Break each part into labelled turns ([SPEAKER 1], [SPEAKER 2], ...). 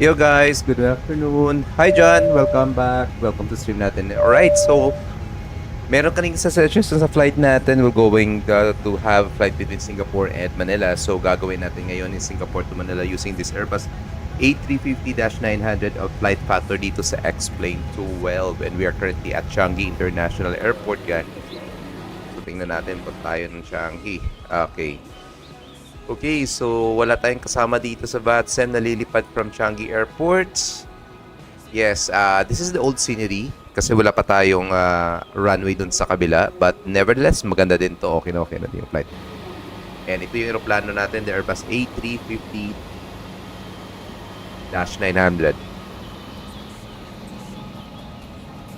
[SPEAKER 1] Yo guys, good afternoon. Hi John, welcome back. Welcome to stream natin. Alright, so meron kaning sa sessions sa flight natin. We're going to have flight between Singapore and Manila. So gagawin natin ngayon in Singapore to Manila using this Airbus A350-900 of flight factor dito sa X-Plane 212. And we are currently at Changi International Airport, guys. So tingnan natin kung tayo ng Changi. Okay, so wala tayong kasama dito sa VATSIM na lilipad from Changi Airport. Yes, this is the old scenery kasi wala pa tayong runway dun sa kabila. But nevertheless, maganda din to. Okay na din yung flight. And ito yung aeroplano natin, the Airbus A350-900.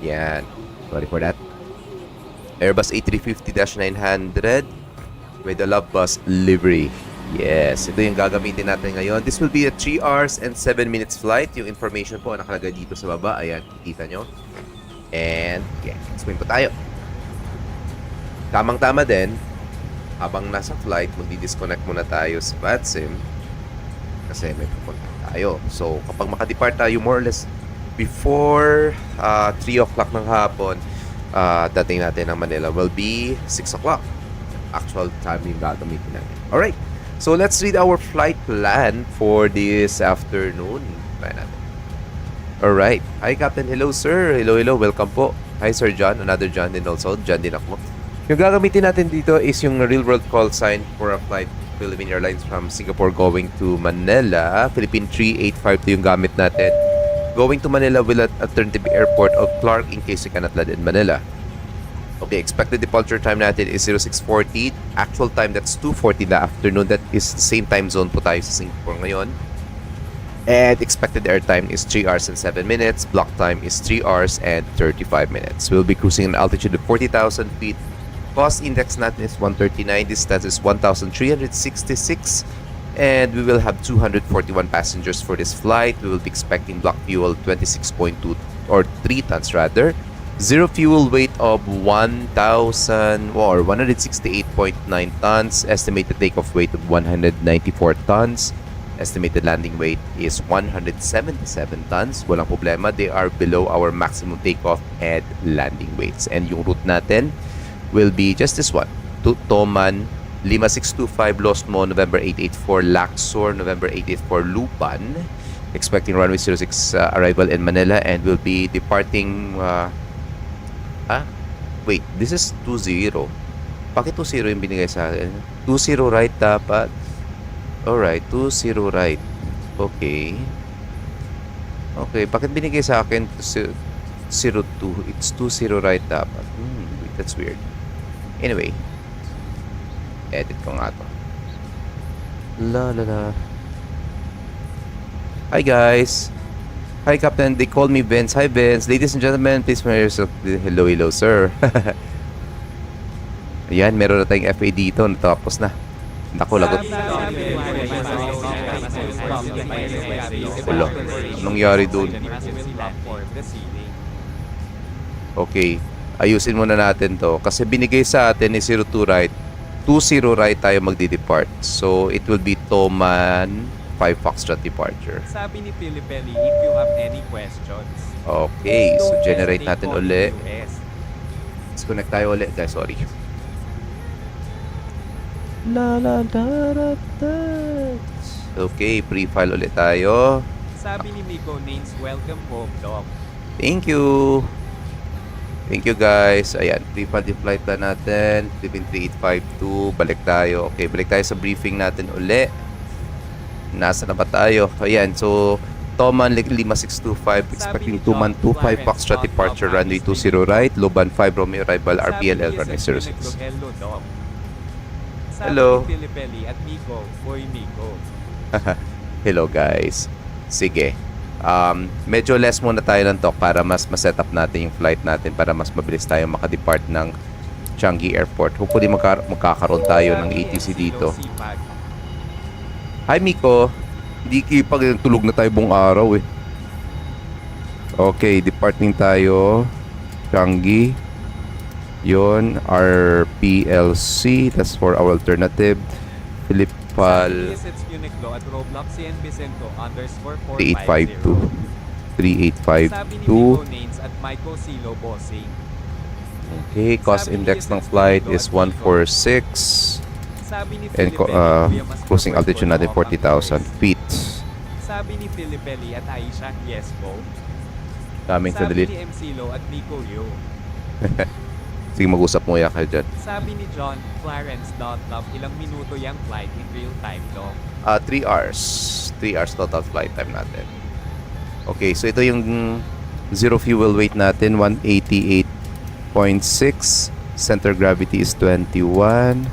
[SPEAKER 1] Yan. Sorry for that. Airbus A350-900 with the Love Bus livery. Yes, ito yung gagamitin natin ngayon. This will be a 3 hours and 7 minutes flight. Yung information po nakalagay dito sa baba. Ayan, kikita nyo. And, yeah, explain po tayo. Tamang-tama din, habang nasa flight, magdi-disconnect muna tayo sa VATSIM kasi may pupunta tayo. So, kapag makadepart tayo more or less before 3 o'clock ng hapon, dating natin ng Manila will be 6 o'clock. Actual time yung gagamitin natin. Alright. So, let's read our flight plan for this afternoon. Try natin. Alright. Hi, Captain. Hello, sir. Hello. Welcome po. Hi, Sir John. Another John din also. John din ako. Yung gagamitin natin dito is yung real-world call sign for a flight Philippine Airlines from Singapore going to Manila. Philippine 3852 yung gamit natin. Going to Manila will at alternative airport of Clark in case you cannot land in Manila. Okay, expected departure time natin is 0640. Actual time, that's 2:40 in the afternoon. That is the same time zone po tayo sa Singapore ngayon. And expected air time is 3 hours and 7 minutes. Block time is 3 hours and 35 minutes. We'll be cruising an altitude of 40,000 feet. Cost index natin is 139. Distance is 1,366. And we will have 241 passengers for this flight. We will be expecting block fuel 26.2 or 3 tons rather. Zero fuel weight of 1,000 or 168.9 tons. Estimated takeoff weight of 194 tons. Estimated landing weight is 177 tons. Walang problema. They are below our maximum takeoff and landing weights. And yung route natin will be just this one. To Toman, 5625 Losmo, November 884 Laxor, November 884 Lupan. Expecting runway 06 arrival in Manila and will be departing... Wait, this is 20. Bakit 20 yung binigay sa akin? 20 right dapat. Alright, 20 right. Okay. Okay, bakit binigay sa akin 02? It's 20 right dapat. Wait, that's weird. Anyway. Edit ko nga to. Hi guys. Hi, Captain. They call me Vince. Hi, Vince. Ladies and gentlemen, please prepare yourself. Hello, sir. Ayan, meron na tayong FA dito. Natapos na. Naku, lagot. Wala. Anong nangyari doon? Okay. Ayusin muna natin to. Kasi binigay sa atin ni 02 right. 20 right tayo magdi-depart. So, it will be Toman 5 Foxtrot departure.
[SPEAKER 2] Sabi ni Pilipelli, if you have any questions.
[SPEAKER 1] Okay, so generate natin uli. Let's connect tayo uli, guys. Sorry. Okay, pre-file ulit tayo.
[SPEAKER 2] Sabi ni Miko Names, welcome home, Doc.
[SPEAKER 1] Thank you. Thank you, guys. Ayan, pre-file yung flight plan natin. Philippine 3852. Balik tayo. Okay, balik tayo sa briefing natin uli. Nasa na ba tayo? Ayan, so Toman 5625 expecting Tuman 25 Foxtrot departure runway 20 right, Loban 5 Romeo arrival RPLL runway 06. Hello.
[SPEAKER 2] Sabi ni Pilipelli at Miko, boy Miko.
[SPEAKER 1] Hello guys. Sige. Medyo less muna tayo ng talk para mas ma-set up natin yung flight natin para mas mabilis tayo makadepart ng Changi Airport. Hopefully magkakaroon tayo ng ATC dito. Hi Miko, hindi kipag tulog na tayo buong araw eh. Okay, departing tayo. Changi. Yon, RPLC, that's for our alternative. PayPal
[SPEAKER 2] Sabi ni Sets Uniqlo at Roblox CN Vicento _
[SPEAKER 1] 3852
[SPEAKER 2] 450. Sabi ni
[SPEAKER 1] 3852.
[SPEAKER 2] Miko Nains at Maiko Silo Bossing.
[SPEAKER 1] Okay, cost
[SPEAKER 2] Sabi ni
[SPEAKER 1] index ng
[SPEAKER 2] Yusef
[SPEAKER 1] flight
[SPEAKER 2] Uniqlo
[SPEAKER 1] is
[SPEAKER 2] at Miko.
[SPEAKER 1] 146.
[SPEAKER 2] Sabi ni
[SPEAKER 1] And
[SPEAKER 2] Filipelli, Kuya mas
[SPEAKER 1] cruising
[SPEAKER 2] prefer
[SPEAKER 1] altitude
[SPEAKER 2] ko
[SPEAKER 1] natin
[SPEAKER 2] Hawk ang
[SPEAKER 1] 40,000
[SPEAKER 2] first.
[SPEAKER 1] feet.
[SPEAKER 2] Sabi ni Filipelli at Aisha, yes po.
[SPEAKER 1] Daming
[SPEAKER 2] Sabi
[SPEAKER 1] sandali.
[SPEAKER 2] ni MC Lo at Nico Yu.
[SPEAKER 1] Sige, mag-usap mo ya kayo dyan.
[SPEAKER 2] Sabi ni John, Clarence Love, ilang minuto yung flight in real time daw.
[SPEAKER 1] 3 hours. 3 hours total flight time natin. Okay, so ito yung zero fuel weight natin, 188.6. Center gravity is 21.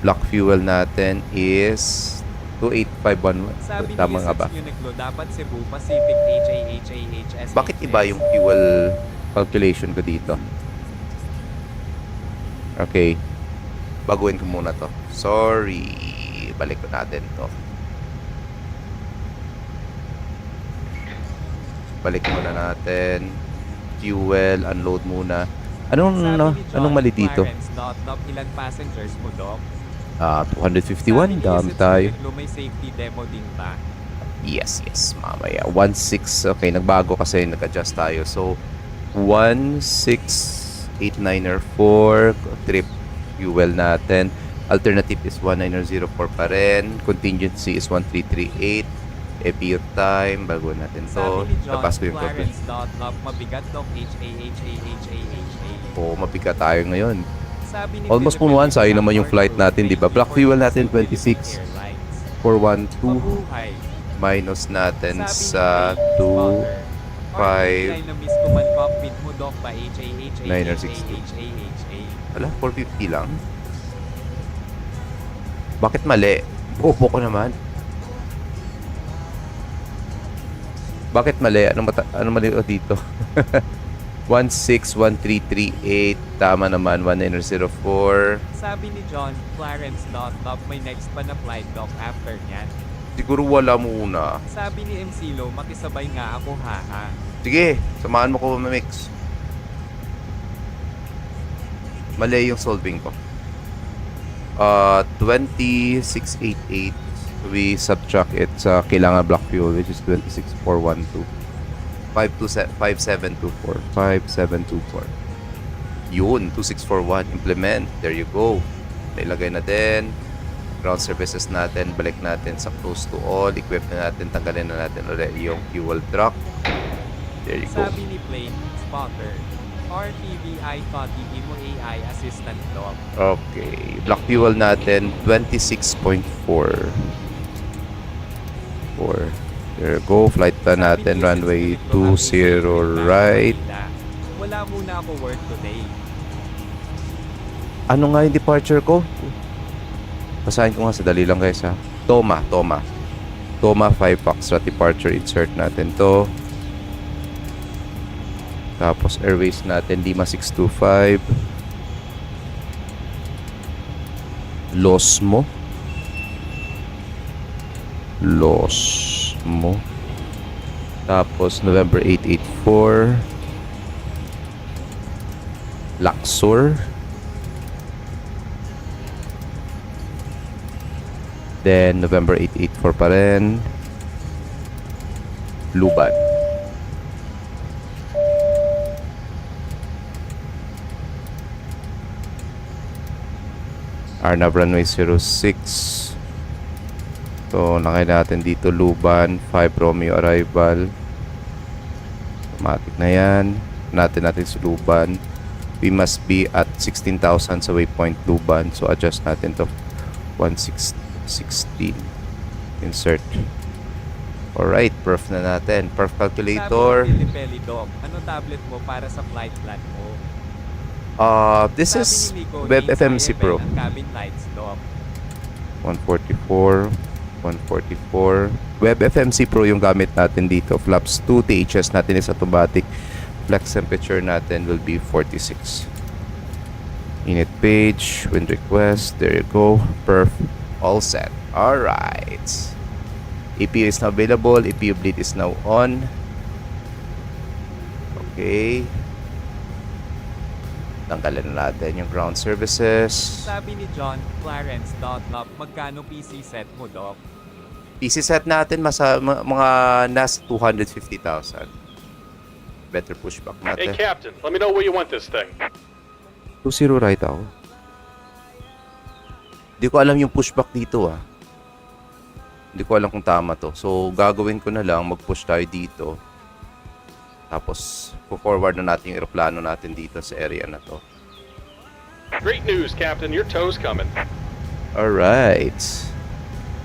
[SPEAKER 1] Block fuel natin is 2851.
[SPEAKER 2] Sabi ni
[SPEAKER 1] Tama nga ba?
[SPEAKER 2] Yusef Uniqlo, dapat Cebu Pacific HAHAHS.
[SPEAKER 1] Bakit iba yung fuel calculation ko dito? Okay. Baguhin ko muna to. Sorry. Balik ko natin to. Balik muna natin. Fuel, unload muna. Anong mali dito?
[SPEAKER 2] Clarence Love, ilang passengers mo, Doc?
[SPEAKER 1] 251. Dami tayo.
[SPEAKER 2] May safety demo din ba?
[SPEAKER 1] Yes. Mamaya. 16. Okay, nagbago kasi nag-adjust tayo. So, 16894 trip fuel natin. Alternative is 1904 pa rin. Contingency is 1338. EPU time. Bago natin to.
[SPEAKER 2] Sabi ni John,
[SPEAKER 1] Tapos ko yung
[SPEAKER 2] Clarence Love, mabigat, Doc, HAHAHAHA.
[SPEAKER 1] Oo, mabigat tayo ngayon.
[SPEAKER 2] Sabi ni
[SPEAKER 1] Almost
[SPEAKER 2] Philippine
[SPEAKER 1] punuan, sayang naman yung flight
[SPEAKER 2] Airport
[SPEAKER 1] natin, di ba? Black fuel natin, 26.
[SPEAKER 2] Airlines.
[SPEAKER 1] 412
[SPEAKER 2] Mabuhay.
[SPEAKER 1] minus natin
[SPEAKER 2] Sabi
[SPEAKER 1] sa
[SPEAKER 2] ni Spotter,
[SPEAKER 1] 2, 5.
[SPEAKER 2] RTI na miss ko man cockpit mo, Doc, pa HAHAHAHAHA.
[SPEAKER 1] 960. Wala, 450 lang. Bakit mali? Bobo ko naman. Bakit mali? Ano mali dito? 161338. Tama naman, 1904.
[SPEAKER 2] Sabi ni John, Clarence Love, may next pa na flight, Doc, after niyan.
[SPEAKER 1] Siguro wala muna.
[SPEAKER 2] Sabi ni MC Lo, makisabay nga ako, haha.
[SPEAKER 1] Sige, samahan mo ko mamix. Mali yung solving ko. 2688. We subtract it sa kailangan block fuel, which is 26412. 5724. 5724. Yun, 2641. Implement. There you go. Nailagay na din. Ground services natin. Balik natin sa close to all. Equip na natin. Tanggalin na natin ulit yung fuel truck. There you go.
[SPEAKER 2] Sabi ni Plane, Spotter, RTVI Toti Imo AI Assistant, Doc.
[SPEAKER 1] Okay. Block fuel natin, 26.4. 4. There you go. Flight plan natin, runway 20 right.
[SPEAKER 2] Wala muna ako work today.
[SPEAKER 1] Ano nga yung departure ko? Basahin ko nga sa dali lang guys ha. Toma 5 Foxtrot departure. Insert natin to. Tapos airways natin, Lima 625. Losmo. Tapos November 884. Luxor. Then November 884 pa rin. Luban. Arnab runway 06. So, nakay natin dito Luban, 5 Romeo arrival. Automatic na yan. Natin si Luban. We must be at 16,000 sa waypoint Luban. So, adjust natin to 16. Insert. Alright, perf na natin. Perf calculator.
[SPEAKER 2] Sabi ni Peli, Doc, ano tablet mo para sa flight plan mo?
[SPEAKER 1] This
[SPEAKER 2] Sabi
[SPEAKER 1] is
[SPEAKER 2] ni Nico,
[SPEAKER 1] Web
[SPEAKER 2] Nates
[SPEAKER 1] FMC
[SPEAKER 2] IFN
[SPEAKER 1] Pro.
[SPEAKER 2] ang cabin lights, Doc.
[SPEAKER 1] 144. Web FMC Pro yung gamit natin dito. Flaps 2, THS natin is automatic. Flex temperature natin will be 46. Init page, wind request, there you go. Perf, all set. Alright. EPU is now available. EPU bleed is now on. Okay. Tanggalin na natin yung ground services.
[SPEAKER 2] Sabi ni John Clarence.love, magkano PC set mo, Doc?
[SPEAKER 1] PC set natin mga nasa 250,000. Better pushback
[SPEAKER 3] Hey,
[SPEAKER 1] natin.
[SPEAKER 3] Captain, let me know where you want this thing.
[SPEAKER 1] 2-0 right ako. Hindi ko alam yung pushback dito ah. Hindi ko alam kung tama to. So, gagawin ko na lang, mag-push tayo dito. Tapos, po-forward na natin yung aeroplano natin dito sa area na to.
[SPEAKER 3] Great news, Captain. Your tow's coming.
[SPEAKER 1] Alright.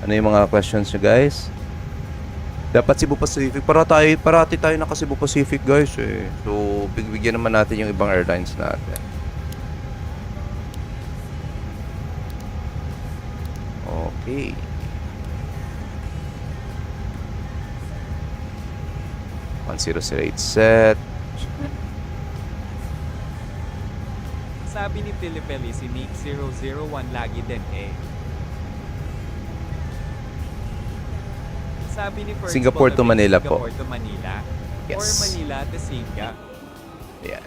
[SPEAKER 1] Ano yung mga questions nyo, guys? Dapat Cebu Pacific. Parati tayo naka Cebu Pacific, guys eh. So, bigyan naman natin yung ibang airlines natin. Okay. .008 set.
[SPEAKER 2] Sabi ni Pilipeli si Nick 001 lagi din eh. Sabi ni First
[SPEAKER 1] Singapore to
[SPEAKER 2] Bolognese,
[SPEAKER 1] Manila po.
[SPEAKER 2] Singapore to Manila.
[SPEAKER 1] Yes.
[SPEAKER 2] Or Manila to Singa.
[SPEAKER 1] Ayan.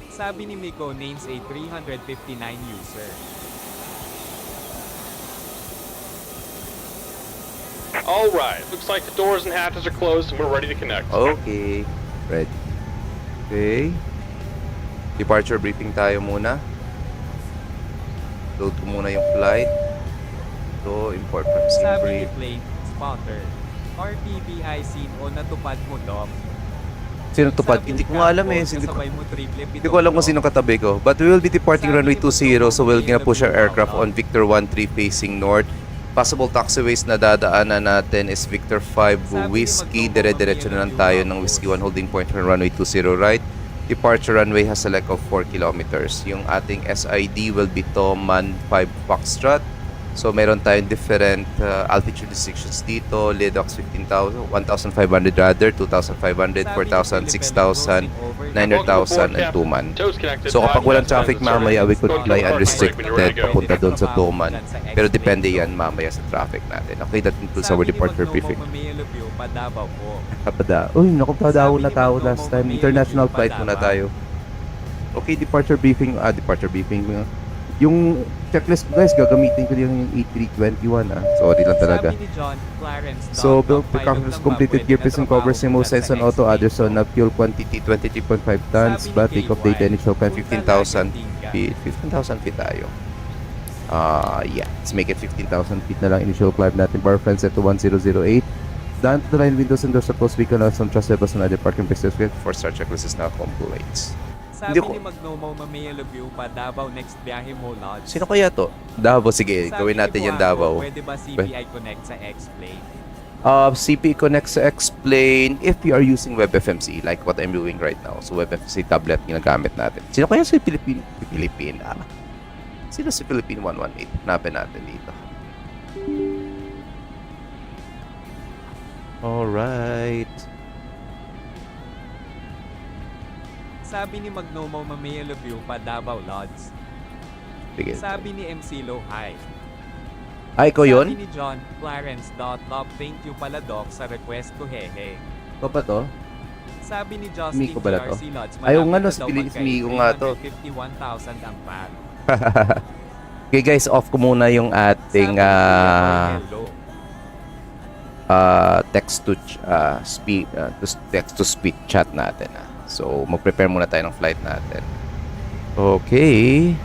[SPEAKER 2] Sabi ni Miko names a 359 user.
[SPEAKER 3] All right. Looks like the doors and hatches are closed and we're ready to connect.
[SPEAKER 1] Okay. Ready. Okay. Departure briefing tayo muna. Load ko muna yung flight. So, import from
[SPEAKER 2] Sabi ni
[SPEAKER 1] Singapore.
[SPEAKER 2] Plane Spotter, RPBI scene o natupad mo, Doc?
[SPEAKER 1] Sino tupad?
[SPEAKER 2] Sabi
[SPEAKER 1] Hindi
[SPEAKER 2] ni
[SPEAKER 1] ko nga alam
[SPEAKER 2] Capcom,
[SPEAKER 1] eh.
[SPEAKER 2] kasabay mo triple
[SPEAKER 1] Hindi ko alam kung sino katabi ko. But we will be departing
[SPEAKER 2] Sabi
[SPEAKER 1] runway
[SPEAKER 2] ni
[SPEAKER 1] 20, so we're
[SPEAKER 2] Butong,
[SPEAKER 1] gonna push our
[SPEAKER 2] PLW
[SPEAKER 1] aircraft on
[SPEAKER 2] outbound.
[SPEAKER 1] Victor 13 facing north. Possible taxiways na dadaanan natin is Victor 5
[SPEAKER 2] Sabi ni
[SPEAKER 1] Whiskey.
[SPEAKER 2] Magnomo,
[SPEAKER 1] Dire-diretso na lang tayo ng Whiskey 1 holding point on runway 20 right. Departure runway has a leg of 4 kilometers. Yung ating SID will be Toman 5 Foxtrot. So meron tayong different altitude restrictions dito. Lidox 15,000, 1,500 rather, 2,500, 4,000, 6,000, 900,000 and Tuman.
[SPEAKER 3] Tow's connected.
[SPEAKER 1] So kapag walang traffic
[SPEAKER 3] Started.
[SPEAKER 1] mamaya, we could
[SPEAKER 3] Go to
[SPEAKER 1] fly
[SPEAKER 3] the park break when you're ready
[SPEAKER 1] unrestricted
[SPEAKER 3] to go.
[SPEAKER 1] papunta doon sa Tuman. Pero depende yan mamaya sa traffic natin. Okay, that includes our departure briefing.
[SPEAKER 2] Padabaw po.
[SPEAKER 1] Kapada. Uy, naku, tao na tao last time. International flight muna tayo. Okay, departure briefing. Departure briefing. Yung checklist ko guys, gagamitin ko yung 8321 Sorry lang talaga.
[SPEAKER 2] Sabi ni John Clarence,
[SPEAKER 1] So,
[SPEAKER 2] Doc,
[SPEAKER 1] build
[SPEAKER 2] pilot
[SPEAKER 1] precautions
[SPEAKER 2] lang ba
[SPEAKER 1] completed,
[SPEAKER 2] pwede
[SPEAKER 1] gear
[SPEAKER 2] na
[SPEAKER 1] pressing
[SPEAKER 2] trabaho
[SPEAKER 1] covers, remote
[SPEAKER 2] dyan
[SPEAKER 1] sense
[SPEAKER 2] sa
[SPEAKER 1] on auto,
[SPEAKER 2] X-Plane?
[SPEAKER 1] others on fuel quantity 23.5 tons,
[SPEAKER 2] Sabi ni
[SPEAKER 1] but take off date
[SPEAKER 2] KY,
[SPEAKER 1] initial climb
[SPEAKER 2] punta
[SPEAKER 1] 15,000
[SPEAKER 2] lagi tingga.
[SPEAKER 1] feet. 15,000 feet tayo. Yeah, let's make it 15,000 feet na lang initial climb natin. Bar friends set to 1008. Down to the line windows and doors are closed. We can have some trust levels on other parking places. For start checklist is now complete.
[SPEAKER 2] Sabi
[SPEAKER 1] Hindi ko-
[SPEAKER 2] ni Magnomo, mamaya review pa Davao next biyahe mo, Lodge.
[SPEAKER 1] Sino kaya to? Davao, sige,
[SPEAKER 2] Sabi
[SPEAKER 1] gawin
[SPEAKER 2] ni
[SPEAKER 1] natin yung
[SPEAKER 2] Buangko,
[SPEAKER 1] Davao.
[SPEAKER 2] Pwede ba CPI connect sa X-Plane?
[SPEAKER 1] CP connects to X-Plane if you are using WebFMC like what I'm doing right now. So WebFMC tablet ginagamit natin. Sino kaya si Philippine? Sino si Philippine 118? Hanapin natin dito. Alright.
[SPEAKER 2] Sabi ni Magnomo, mamaya review pa Davao, Lodge.
[SPEAKER 1] Sige.
[SPEAKER 2] Sabi ni MC Low, hi.
[SPEAKER 1] Ay, ko yun?
[SPEAKER 2] Sabi ni John Clarence.love, thank you pala Doc sa request ko, hehe.
[SPEAKER 1] Ito ba to?
[SPEAKER 2] Sabi ni Justin
[SPEAKER 1] Miko pala to?
[SPEAKER 2] GRC Lodge,
[SPEAKER 1] Ayaw nga
[SPEAKER 2] malapit
[SPEAKER 1] no,
[SPEAKER 2] na
[SPEAKER 1] si
[SPEAKER 2] daw
[SPEAKER 1] Philippines
[SPEAKER 2] magkay
[SPEAKER 1] Miko nga to.
[SPEAKER 2] 351,000 ang pan.
[SPEAKER 1] Okay guys, off ko muna yung ating
[SPEAKER 2] Sabi ni hello.
[SPEAKER 1] text to speech chat natin. So, mag-prepare muna tayo ng flight natin. Okay.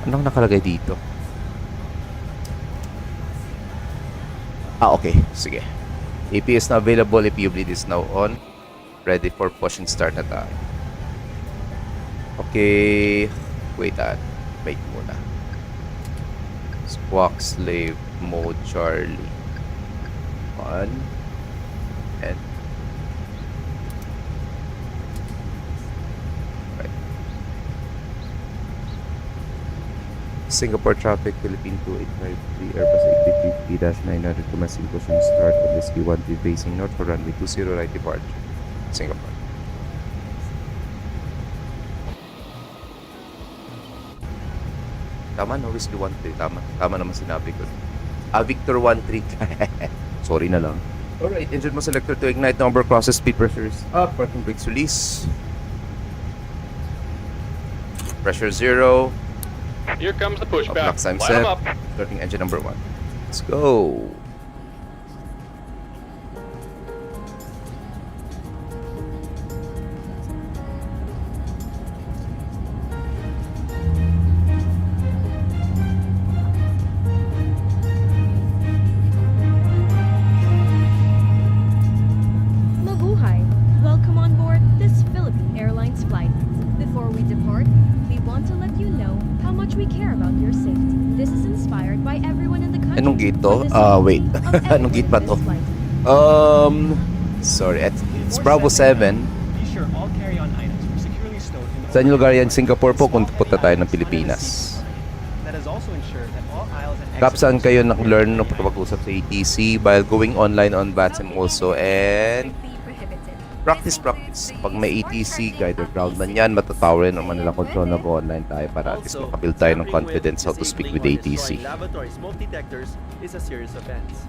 [SPEAKER 1] Anong nakalagay dito? Okay. Sige. AP is now available. APU bleed is now on. Ready for push and start na tayo. Okay. Wait muna. Squawk slave mode Charlie. On. And Singapore traffic, Philippine 2853, Airbus A350-900, commencing push and start on Whiskey 13 facing north for runway 20 right departure. Singapore. Tama no, Whiskey 13. Tama naman sinabi ko. Victor 13. Sorry na lang. Alright, engine mo selector to ignite, number crosses, speed pressures up, parking brakes release. Pressure 0.
[SPEAKER 3] Here comes the
[SPEAKER 1] Up
[SPEAKER 3] pushback.
[SPEAKER 1] max time
[SPEAKER 3] Light 'em
[SPEAKER 1] set.
[SPEAKER 3] up.
[SPEAKER 1] Starting engine number 1. Let's go.
[SPEAKER 4] Mabuhay! Welcome on board this Philippine Airlines flight. Before we depart, we want to let you know how much we care about your safety. This is inspired by everyone in the country.
[SPEAKER 1] Anong gate
[SPEAKER 4] for
[SPEAKER 1] to?
[SPEAKER 4] the
[SPEAKER 1] Wait.
[SPEAKER 4] safety of
[SPEAKER 1] Anong gate ba
[SPEAKER 4] everyone
[SPEAKER 1] to?
[SPEAKER 4] in this flight.
[SPEAKER 1] Sorry. It's Bravo 7.
[SPEAKER 5] Be sure all carry-on items were securely stowed in the
[SPEAKER 1] Saan yung lugar yan?
[SPEAKER 5] overhead
[SPEAKER 1] Singapore po kung
[SPEAKER 5] small
[SPEAKER 1] punta
[SPEAKER 5] heavy
[SPEAKER 1] tayo ng
[SPEAKER 5] items under the
[SPEAKER 1] Pilipinas.
[SPEAKER 5] seat compartment. Let us also ensure that all aisles and
[SPEAKER 1] Kap, saan
[SPEAKER 5] exit
[SPEAKER 1] kayo
[SPEAKER 5] doors
[SPEAKER 1] nag-learn
[SPEAKER 5] are
[SPEAKER 1] ng pagkakag-usap sa ATC while going online on VATSIM also, and practice. Pag may ATC, guided ground man yan, matatawa rin ang Manila Control, nag-online tayo para at least makabuild tayo ng confidence how to speak with ATC.
[SPEAKER 6] Lavatory smoke detectors is a serious offense.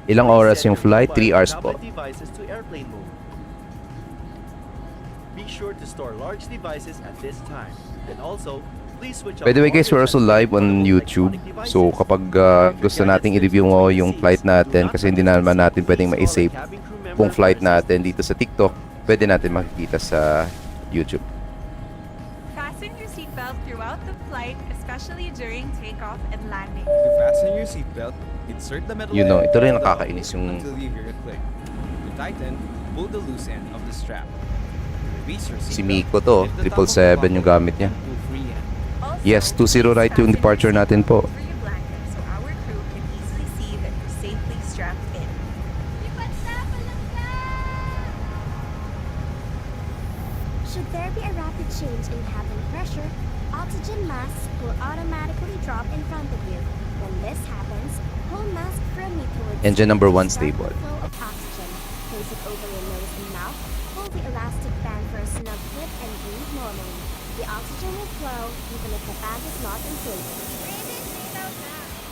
[SPEAKER 1] Ilang oras
[SPEAKER 6] Set
[SPEAKER 1] yung
[SPEAKER 6] your
[SPEAKER 1] flight?
[SPEAKER 6] mobile
[SPEAKER 1] 3 hours
[SPEAKER 6] and
[SPEAKER 1] po.
[SPEAKER 6] tablet devices to airplane mode. Be sure to store large devices at this time. And also, please switch
[SPEAKER 1] By the way
[SPEAKER 6] off
[SPEAKER 1] guys, we're also
[SPEAKER 6] multitasking
[SPEAKER 1] live
[SPEAKER 6] for
[SPEAKER 1] on
[SPEAKER 6] those
[SPEAKER 1] YouTube.
[SPEAKER 6] electronic
[SPEAKER 1] So
[SPEAKER 6] devices.
[SPEAKER 1] kapag
[SPEAKER 6] Your
[SPEAKER 1] gusto
[SPEAKER 6] gadgets
[SPEAKER 1] nating
[SPEAKER 6] lives
[SPEAKER 1] i-review
[SPEAKER 6] between
[SPEAKER 1] mo
[SPEAKER 6] the
[SPEAKER 1] yung
[SPEAKER 6] seats.
[SPEAKER 1] flight natin
[SPEAKER 6] Do not
[SPEAKER 1] kasi hindi
[SPEAKER 6] forget to
[SPEAKER 1] naman natin
[SPEAKER 6] please
[SPEAKER 1] pwedeng
[SPEAKER 6] call a
[SPEAKER 1] ma-save
[SPEAKER 6] cabin crew member
[SPEAKER 1] buong flight
[SPEAKER 6] for
[SPEAKER 1] natin
[SPEAKER 6] assistance.
[SPEAKER 1] dito sa TikTok. Pwede natin makikita sa YouTube.
[SPEAKER 7] Fasten your seatbelt throughout the flight, especially during takeoff and landing.
[SPEAKER 8] To fasten your seatbelt, insert the metal
[SPEAKER 1] You know,
[SPEAKER 8] end
[SPEAKER 1] ito rin
[SPEAKER 8] of the
[SPEAKER 1] nakakainis
[SPEAKER 8] hose
[SPEAKER 1] yung
[SPEAKER 8] until you hear a click. To tighten, pull the loose end of the strap. To release your
[SPEAKER 1] Si
[SPEAKER 8] seatbelt,
[SPEAKER 1] Miko to,
[SPEAKER 8] lift the top of the
[SPEAKER 1] 777 yung
[SPEAKER 8] buckle
[SPEAKER 1] gamit niya.
[SPEAKER 8] and pull free end.
[SPEAKER 7] Also,
[SPEAKER 1] Yes, 20 right yung
[SPEAKER 7] please
[SPEAKER 1] departure
[SPEAKER 7] fasten
[SPEAKER 1] natin
[SPEAKER 7] your
[SPEAKER 1] po.
[SPEAKER 7] seatbelt over your blanket so our crew can easily see that you're safely strapped in.
[SPEAKER 9] Should there be a rapid change in cabin pressure, oxygen masks will automatically drop in front of you. When this happens, hold mask firmly towards
[SPEAKER 1] Engine number 1
[SPEAKER 9] start the
[SPEAKER 1] stable.
[SPEAKER 9] flow of oxygen. Place it over your nose and mouth. Hold the elastic band for a snug fit and breathe normally. The oxygen will flow even if the band is not inflated.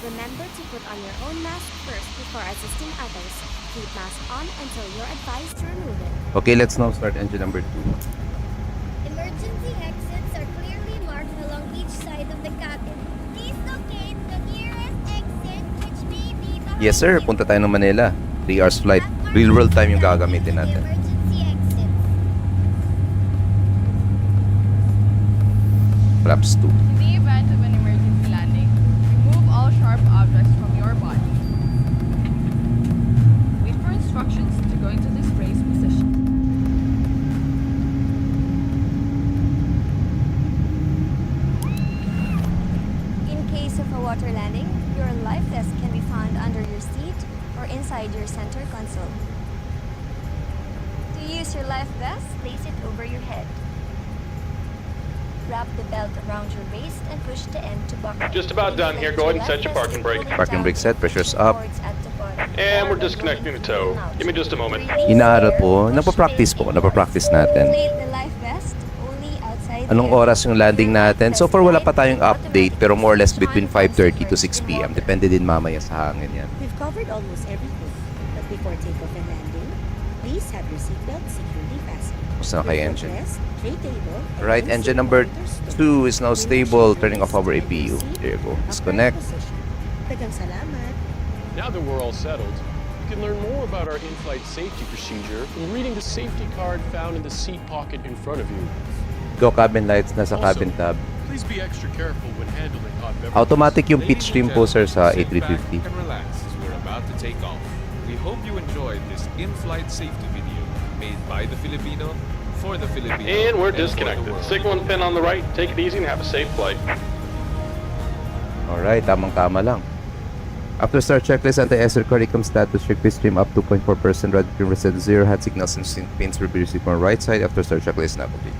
[SPEAKER 9] Remember to put on your own mask first before assisting others. Keep mask on until you're advised to remove it.
[SPEAKER 1] Okay, let's now start engine number 2.
[SPEAKER 9] Emergency exits are clearly marked along each side of the cabin. Please locate the nearest exit, which may be the
[SPEAKER 1] Yes sir, punta tayo ng Manila. 3 hours flight. Real world time yung gagamitin natin.
[SPEAKER 9] Emergency exit.
[SPEAKER 1] Flaps 2.
[SPEAKER 10] In the event of an emergency landing, remove all sharp objects from your body. Wait for instructions to go into this brace position.
[SPEAKER 9] In case of a water landing, your life vest can be found under your seat or inside your center console. To use your life vest, place it over your head. Wrap the belt around your waist and push the end to buckle.
[SPEAKER 3] Just about done here. Go ahead and set your parking brake.
[SPEAKER 1] Parking brake set, pressure's up.
[SPEAKER 3] And we're disconnecting the tow. Give me just a moment.
[SPEAKER 1] Inaaral po, napapractice natin.
[SPEAKER 9] The life vest only outside
[SPEAKER 1] Anong
[SPEAKER 9] the
[SPEAKER 1] oras yung landing natin? So far wala pa tayong update pero more or less between 5:30 to 6 p.m. Depende din mamaya sa hangin yan.
[SPEAKER 11] We've covered almost everything, but before takeoff and landing, please have your seatbelt securely fastened.
[SPEAKER 1] Basta na kayo engine.
[SPEAKER 11] Footrest, tray table, and
[SPEAKER 1] Right,
[SPEAKER 11] no
[SPEAKER 1] engine
[SPEAKER 11] seat
[SPEAKER 1] number
[SPEAKER 11] pointers
[SPEAKER 1] 2 is now
[SPEAKER 11] Relax
[SPEAKER 1] stable,
[SPEAKER 11] your
[SPEAKER 1] turning off
[SPEAKER 11] hands
[SPEAKER 1] our
[SPEAKER 11] and
[SPEAKER 1] APU.
[SPEAKER 11] seat
[SPEAKER 1] There you go.
[SPEAKER 11] upright
[SPEAKER 1] Disconnect.
[SPEAKER 11] position. Daghang salamat.
[SPEAKER 3] Now that we're all settled, you can learn more about our in-flight safety procedure from reading the safety card found in the seat pocket in front of you.
[SPEAKER 1] Go cabin lights na sa cabin tab.
[SPEAKER 3] Please be extra careful when handling hot beverages.
[SPEAKER 1] Automatic yung pitch
[SPEAKER 12] Ladies and
[SPEAKER 1] trim po sir sa
[SPEAKER 12] gentlemen, sit back
[SPEAKER 1] A350.
[SPEAKER 12] and relax as we're about to take off. We hope you enjoyed this in-flight safety video made by the Filipino for the Filipino.
[SPEAKER 3] And we're
[SPEAKER 12] for the
[SPEAKER 3] disconnected.
[SPEAKER 12] world.
[SPEAKER 3] Signal and pin on the right. Take it easy and have a safe flight.
[SPEAKER 1] Alright, tamang-tama lang. After start checklist, anti-SR car recom status, checklist stream up 2.4%, radar trim reset 0, hat signals and sync pins will be received on right side after start checklist na complete.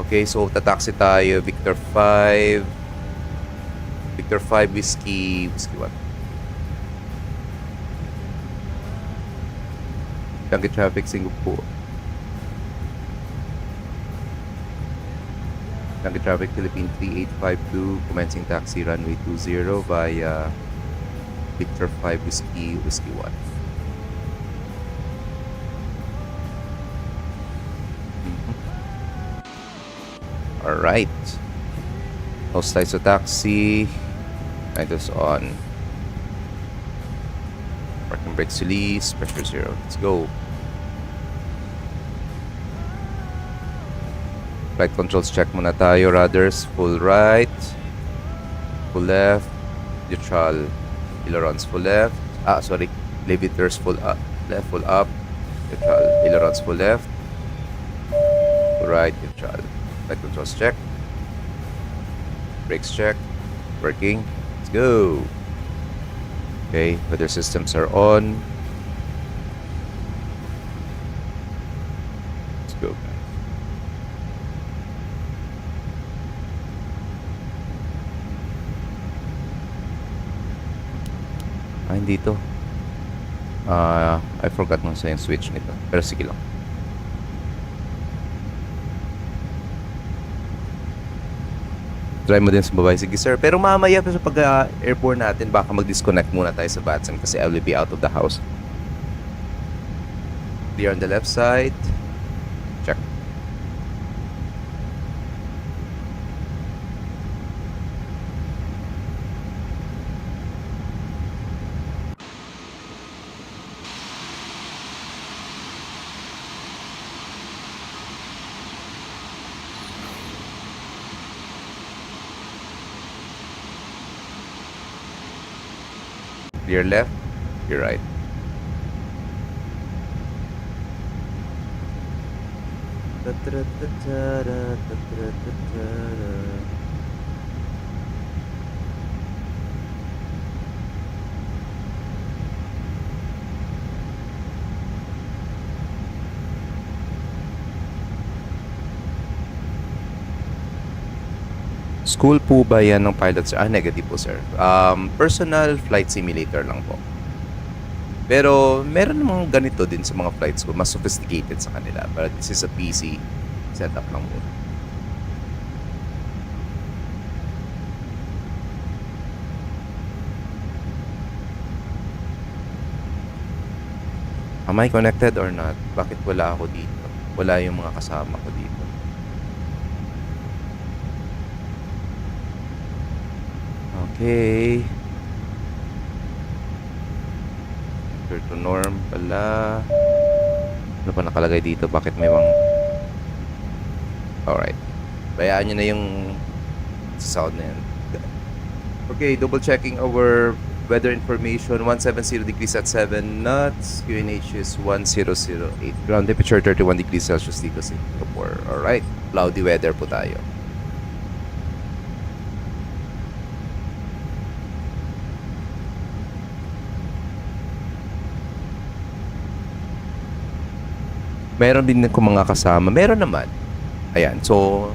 [SPEAKER 1] Okay, so tataxi tayo, Victor 5, Whiskey 1. Tanki traffic, Singapore. Tanki traffic, Philippine 3852, commencing taxi runway 20 via Victor 5 Whiskey 1. Alright. No slides to taxi. Idles on. Parking brakes release. Pressure 0. Let's go. Flight controls check muna tayo. Rudders full right. Full left. Neutral. Ailerons full left. Sorry. Levators full up. Left full up. Neutral. Ailerons full left. Full right. Neutral. Flight controls check. Brakes check. Working. Let's go. Okay. Weather systems are on. Let's go. Hindi to. I forgot nung sa yung switch nito. Pero sige lang. Try mo din sa babae. Sige sir. Pero mamaya sa pag-airborne natin, baka mag-disconnect muna tayo sa VATSIM kasi I will be out of the house. Clear on the left side. Check. Clear left, clear right. School po ba yan ng pilot, sir? Negative po, sir. Personal flight simulator lang po. Pero, meron namang ganito din sa mga flight school. Mas sophisticated sa kanila. But this is a PC setup lang muna. Am I connected or not? Bakit wala ako dito? Wala yung mga kasama ko dito. Okay. Return to norm pala. Ano pa nakalagay dito? Bakit may mga... Alright. Bayaan nyo na yung sound na yan. Okay, double checking our weather information. 170 degrees at 7 knots. QNH is 1008. Ground temperature 31 degrees Celsius dito sa Singapore. Alright. Cloudy weather po tayo. Meron din ko mga kasama. Meron naman. Ayan. So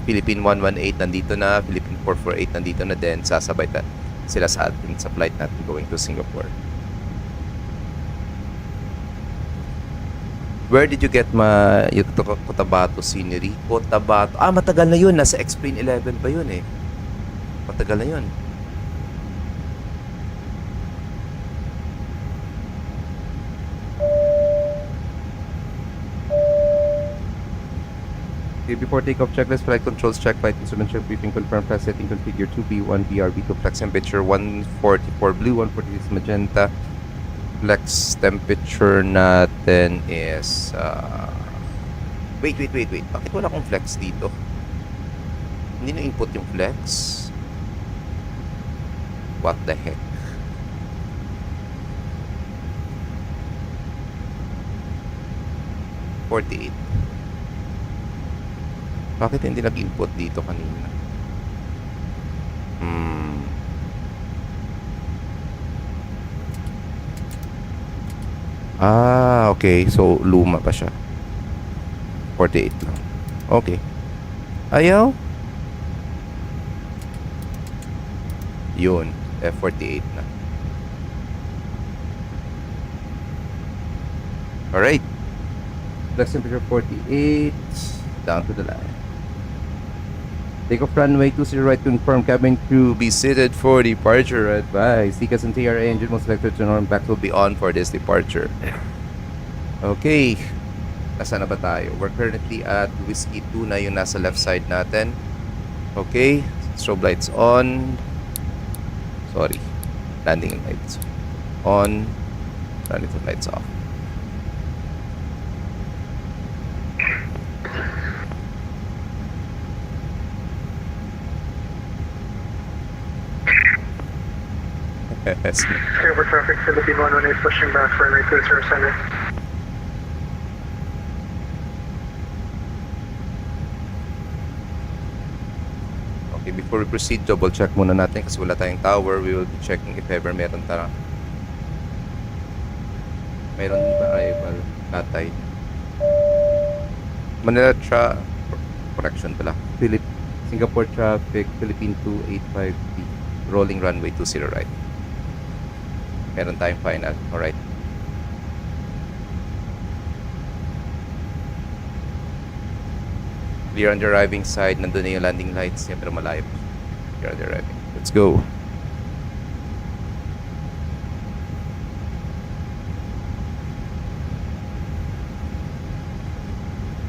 [SPEAKER 1] Philippine 118 nandito na. Philippine 448 nandito na din. Sasabay sila sa atin sa flight natin going to Singapore. Where did you get yung Cotabato scenery? Cotabato. Matagal na yun. Nasa X-Plane 11 pa yun eh. Matagal na yun. Okay, before takeoff checklist, flight controls check, flight instrument check, briefing confirm, flight setting configure 2B1 BRB2, flex temperature 144 blue, 146 magenta. Flex temperature natin is wait. Bakit wala akong flex dito? Hindi na input yung flex. What the heck? $48. Bakit hindi nag-input dito kanina? Okay. So, luma pa siya. 48 lang. Okay. Ayaw? Yun. F48 na. Alright. Flex temperature 48. Down to the line. Take off runway 20 right, confirm cabin crew be seated for departure. Advice. TCAS and TRA engine will selected to norm back will be on for this departure. Okay. Nasaan na ba tayo? We're currently at Whiskey 2 na yung nasa left side natin. Okay. Strobe lights on. Sorry. Landing lights on. Running lights off. Yes.
[SPEAKER 13] Singapore traffic, Philippine 118 pushing back for runway 207.
[SPEAKER 1] Okay, before we proceed, double check muna natin kasi wala tayong tower. We will be checking if ever meron meron ba arrival natay. Manila correction pala. Singapore traffic, Philippine 285B, rolling runway 20 right. Meron tayong final. Alright. Clear on the arriving side. Nandun na yung landing lights niya pero malayo. Clear on the arriving. Let's go.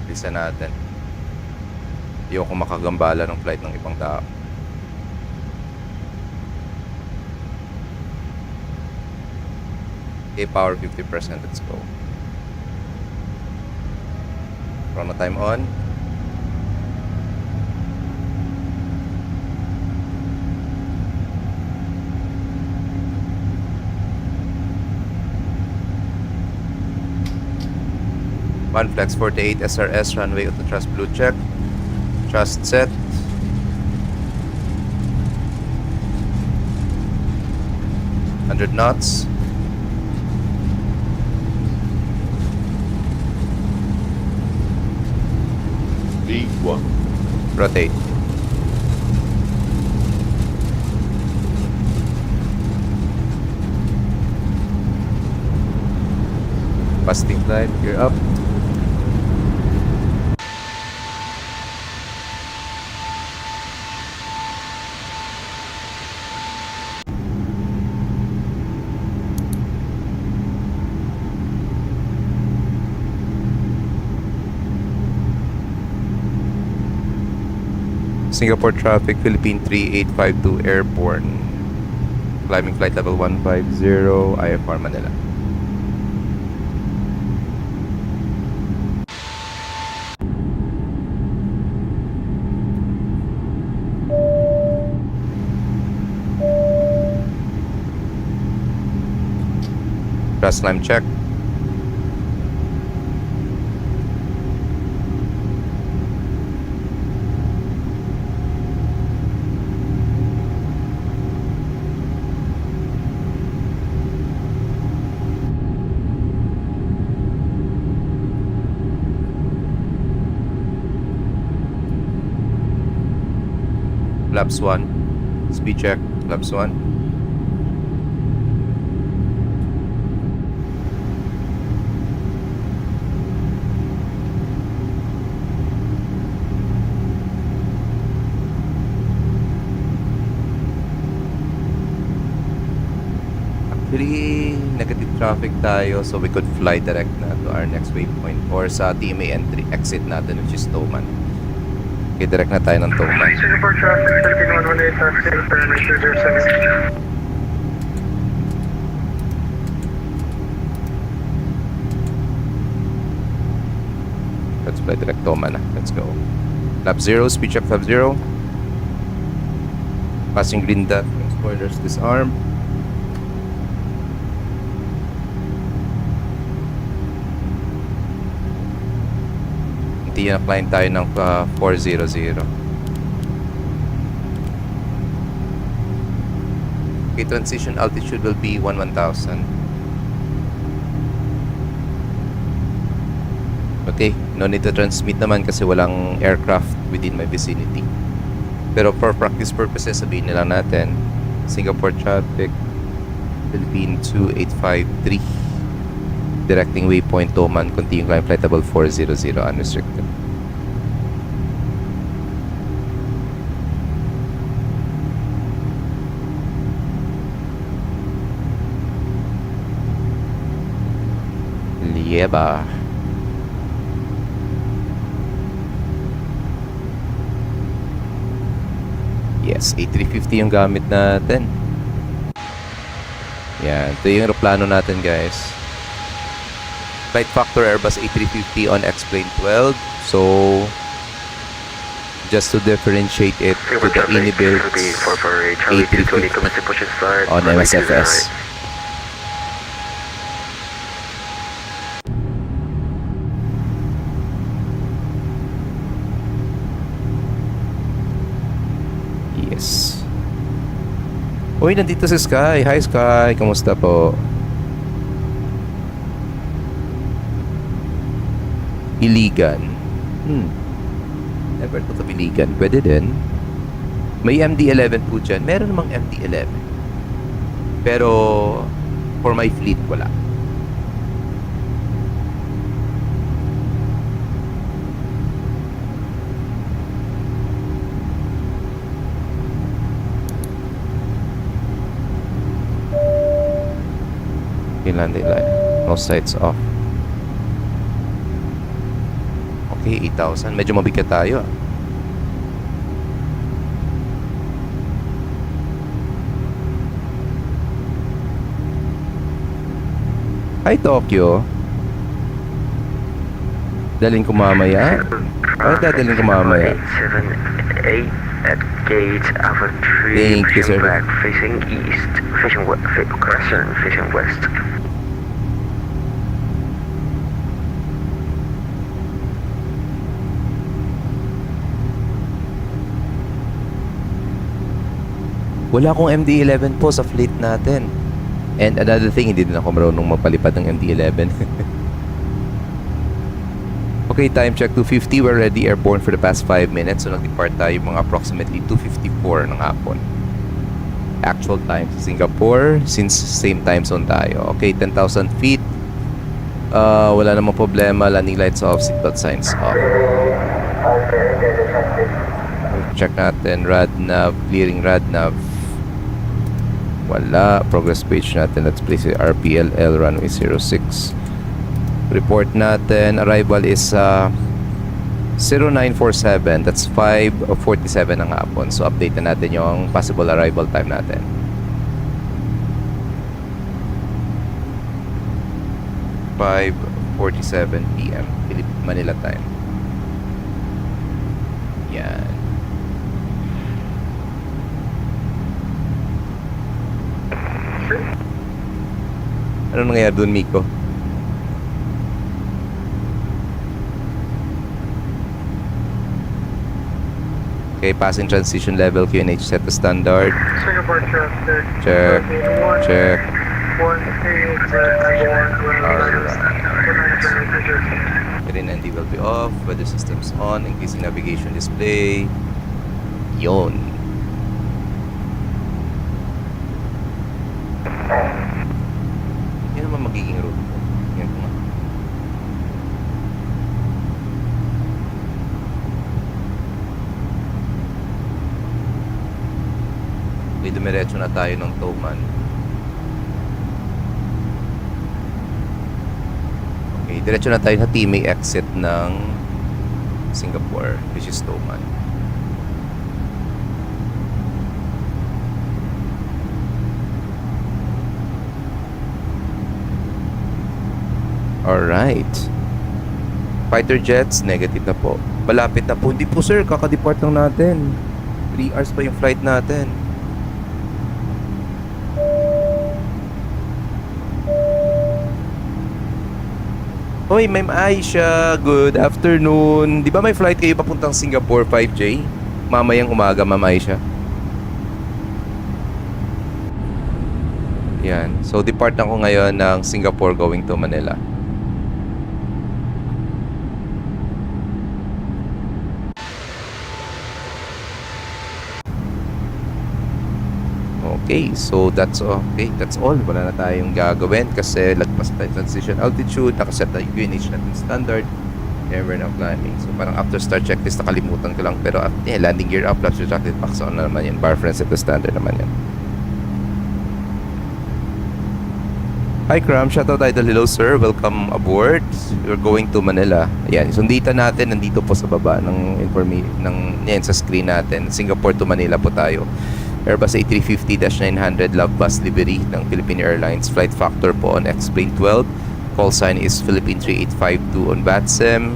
[SPEAKER 1] Bisa natin. Ayoko makagambala ng flight ng ibang tao. Okay, power 50%. Let's go. Chrono time on. One flex 48 SRS runway auto thrust blue check. Thrust set. $100 knots.
[SPEAKER 12] V1.
[SPEAKER 1] Rotate. Busting flight, gear up. Singapore traffic, Philippine 3852 airborne. Climbing flight level 150, IFR Manila. Thrust climb check. Flaps 1. Speed check. Flaps 1. Actually, negative traffic tayo so we could fly direct na to our next waypoint or sa TMA entry exit natin which is Toman. Okay, direct na tayo ng Toman.
[SPEAKER 13] Singapore traffic, Philippine 118 taxi, runway 207.
[SPEAKER 1] Let's fly direct Toman na. Let's go. Lap 0, speed check lap 0. Passing green dot, spoilers disarm. Tinakline tayo ng 400. Okay, transition altitude will be 1,000. Okay, no need to transmit naman kasi walang aircraft within my vicinity. Pero for practice purposes, sabihin nila natin, Singapore traffic, Philippine 2853. Directing waypoint Toman, continuing climb flight level 400 unrestricted. Lieba. Yes, A350 yung gamit natin. Yan, ito yung aeroplano natin, guys. Flight factor Airbus A350 on X-Plane 12. So, just to differentiate it to the Inibuilt A350 on MSFS. Yes. Uy, nandito si Sky. Hi, Sky. Kamusta po? Iligan. Never thought of Iligan. Pwede din. May MD-11 po dyan. Meron namang MD-11. Pero, for my fleet, wala. Landing line. No sights off. Okay, 8,000. Medyo mabigat tayo. Hi, Tokyo. Dalhin ko mamaya. Ano dadalhin ko mamaya?
[SPEAKER 14] 878 at gate Alpha 3.
[SPEAKER 1] Thank you, sir.
[SPEAKER 14] Back, facing east, facing western, facing west.
[SPEAKER 1] Wala akong MD-11 po sa fleet natin. And another thing, hindi din ako marunong magpalipad ng MD-11. Okay, time check 2:50. We're already airborne for the past 5 minutes. So nag-depart tayo mga approximately 2:54 ng hapon. Actual time sa Singapore, since same time zone tayo. Okay, 10,000 feet. Wala namang problema. Landing lights off, seatbelt signs off. Check natin, radnav, clearing radnav. Wala. Progress page natin. Let's place it RPLL runway 06. Report natin. Arrival is 0947. That's 5:47 ng hapon. So update na natin yung possible arrival time natin. (5:47 PM) Manila time. Yan. Ano nangyayari doon, Miko? Okay, passing transition level, QNH set to standard.
[SPEAKER 13] Singapore traffic.
[SPEAKER 1] Check. Check. Marine ND will be off. Weather systems on. Increasing navigation display. Yon. Yan naman magiging route ko. Yan ko nga. Okay, dumiretso na tayo ng Toman. Okay, diretso na tayo sa TMA exit ng Singapore, which is Toman. Alright. Fighter jets, negative na po. Malapit na po. Hindi po sir, kakadepart lang natin. 3 hours pa yung flight natin. Hoy, Ma'am Aisha, good afternoon. Di ba may flight kayo papuntang Singapore 5J? Mamayang umaga, Ma'am Aisha. Yan. So, depart na ko ngayon ng Singapore going to Manila. Okay, so that's okay. That's all. Wala na tayong gagawin kasi lagpas tayo transition altitude. Nakaset na yung QNH natin standard. And we're now climbing. So parang after start checklist nakalimutan ko lang. Pero landing gear up, flaps retracted packs on na naman yan. Bar friends at the standard naman yan. Hi Cram, shoutout Idol. Hello sir, welcome aboard. We're going to Manila. Ayan, sundita natin nandito po sa baba ng yan sa screen natin. Singapore to Manila po tayo. Airbus A350-900 Love Bus livery ng Philippine Airlines. Flight factor po on X-Plane 12. Call sign is Philippine 3852 on VATSIM.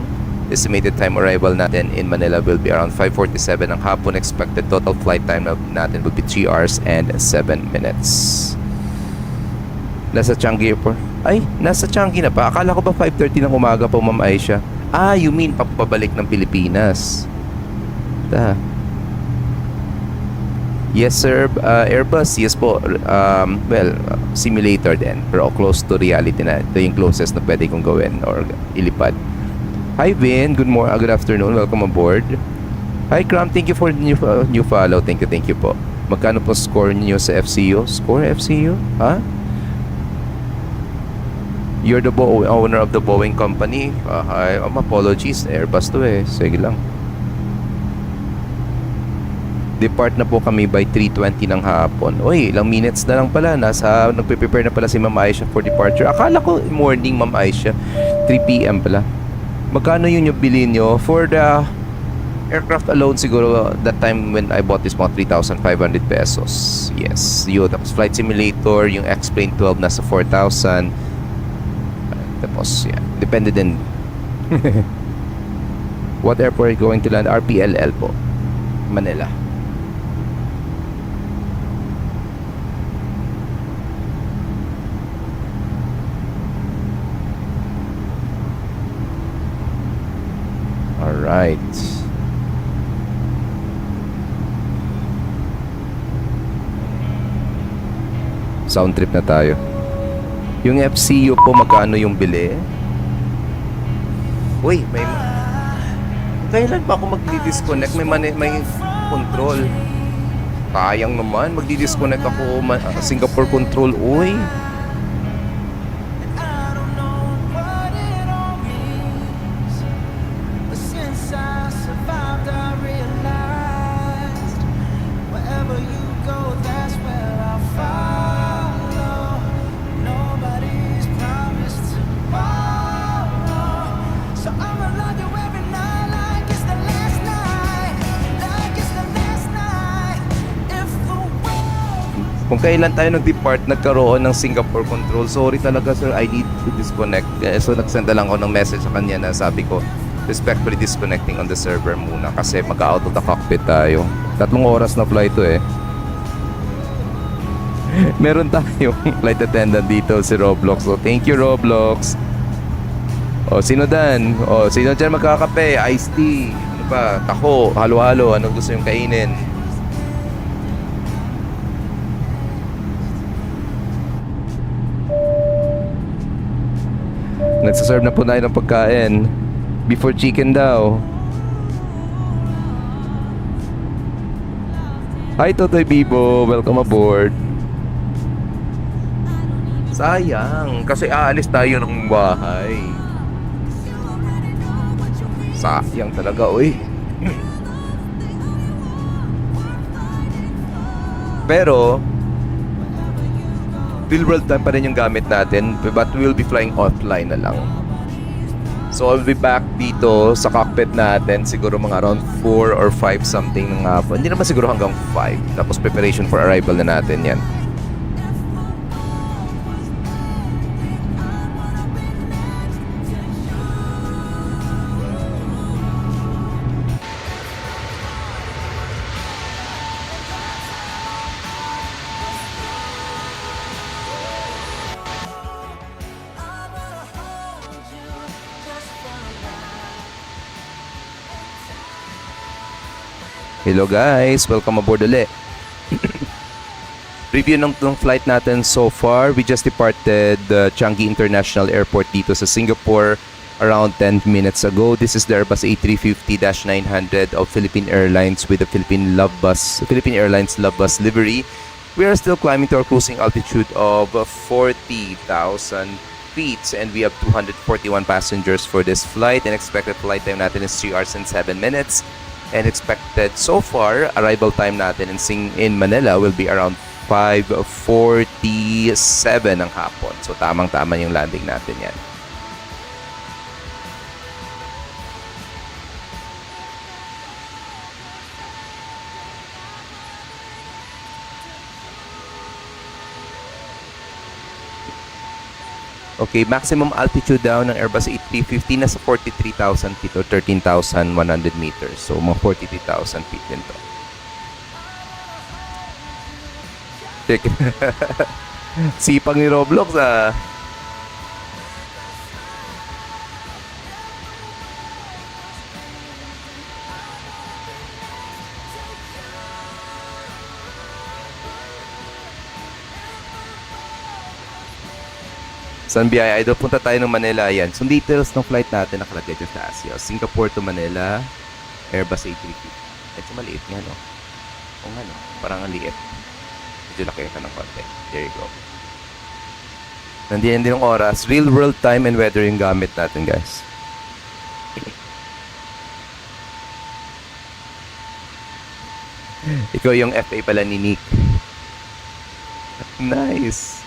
[SPEAKER 1] Estimated time arrival natin in Manila will be around 5:47 ng hapon. Expected total flight time natin will be 3 hours and 7 minutes. Nasa Changi Airport. Ay, nasa Changi na pa. Akala ko ba 5:30 ng umaga po, Ma'am Aisha? Ah, you mean papabalik ng Pilipinas. Yes, sir. Airbus, yes po. Simulator din. Pero close to reality na. Ito yung closest na pwede kong gawin or ilipad. Hi, Vin. Good afternoon. Welcome aboard. Hi, Cram. Thank you for new follow. Thank you po. Magkano po score niyo sa FCU? Score FCU? Ha? You're the owner of the Boeing company. Apologies. Airbus to eh. Sige lang. Depart na po kami by 3:20 ng hapon. Uy, ilang minutes na lang pala. Nagpe-prepare na pala si Ma'am Aisha for departure. Akala ko morning, Ma'am Aisha. 3 p.m. pala. Magkano yun yung bilhin nyo? For the aircraft alone siguro that time when I bought this mga 3,500 pesos. Yes. Yun. Tapos flight simulator, yung X-Plane 12 nasa 4,000. Tapos, yeah. Depende din. What airport are you going to land? RPLL po. Manila. Alright. Sound trip na tayo. Yung FCU po, magkano yung bili? Uy, kailan pa ako magdi-disconnect? May control. Kayang naman, magdi-disconnect ako. Singapore control, uy. Kung kailan tayo nag-depart, nagkaroon ng Singapore control. Sorry talaga sir, I need to disconnect. So nagsenda lang ako ng message sa kanya na sabi ko, respectfully disconnecting on the server muna kasi mag-out of the cockpit tayo. 3 oras na flight to eh. Meron tayong flight attendant dito, si Roblox. So thank you Roblox. O sino dan? O sino dyan magkakape? Iced tea. Ano ba? Taho, halo-halo. Anong gusto yung kainin? Nagsaserve na po tayo ng pagkain. Before chicken daw. Hi Totoy Bibo, welcome aboard. Sayang, kasi aalis tayo ng bahay. Sayang talaga, uy. Pero real world time pa rin yung gamit natin, but we'll be flying offline na lang. So I'll be back dito sa cockpit natin siguro mga around 4 or 5 something ng hapon. Hindi naman siguro hanggang 5. Tapos preparation for arrival na natin yan. Hello guys, welcome aboard ulit. Review ng flight natin so far. We just departed Changi International Airport dito sa Singapore around 10 minutes ago. This is the Airbus A350-900 of Philippine Airlines with the Philippine Airlines Love Bus livery. We are still climbing to our cruising altitude of 40,000 feet and we have 241 passengers for this flight and expected flight time natin is 3 hours and 7 minutes. And expected so far, arrival time natin in Manila will be around 5:47 ng hapon. So tamang-tama yung landing natin yan. Okay, maximum altitude daw ng Airbus A350 nasa 43,000 feet or 13,100 meters. So, mga 43,000 feet din to. Check. Sipag ni Roblox, ah. San Biay Idol, punta tayo ng Manila. Ayan. So, details ng flight natin nakalagay dyan sa Asia. Singapore to Manila, Airbus A350. Medyo maliit nga, no? O nga, no? Parang ang liit. Medyo laki ka ng konti. There you go. Nandiyan din yung oras. Real world time and weather yung gamit natin, guys. Ikaw yung FA pala ni Nick. Nice.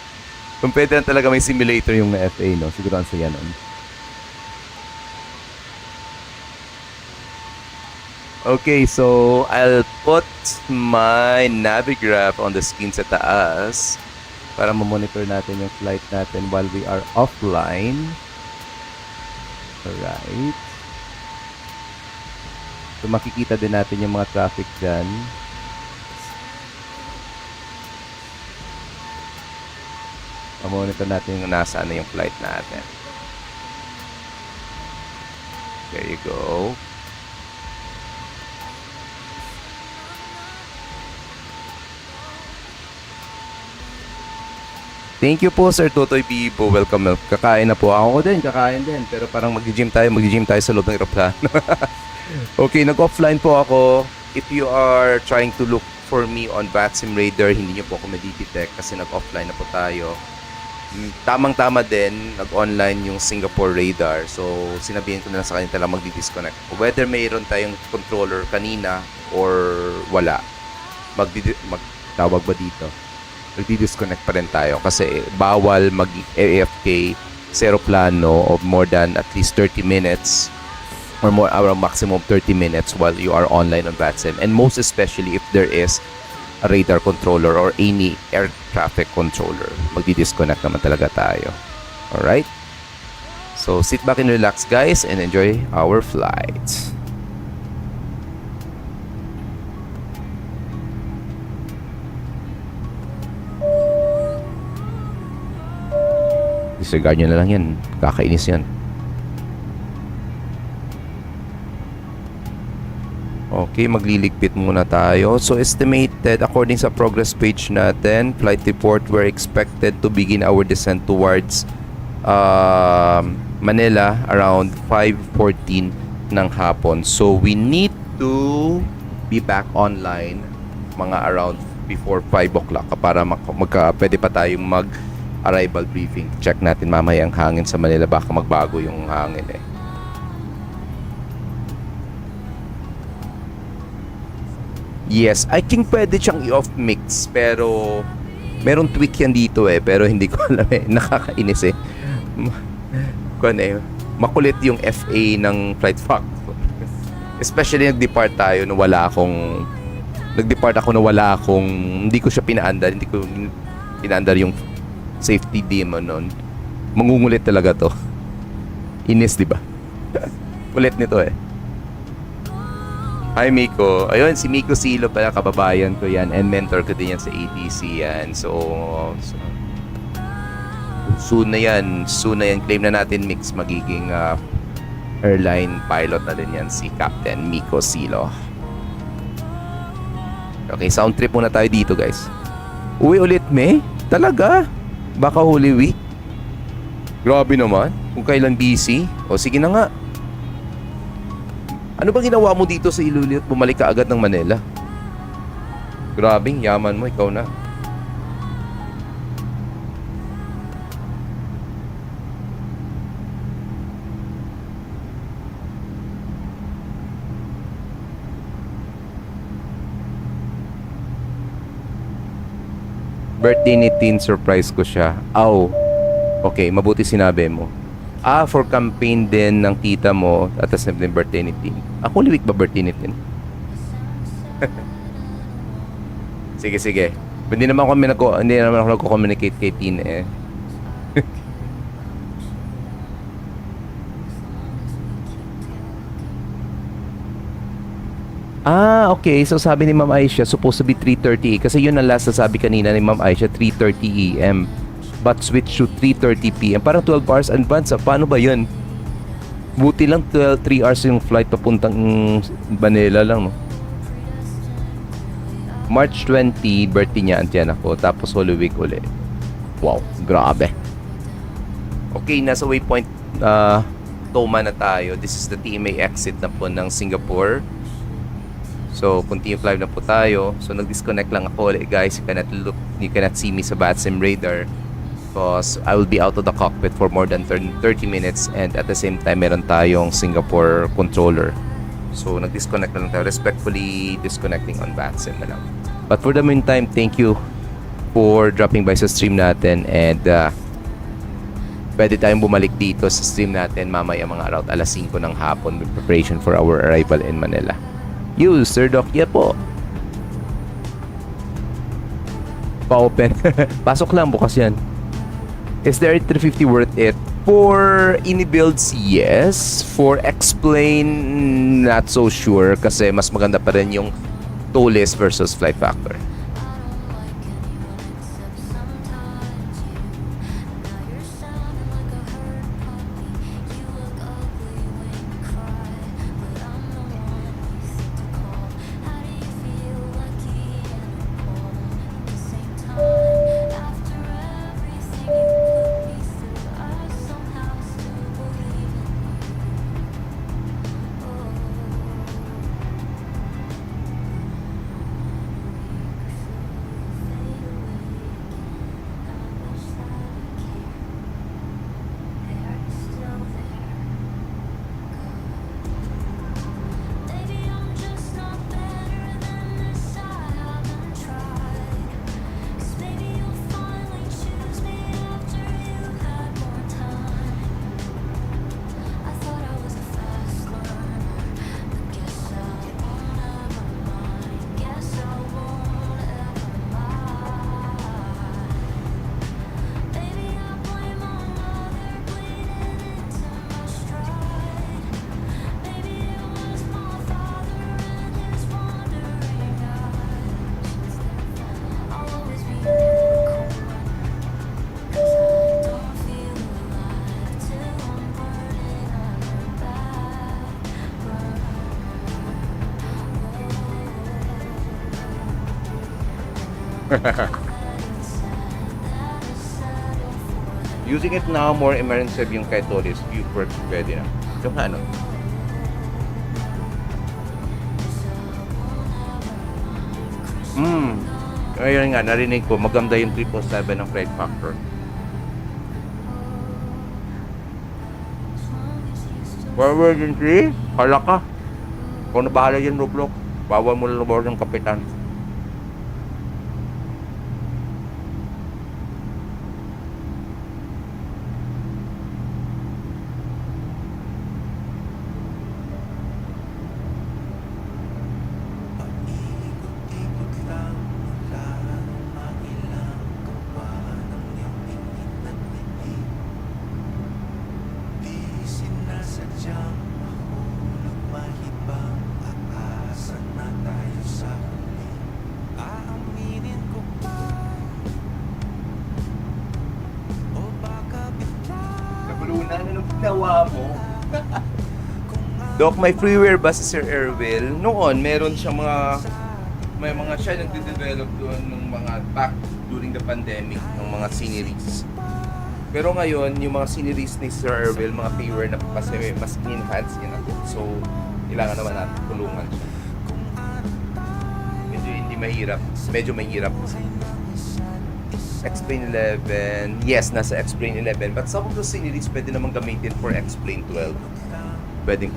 [SPEAKER 1] Kung pwede lang talaga may simulator yung na FA, no? Siguro ang saya nun. Okay, so I'll put my Navigraph on the screen sa taas para ma-monitor natin yung flight natin while we are offline. Alright. So makikita din natin yung mga traffic dyan. Ma-monitor natin yung nasaan na yung flight natin. There you go. Thank you po, Sir Totoy Bibo. Welcome. Kakain na po. Ako din, kakain din. Pero parang mag-gym tayo sa loob ng aeroplano. Okay, nag-offline po ako. If you are trying to look for me on VATSIM Radar, hindi nyo po ako madidetect kasi nag-offline na po tayo. Tamang-tama din, nag-online yung Singapore radar. So, sinabihin ko na lang sa kanila lang magdi-disconnect. Whether mayroon tayong controller kanina or wala, magtawag ba dito? Magdi-disconnect pa rin tayo kasi bawal mag-AFK sa aeroplano of more than at least 30 minutes or more, around maximum 30 minutes while you are online on VATSIM. And most especially if there is a radar controller or any air traffic controller, magdi-disconnect naman talaga tayo. Alright? So, sit back and relax, guys, and enjoy our flight. Disregard nyo na lang yan. Kakainis yan. Okay, magliligpit muna tayo. So, estimated, according sa progress page natin, flight report, we're expected to begin our descent towards Manila around 5:14 ng hapon. So, we need to be back online mga around before 5 o'clock para pwede pa tayong mag-arrival briefing. Check natin mamaya ang hangin sa Manila. Baka magbago yung hangin eh. Yes, I think pwede siyang i-off mix pero meron tweak yan dito eh pero hindi ko alam eh, nakakainis eh. Makulit yung FA ng flight factor. Especially nag-depart tayo na wala akong hindi ko siya pinaandar, hindi ko pinaandar yung safety demon nun. Mangungulit talaga to. Inis, di ba? Kulit nito eh. Hi Miko. Ayun, si Miko Silo pala, kababayan ko yan and mentor ko din yan sa ATC yan. So soon na yan. Claim na natin mix magiging airline pilot na din yan si Captain Miko Silo. Okay, sound trip muna tayo dito, guys. Uwi ulit, May? Talaga? Baka Holy Week? Grabe naman. Kung kailan busy. O sige na nga. Ano ba ginawa mo dito sa Iloilo at bumalik ka agad ng Manila? Grabing yaman mo, ikaw na. Birthday ni Tin, surprise ko siya. Aw. Okay, mabuti sinabi mo. For campaign din ng tita mo at the same time birthday ni Tin. Ako Holy Week ba birthday ni Tin? Sige, sige. Hindi naman ako nagko-communicate kay Tin eh. Okay. So sabi ni Ma'am Aisha, supposed to be 3:30 kasi yun ang last na sabi kanina ni Ma'am Aisha, 3:30 AM. But switch to 3:30 PM. Parang 12 hours advance. Paano ba yun? Buti lang 3 hours yung flight papuntang Manila lang, no? March 20, birthday niya, antiyan ako. Tapos Holy Week ulit. Wow, grabe. Okay, nasa waypoint Toma na tayo. This is the TMA exit na po ng Singapore. So, continue climb na po tayo. So, nag-disconnect lang ako ulit, guys. You cannot see me sa VATSIM radar because I will be out of the cockpit for more than 30 minutes and at the same time, meron tayong Singapore controller. So, nag-disconnect na lang tayo. Respectfully disconnecting on VATSIM na lang. But for the meantime, thank you for dropping by sa stream natin and pwede tayong bumalik dito sa stream natin mamaya mga around alas 5 ng hapon with preparation for our arrival in Manila. You, Sir Doc, yeah po. Pa-open. Pasok lang, bukas yan. Is there 350 worth it? For ini-builds, yes. For explain, not so sure. Kasi mas maganda pa rin yung tow list versus flight factor. Using it now, more immersive yung kay Tolis. View works pwede na. Yung ano? Ayun nga, narinig ko, maganda yung 777 ng flight factor. Forward yung 3, hala ka. Kung nabahala yan, Roblox, bawal mo lang ng kapitan. Doc, may freeware ba si Sir Erwin? Noon, meron siya may mga siya nagde-develop doon ng mga back during the pandemic ng mga sceneries. Pero ngayon, yung mga sceneries ni Sir Erwin, mga freeware na kasi mas enhance yun ako. So, kailangan naman natin tulungan siya. Medyo mahirap. Explain 11. Yes, nasa Explain 11. But some of the sceneries pwede naman gamitin for Explain 12. Pwede.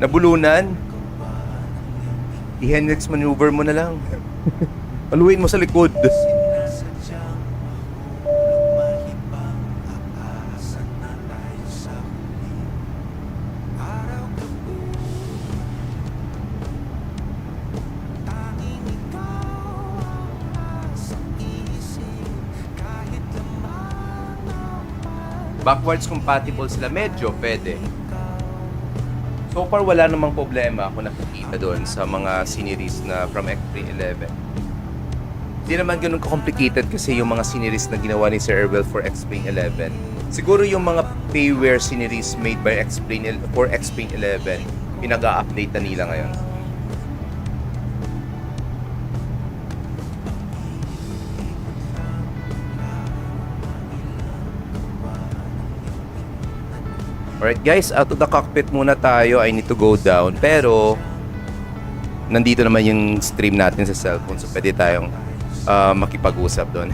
[SPEAKER 1] Nabulunan. I-Hendrix maneuver mo na lang. Paluin mo sa likod. backwards compatible sila, medyo pwede. So far, wala namang problema ako nakikita doon sa mga series na from X311. Hindi naman ganun ka-complicated kasi yung mga series na ginawa ni Sir Erwel for X-Plane 11. Siguro yung mga payware series made by X-Plane for X-Plane 11, pinag-a-update na nila ngayon. Alright guys, out of the cockpit muna tayo. I need to go down. Pero, nandito naman yung stream natin sa cellphone. So, pwede tayong makipag-usap doon.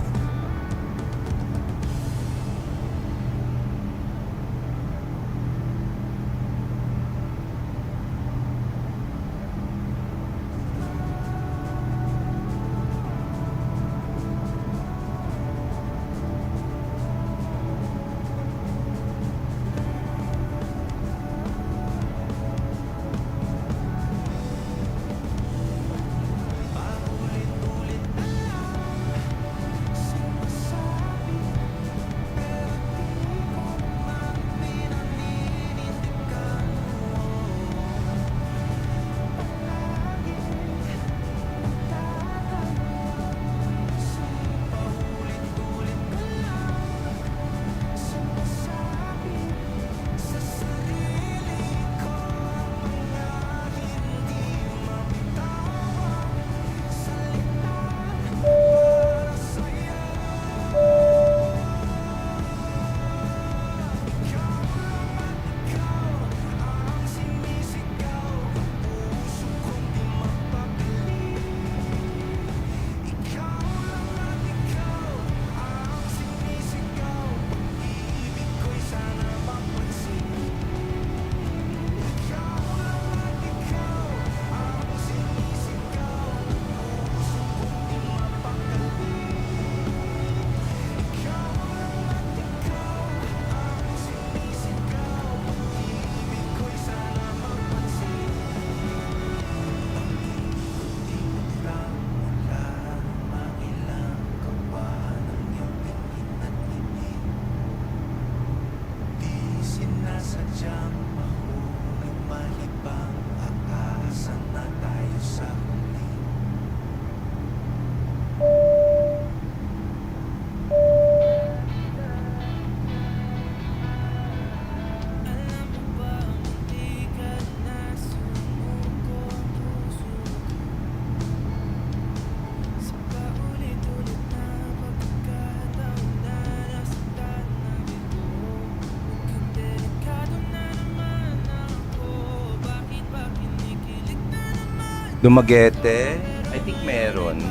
[SPEAKER 1] Dumaguete, I think meron.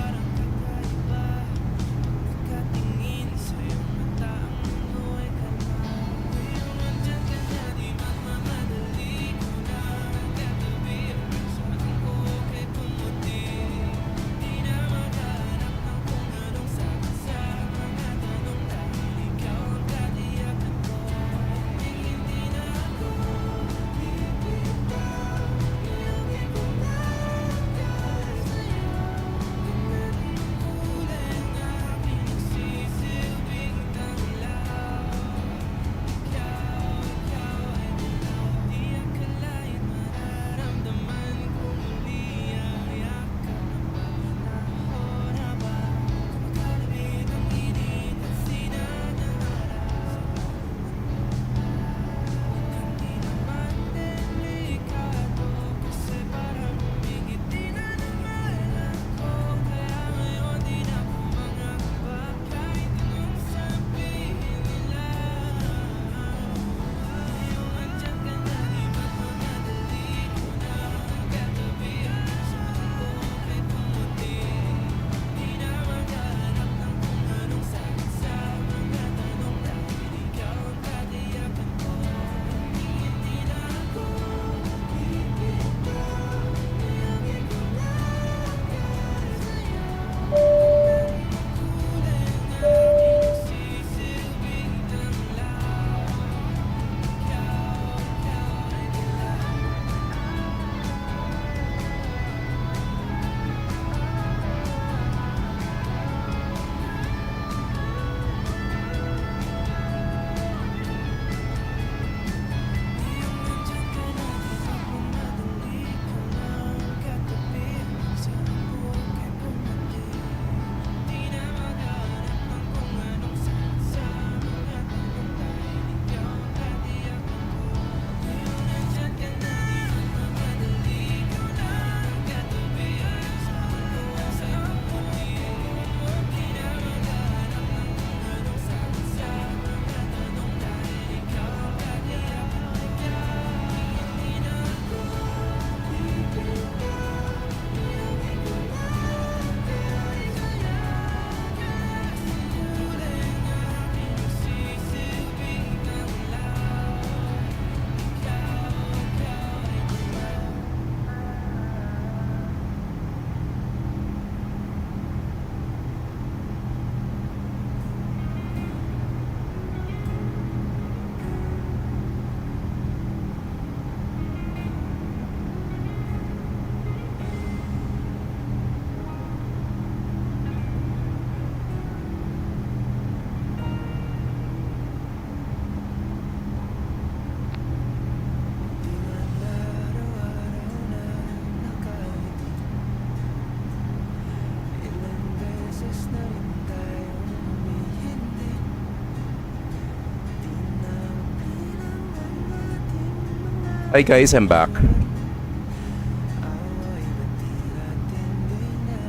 [SPEAKER 1] Hi guys, I'm back.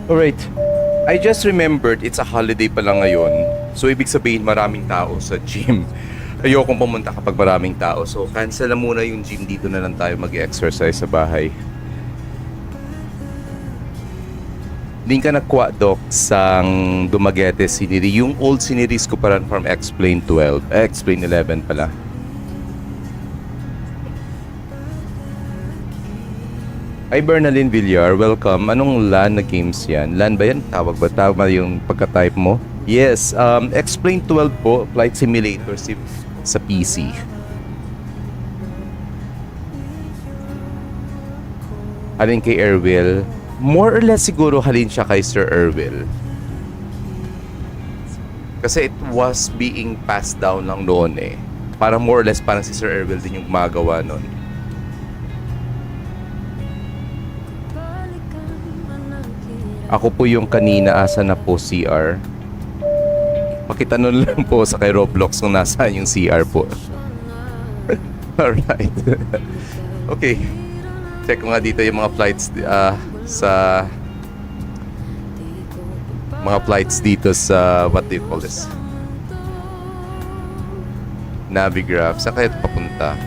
[SPEAKER 1] Alright. I just remembered it's a holiday pala ngayon. So ibig sabihin maraming tao sa gym. Ayokong pumunta kapag maraming tao. So cancel na muna yung gym, dito na lang tayo mag-exercise sa bahay. Din ka nagkuha, Doc, sang Dumaguete scenery. Yung old sceneries ko pa rin from Explain 12. Explain 11 pala. Hi Bernalyn Villar, welcome. Anong LAN na games yan? LAN ba yan? Tawag ba? Tama yung pagka-type mo? Yes, Explain 12 po, Flight Simulator sa PC. Halin kay Erwil. More or less siguro halin siya kay Sir Erwil. Kasi it was being passed down lang noon eh. Parang more or less parang si Sir Erwil din yung gumagawa noon. Ako po yung kanina, asa na po CR. Pakitanong lang po sa kay Roblox kung nasaan yung CR po. Alright. Okay. Check ko nga dito yung mga flights sa mga flights dito sa what do you call this? Navigraph. Saan kaya ito papunta?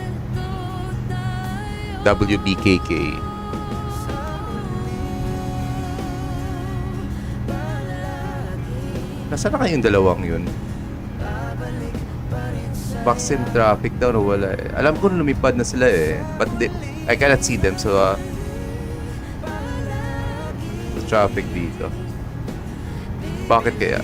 [SPEAKER 1] WBKK. Nasaan na kayong dalawang yun? Vaccine traffic daw na wala eh. Alam ko na lumipad na sila eh. But I cannot see them so traffic dito. Bakit kaya?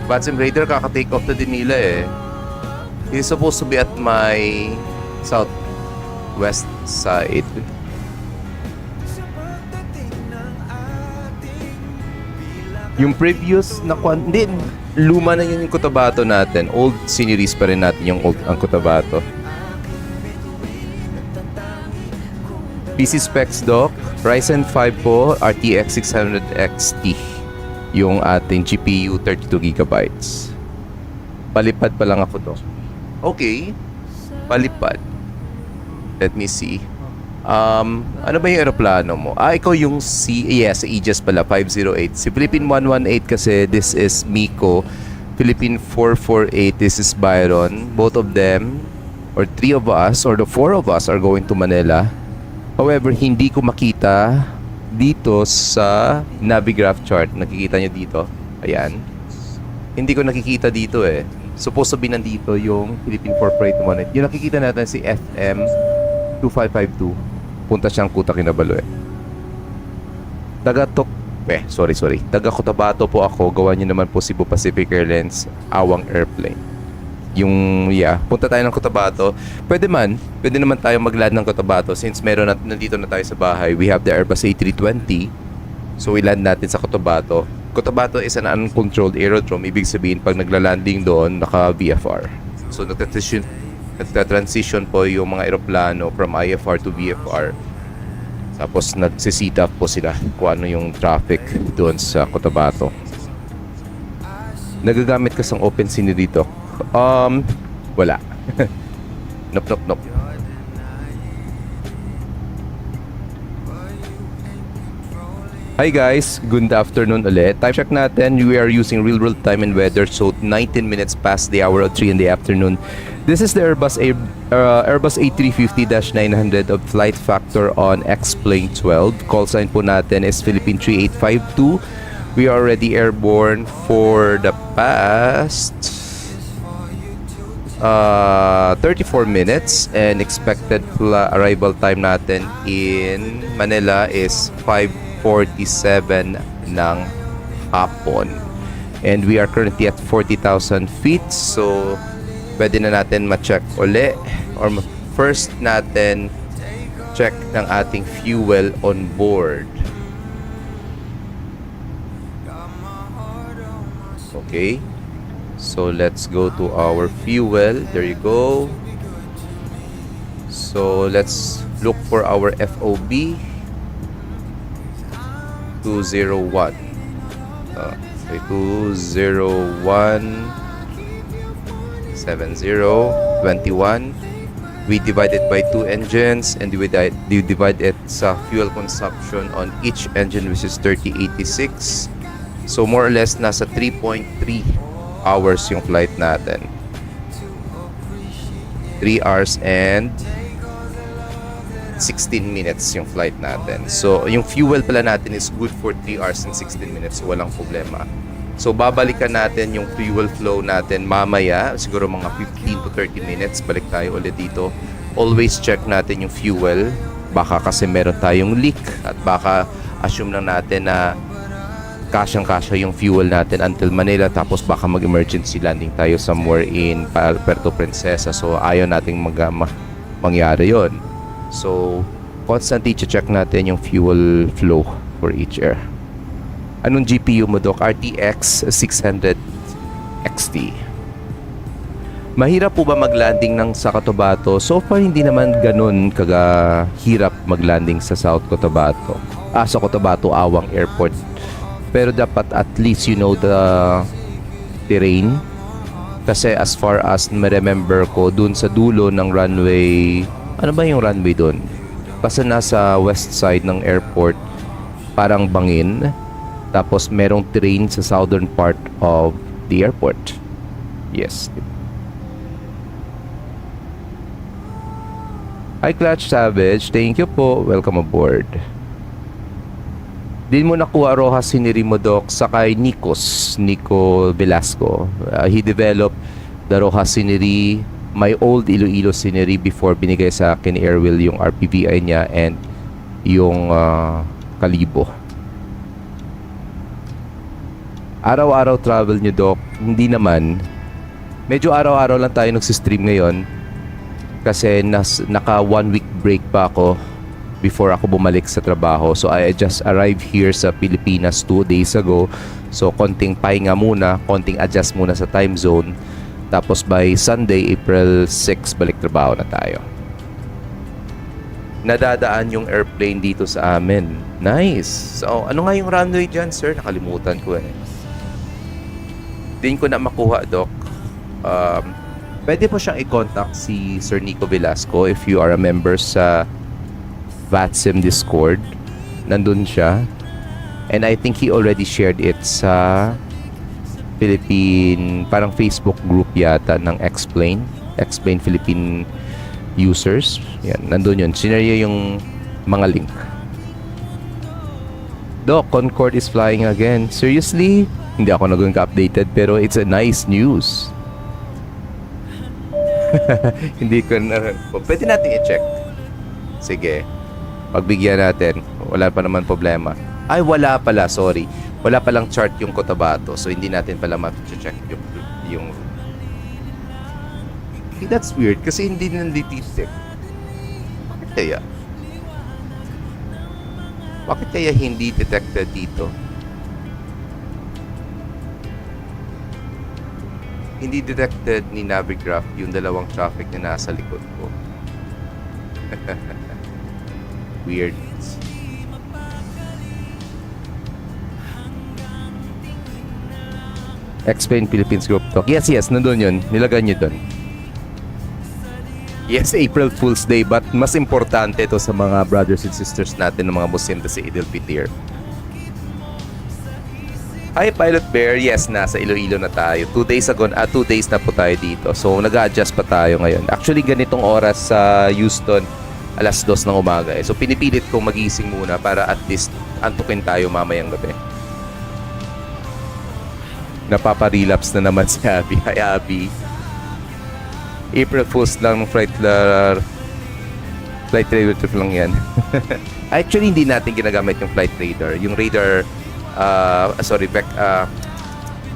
[SPEAKER 1] VATSIM Raider kaka-take off na din nila eh. He's supposed to be at my southwest side. Yung previous na hindi, luma na yun yung Cotabato natin. Old sceneries pa rin natin yung ang Cotabato. PC specs, Doc. Ryzen 5 po, RTX 600 XT. Yung ating GPU 32GB. Palipad pa lang ako, Doc. Okay. Palipad. Let me see. Ano ba yung aeroplano mo? Ikaw yung yes, Aegis pala, 508. Si Philippine 118 kasi this is Miko. Philippine 448, this is Byron. Both of them, or three of us, or the four of us are going to Manila. However, hindi ko makita dito sa Navigraph chart. Nakikita nyo dito? Ayan. Hindi ko nakikita dito eh. Supposed to be nandito yung Philippine 448. Yung nakikita natin si FM 2552. Punta siyang Kuta Kinabalu eh. Taga Cotabato po ako. Gawa niyo naman po Cebu Pacific Airlines Awang Airplane. Yung punta tayo ng Cotabato. Pwede naman tayo mag-land ng Cotabato since nandito na tayo sa bahay. We have the Airbus A320. So i-land natin sa Cotabato. Cotabato is an uncontrolled aerodrome. Ibig sabihin pag nagla-landing doon, naka-VFR. So nagta-transition po yung mga aeroplano from IFR to VFR. Tapos nagsisit up po sila kung ano yung traffic doon sa Cotabato. Nagagamit ka sang open scene dito? Wala. Nope. Hi guys, good afternoon ulit. Time check natin, we are using real world time and weather, so 19 minutes past the hour of 3 in the afternoon. This is the Airbus A350-900 of flight factor on X-Plane 12. Call sign po natin is Philippine 3852. We are already airborne for the past 34 minutes and expected arrival time natin in Manila is 5:47 ng hapon. And we are currently at 40,000 feet. So, pwede na natin ma-check uli. Or first natin check ng ating fuel on board. Okay. So, let's go to our fuel. There you go. So, let's look for our FOB. 201. Okay, 2017021. We divide it by 2 engines and we divide it sa fuel consumption on each engine, which is 3086. So more or less nasa 3.3 hours yung flight natin. 3 hours and 16 minutes yung flight natin. So yung fuel pala natin is good for 3 hours and 16 minutes. So walang problema. So babalikan natin yung fuel flow natin mamaya, siguro mga 15 to 30 minutes. Balik tayo ulit dito. Always check natin yung fuel. Baka kasi meron tayong leak at baka assume lang natin na kasyang-kasya yung fuel natin until Manila, tapos baka mag-emergency landing tayo somewhere in Puerto Princesa. So ayaw nating mangyari yon. So constantly check natin yung fuel flow for each air. Anong GPU mo, Doc? RTX 600 XT. Mahirap po ba mag-landing ng sa Cotabato? So far, hindi naman ganun hirap mag-landing sa South Cotabato. Sa Cotabato, Awang Airport. Pero dapat at least you know the terrain. Kasi as far as ma-remember ko, dun sa dulo ng runway, ano ba yung runway dun? Kasi nasa west side ng airport, parang bangin. Tapos merong terrain sa southern part of the airport. Yes. Hi Clutch Savage, thank you po. Welcome aboard. Din mo nakuha Rojas Siniri mo, Doc, sa kay Nico Velasco. He developed the Rojas Siniri, my old Iloilo Siniri, before binigay sa akin Airwheel yung RPVI niya and yung Kalibo. Araw-araw travel nyo, Doc? Hindi naman. Medyo araw-araw lang tayo nagsistream ngayon kasi naka 1 week break pa ako before ako bumalik sa trabaho. So I just arrived here sa Pilipinas 2 days ago. So konting pahinga muna, konting adjust muna sa time zone. Tapos by Sunday, April 6, balik trabaho na tayo. Nadadaan yung airplane dito sa amin. Nice! So ano nga yung runway dyan, sir? Nakalimutan ko eh. Din ko na makuha, Doc. Pwede po siyang i-contact si Sir Nico Velasco if you are a member sa VATSIM Discord. Nandun siya. And I think he already shared it sa Philippine, parang Facebook group yata ng Explain Philippine users. Yan, nandun yun. Sinarya yung mga link. Doc, Concorde is flying again. Seriously? Hindi ako naging updated pero it's a nice news. Hindi ko na... Pwede natin i-check. Sige. Pagbigyan natin. Wala pa naman problema. Ay, wala pala. Sorry. Wala palang chart yung Cotabato. So, hindi natin pala ma-check yung... Hey, that's weird. Kasi hindi nandititik. Bakit kaya? Bakit kaya hindi detected dito? Hindi detected ni Navigraph yung dalawang traffic na nasa likod ko. Weird. Explain Philippines Group Talk. Yes, nandun yun. Nilagay nyo dun. Yes, April Fool's Day. But mas importante ito sa mga brothers and sisters natin ng mga Muslim sa Eid al-Fitr. Hi Pilot Bear, yes, nasa Iloilo na tayo. 2 days ago, 2 days na po tayo dito. So nag-adjust pa tayo ngayon. Actually ganitong oras sa Houston, alas 2 ng umaga eh. So pinipilit kong magising muna para at least antukin tayo mamayang gabi. Napapa-relapse na naman si Abby. Hi Abby. April Fool's lang ng flight radar trip lang yan. Actually hindi natin ginagamit yung flight radar. Yung radar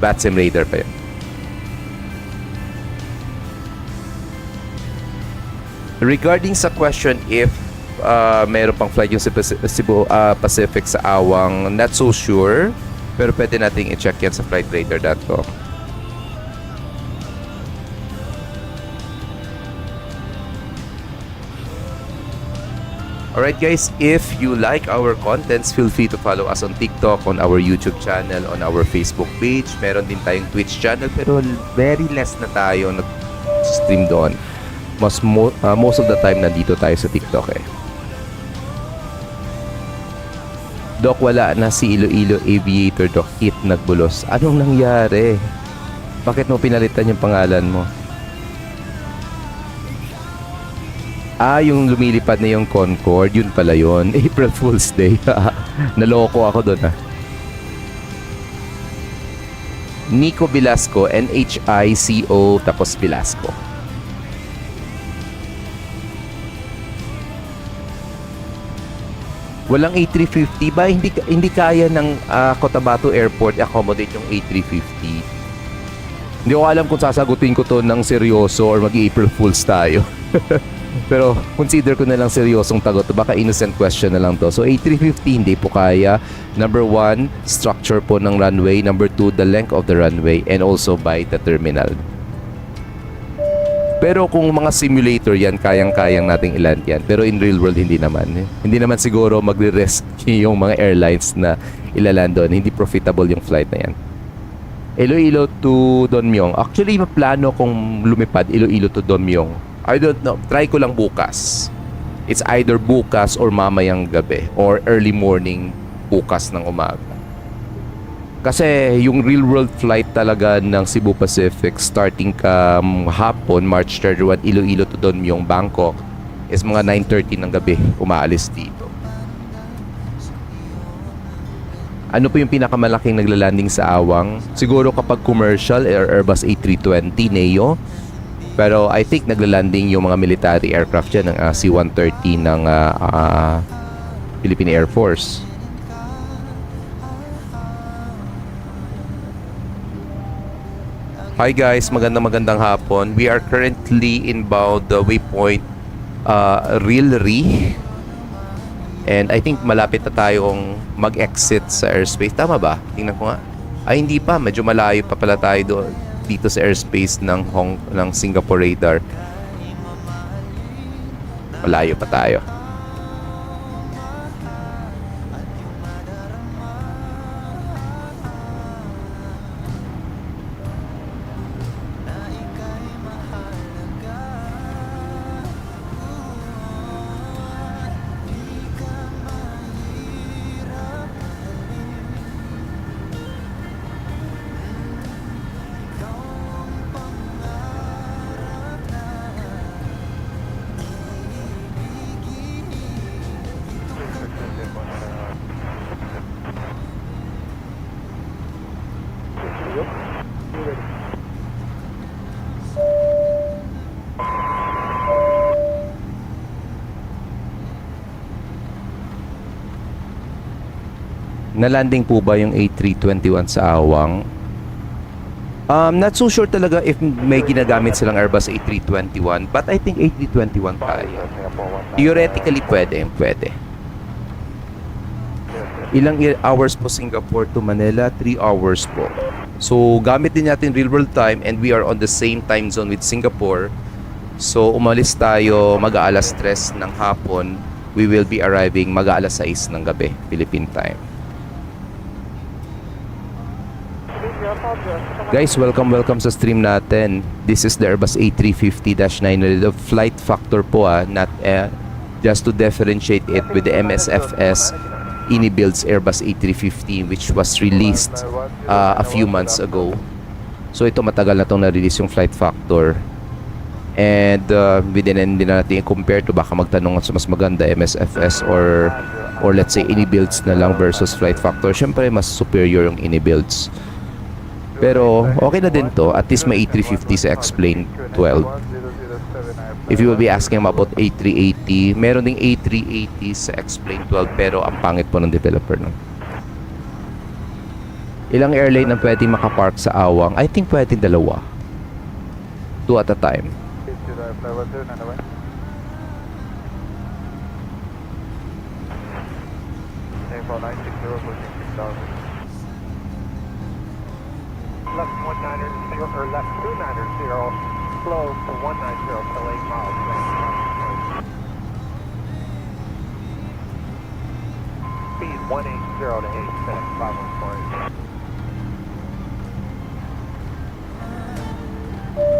[SPEAKER 1] VATSIM radar pa yun. Regarding sa question if mayroon pang flight yung Cebu Pacific sa Awang, not so sure, pero pwede nating i-check yan sa flightradar.com. Alright guys, if you like our contents, feel free to follow us on TikTok, on our YouTube channel, on our Facebook page. Meron din tayong Twitch channel pero very less na tayo nag-stream doon. Most of the time nandito tayo sa TikTok eh. Doc, wala na si Iloilo Aviator, Doc. It nagbulos. Anong nangyari? Bakit mo pinalitan yung pangalan mo? Yung lumilipad na yung Concorde, yun pala yun. April Fool's Day. Naloko ako doon Nico Velasco, N-H-I-C-O, tapos Velasco. Walang A350 ba? Hindi kaya ng Cotabato Airport accommodate yung A350. Hindi ko alam kung sasagutin ko to ng seryoso or mag-April Fools tayo. Pero consider ko na lang seryosong tagot. Baka innocent question na lang to. So A350 hindi po kaya. Number 1, structure po ng runway. Number 2, the length of the runway. And also by the terminal. Pero kung mga simulator yan, kayang-kayang nating iland yan. Pero in real world, hindi naman. Hindi naman siguro magre-rescue yung mga airlines na ilaland doon. Hindi profitable yung flight na yan. Iloilo to Don Mueang. Actually, plano kong lumipad Iloilo to Don Mueang. I don't know. Try ko lang bukas. It's either bukas or mamayang gabi or early morning bukas ng umaga. Kasi yung real world flight talaga ng Cebu Pacific starting hapon, March 31, Iloilo to Don Mueang, Bangkok is mga 9:30 ng gabi umaalis dito. Ano po yung pinakamalaking naglalanding sa Awang? Siguro kapag commercial, Airbus A320 Neo. Pero I think naglalanding yung mga military aircraft dyan ng C-130 ng Philippine Air Force. Hi guys, magandang hapon. We are currently inbound the waypoint Rilri. And I think malapit na tayong mag-exit sa airspace. Tama ba? Tingnan ko nga. Ay hindi pa, medyo malayo pa pala tayo doon dito sa airspace ng Singapore radar. Malayo pa tayo. Nalanding po ba yung A321 sa Awang? Not so sure talaga if may ginagamit silang Airbus A321, but I think A321 kaya. Theoretically pwede. Ilang hours po Singapore to Manila? 3 hours po. So gamit din natin real world time and we are on the same time zone with Singapore. So umalis tayo mag-aalas 3 ng hapon. We will be arriving mag-aalas 6 ng gabi, Philippine time. Guys, welcome sa stream natin. This is the Airbus A350-900. The flight factor po not just to differentiate it with the MSFS Inibuilds Airbus A350 which was released a few months ago. So ito matagal na itong na-release yung flight factor. And hindi na natin i-compare to baka magtanong sa mas maganda MSFS or let's say Inibuilds na lang versus flight factor. Syempre mas superior yung Inibuilds. Pero okay na din to. At least may A350 sa Explain 12. If you will be asking about A380, meron ding A380 sa Explain 12 pero ang pangit po ng developer nun. Ilang airline ang pwede makapark sa Awang? I think pwede dalawa. 2 at a time.
[SPEAKER 13] Left 190 or left 290, slow to 190 till 8 miles. 180 to 8, FedEx 5148.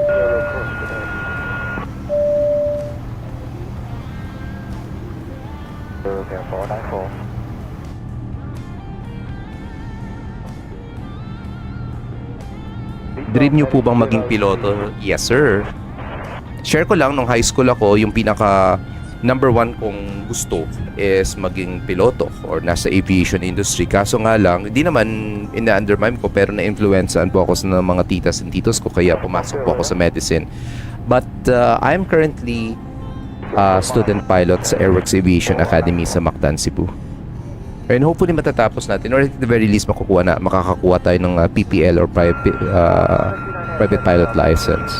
[SPEAKER 13] Zero course today. Okay, 494.
[SPEAKER 1] Dream nyo po bang maging piloto? Yes, sir. Share ko lang, nung high school ako, yung pinaka number one kong gusto is maging piloto or nasa aviation industry. Kaso nga lang, hindi naman ina-undermine ko, pero na-influencean po ako sa mga titas and titos ko, kaya pumasok po ako sa medicine. But I'm currently student pilot sa Airworks Aviation Academy sa Mactan, Cebu. And hopefully matatapos natin, or at the very least makakakuha tayo ng PPL or private pilot license.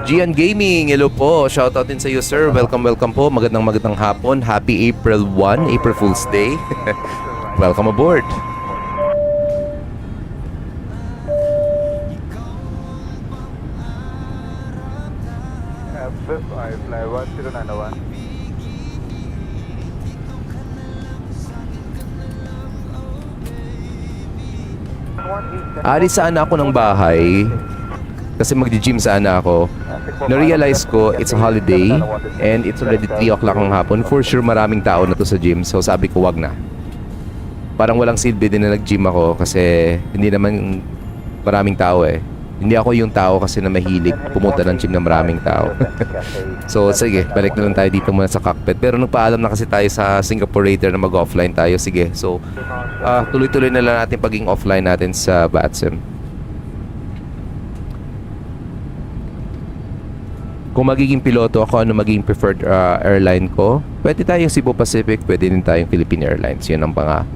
[SPEAKER 1] Gian Gaming, hello po. Shoutout din sa iyo, sir. Welcome po. Magandang hapon. Happy April 1, April Fool's Day. Welcome aboard.
[SPEAKER 13] I fly 1091.
[SPEAKER 1] Alis sana ako ng bahay kasi mag-gym sana ako. Na-realize ko it's a holiday and it's already 3 o'clock ng hapon. For sure maraming tao na to sa gym, so sabi ko wag na. Parang walang silbi din na nag-gym ako kasi hindi naman maraming tao eh. Hindi ako yung tao kasi na mahilig pumunta ng gym ng maraming tao. So sige, balik na lang tayo dito muna sa cockpit. Pero nagpaalam na kasi tayo sa Singapore later na mag-offline tayo. Sige, so tuloy-tuloy na lang natin paging offline natin sa VATSIM. Kung magiging piloto ako, ano magiging preferred airline ko? Pwede tayong Cebu Pacific, pwede din tayong Philippine Airlines. Yun ang panga.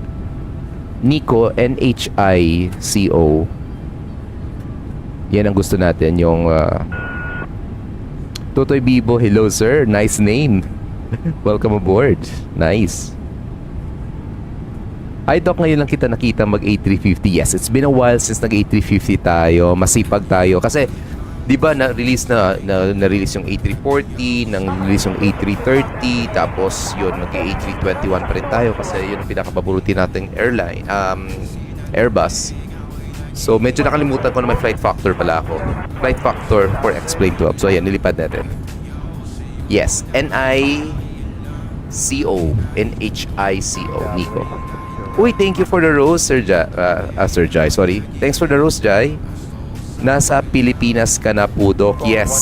[SPEAKER 1] NHICO, NHICO. Yan ang gusto natin, yung Totoy Bibo. Hello sir, nice name. Welcome aboard. Nice. Hi Doc, ngayon lang kita nakita mag A350. Yes, it's been a while since nag A350 tayo. Masipag tayo kasi 'di ba na-release na-release yung A340, nang-release yung A330, tapos yun mag A321 pa rin tayo kasi yun ang pinakapaborito nating airline, Airbus. So medyo nakalimutan ko na may flight factor pala ako. Flight factor for X-Plane 12. So ayan, nilipad natin. Yes, NICO, Nico. Uy, thank you for the rose, Sir Jai. Sorry. Thanks for the rose, Jai. Nasa Pilipinas ka na po, Doc. Yes.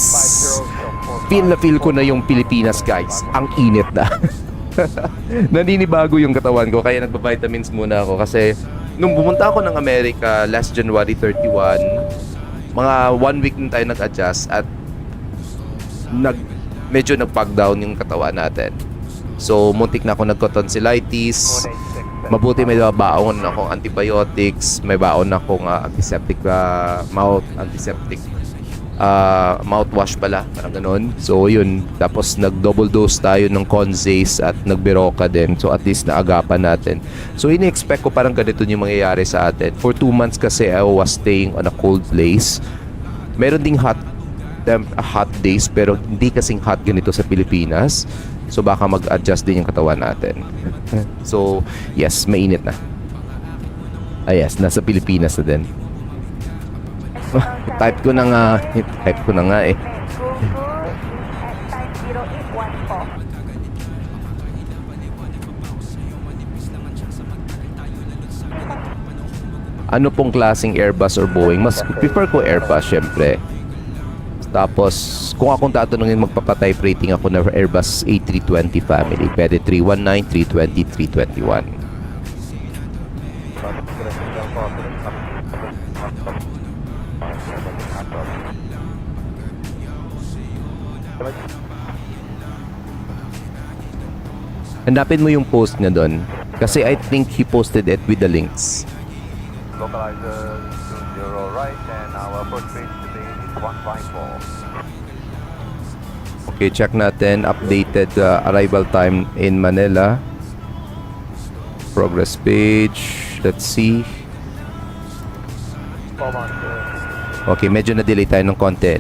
[SPEAKER 1] Feel na feel ko na yung Pilipinas, guys. Ang init na. Naninibago yung katawan ko, kaya nagpa-vitamins muna ako kasi nung pumunta ako ng Amerika last January 31, mga 1 week din tayo nag-adjust at medyo nag-pag down yung katawan natin. So, muntik na ako nagko-tonsillitis. Mabuti may baon akong antibiotics, may baon akong antiseptic mouthwash pala, parang ganun. So yun, tapos nag-double dose tayo ng Conzace at nagbiroka din. So at least naagapan natin. So ini-expect ko parang ganito yung mangyayari sa atin. For 2 months kasi I was staying on a cold place. Meron ding hot days pero hindi kasing hot ganito sa Pilipinas. So baka mag-adjust din yung katawan natin. So yes, mainit na. Yes, nasa Pilipinas na din. Type ko na nga eh. Ano pong klaseng Airbus or Boeing? Mas prefer ko Airbus syempre. Tapos kung akong tatanungin, magpapatype rating ako na Airbus A320 family. Pwede 319, 320, 321. Hanapin mo yung post niya doon. Kasi I think he posted it with the links.
[SPEAKER 13] Localizer 20 right and our approach range today is 154.
[SPEAKER 1] Okay, check natin. Updated arrival time in Manila. Progress page. Let's see. Okay, medyo na-delay tayo ng konti.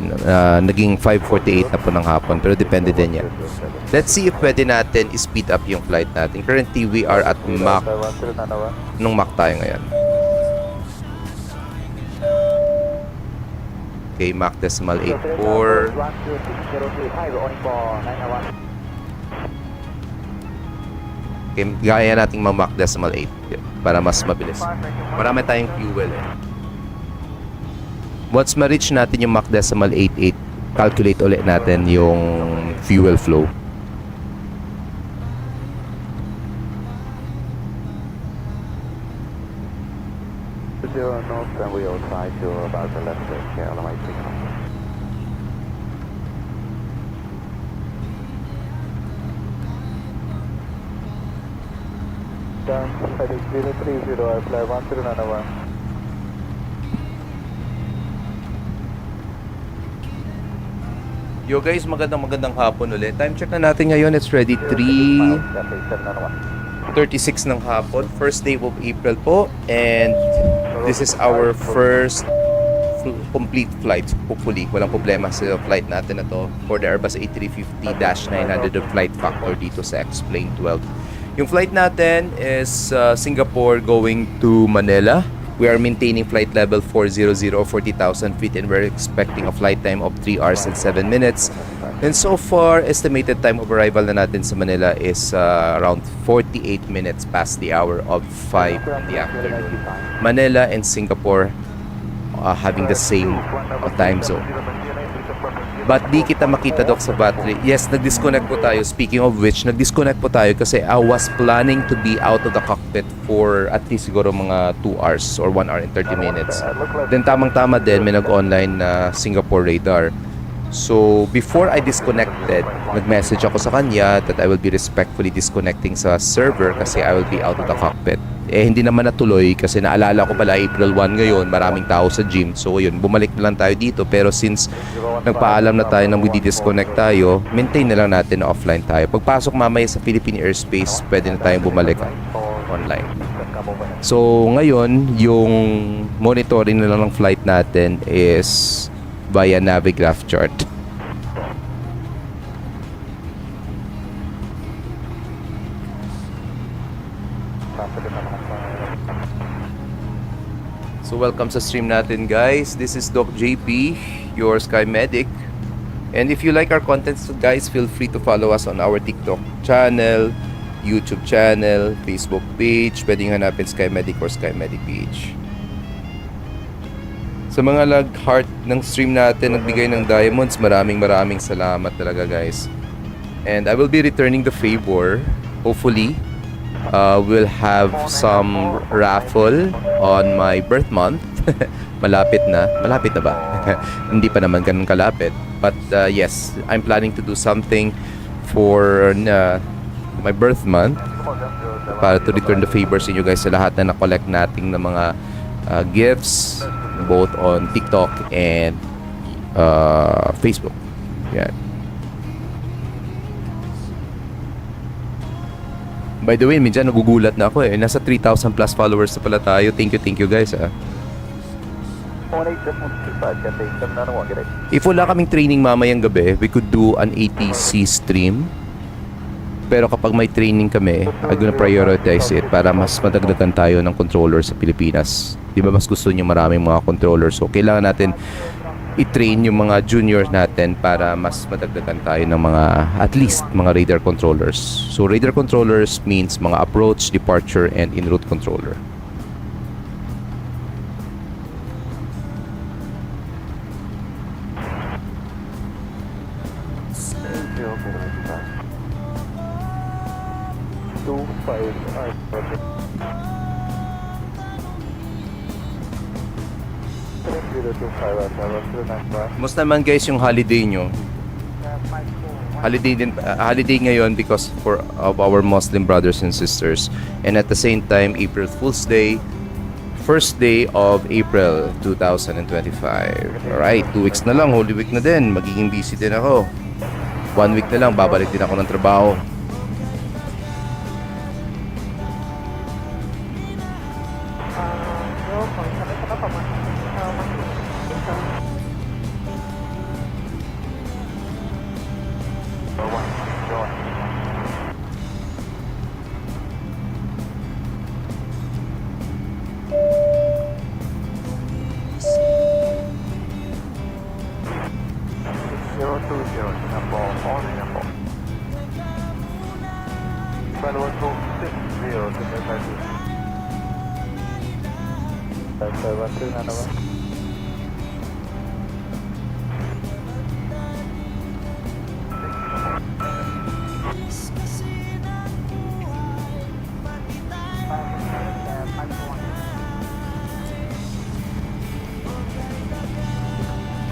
[SPEAKER 1] Naging 5:48 na po ng hapon, pero depende din yan. Let's see if pwede natin i-speed up yung flight natin. Currently, we are at Mach. Nung Mach tayo ngayon. Okay, Mach decimal 84. Okay, gaya nating Mach decimal 8 para mas mabilis. Marami tayong fuel eh. Once ma-reach natin yung Mach decimal 88, calculate ulit natin yung fuel flow.
[SPEAKER 13] North, and we will try to about the left LMI signal. Down, heading 030, I fly 1091.
[SPEAKER 1] Yo guys, magandang hapon ulit. Time check na natin ngayon. It's ready 3:36 ng hapon. First day of April po. And this is our first complete flight. Hopefully, walang problema sa flight natin na to for the Airbus A350-900 flight factor dito sa X-Plane 12. Yung flight natin is Singapore going to Manila. We are maintaining flight level 400, 40,000 feet, and we're expecting a flight time of 3 hours and 7 minutes. And so far, estimated time of arrival na natin sa Manila is around 48 minutes past the hour of 5 in the afternoon. Manila and Singapore having the same time zone. But di kita makita, Doc, sa battery. Yes, nag-disconnect po tayo. Speaking of which, nag-disconnect po tayo kasi I was planning to be out of the cockpit for at least siguro mga 2 hours or 1 hour and 30 minutes. Then tamang-tama din, may nag-online na Singapore radar. So, before I disconnected, nag-message ako sa kanya that I will be respectfully disconnecting sa server kasi I will be out of the cockpit. Hindi naman natuloy kasi naalala ko pala April 1 ngayon, maraming tao sa gym. So, yun, bumalik na lang tayo dito. Pero since nagpaalam na tayo na disconnect tayo, maintain na lang natin na offline tayo. Pagpasok mamaya sa Philippine airspace, pwede na tayong bumalik online. So, ngayon, yung monitoring na lang ng flight natin is via Navigraph chart. So welcome sa stream natin, guys. This is Doc JP, your Sky Medic. And if you like our contents, guys, feel free to follow us on our TikTok channel, YouTube channel, Facebook page. Pwede hanapin Sky Medic or Sky Medic page. Sa mga nag-heart ng stream natin, nagbigay ng diamonds, maraming salamat talaga, guys. And I will be returning the favor. Hopefully, we'll have some raffle on my birth month. Malapit na ba? Hindi pa naman ganun kalapit. But yes, I'm planning to do something for my birth month para to return the favor sa inyo, guys, sa lahat na na-collect nating ng mga gifts both on TikTok and Facebook. Yan. By the way, minsan nagugulat na ako eh. Nasa 3,000 plus followers na pala tayo. Thank you guys ah. If wala kaming training mamayang gabi, we could do an ATC stream. Pero kapag may training kami, I'm gonna prioritize it para mas madagdagan tayo ng controller sa Pilipinas. Di ba mas gusto nyo maraming mga controllers? So kailangan natin i-train yung mga juniors natin para mas madagdagan tayo ng mga, at least, mga radar controllers. So, radar controllers means mga approach, departure, and en-route controller. Musta naman, guys, yung holiday nyo? Holiday ngayon because of our Muslim brothers and sisters, and at the same time April Fool's Day, first day of April 2025. Alright, 2 weeks na lang, Holy Week na din. Magiging busy din ako. 1 week na lang, babalik din ako ng trabaho.
[SPEAKER 13] 73901.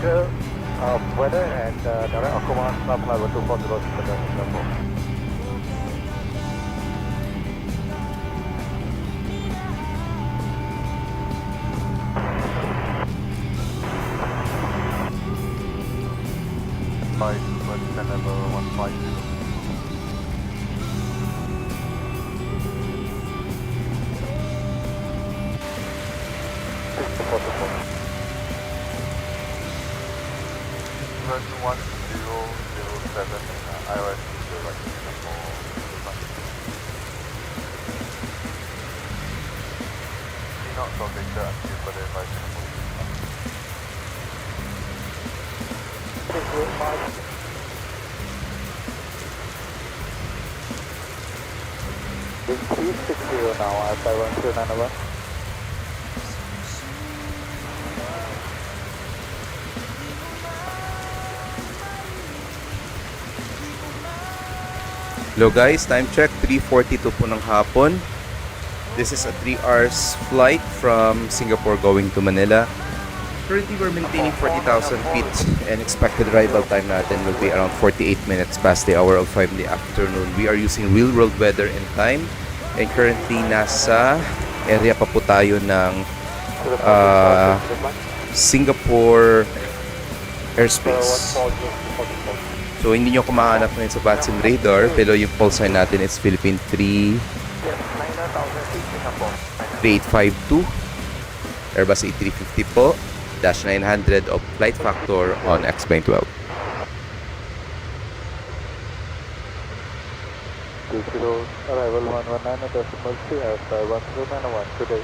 [SPEAKER 13] Sure. Weather and direct command flight 240 number 150. Version 1007 iOS right not so big that until further advice. Big 360 now, I-51291.
[SPEAKER 1] Hello guys, time check 3:42 po ng hapon. This is a 3 hours flight from Singapore going to Manila. Currently we're maintaining 40,000 feet and expected arrival time natin will be around 48 minutes past the hour of 5 in the afternoon. We are using real world weather and time and currently nasa area pa po tayo ng Singapore airspace. So, hindi nyo kumahanap ngayon sa VATSIM radar, pero yung pulse sign natin is Philippine 3852, Airbus A350 po, dash 900 of flight factor on X-Plane 12.
[SPEAKER 13] Arrival 119 decimal 3 1091 today.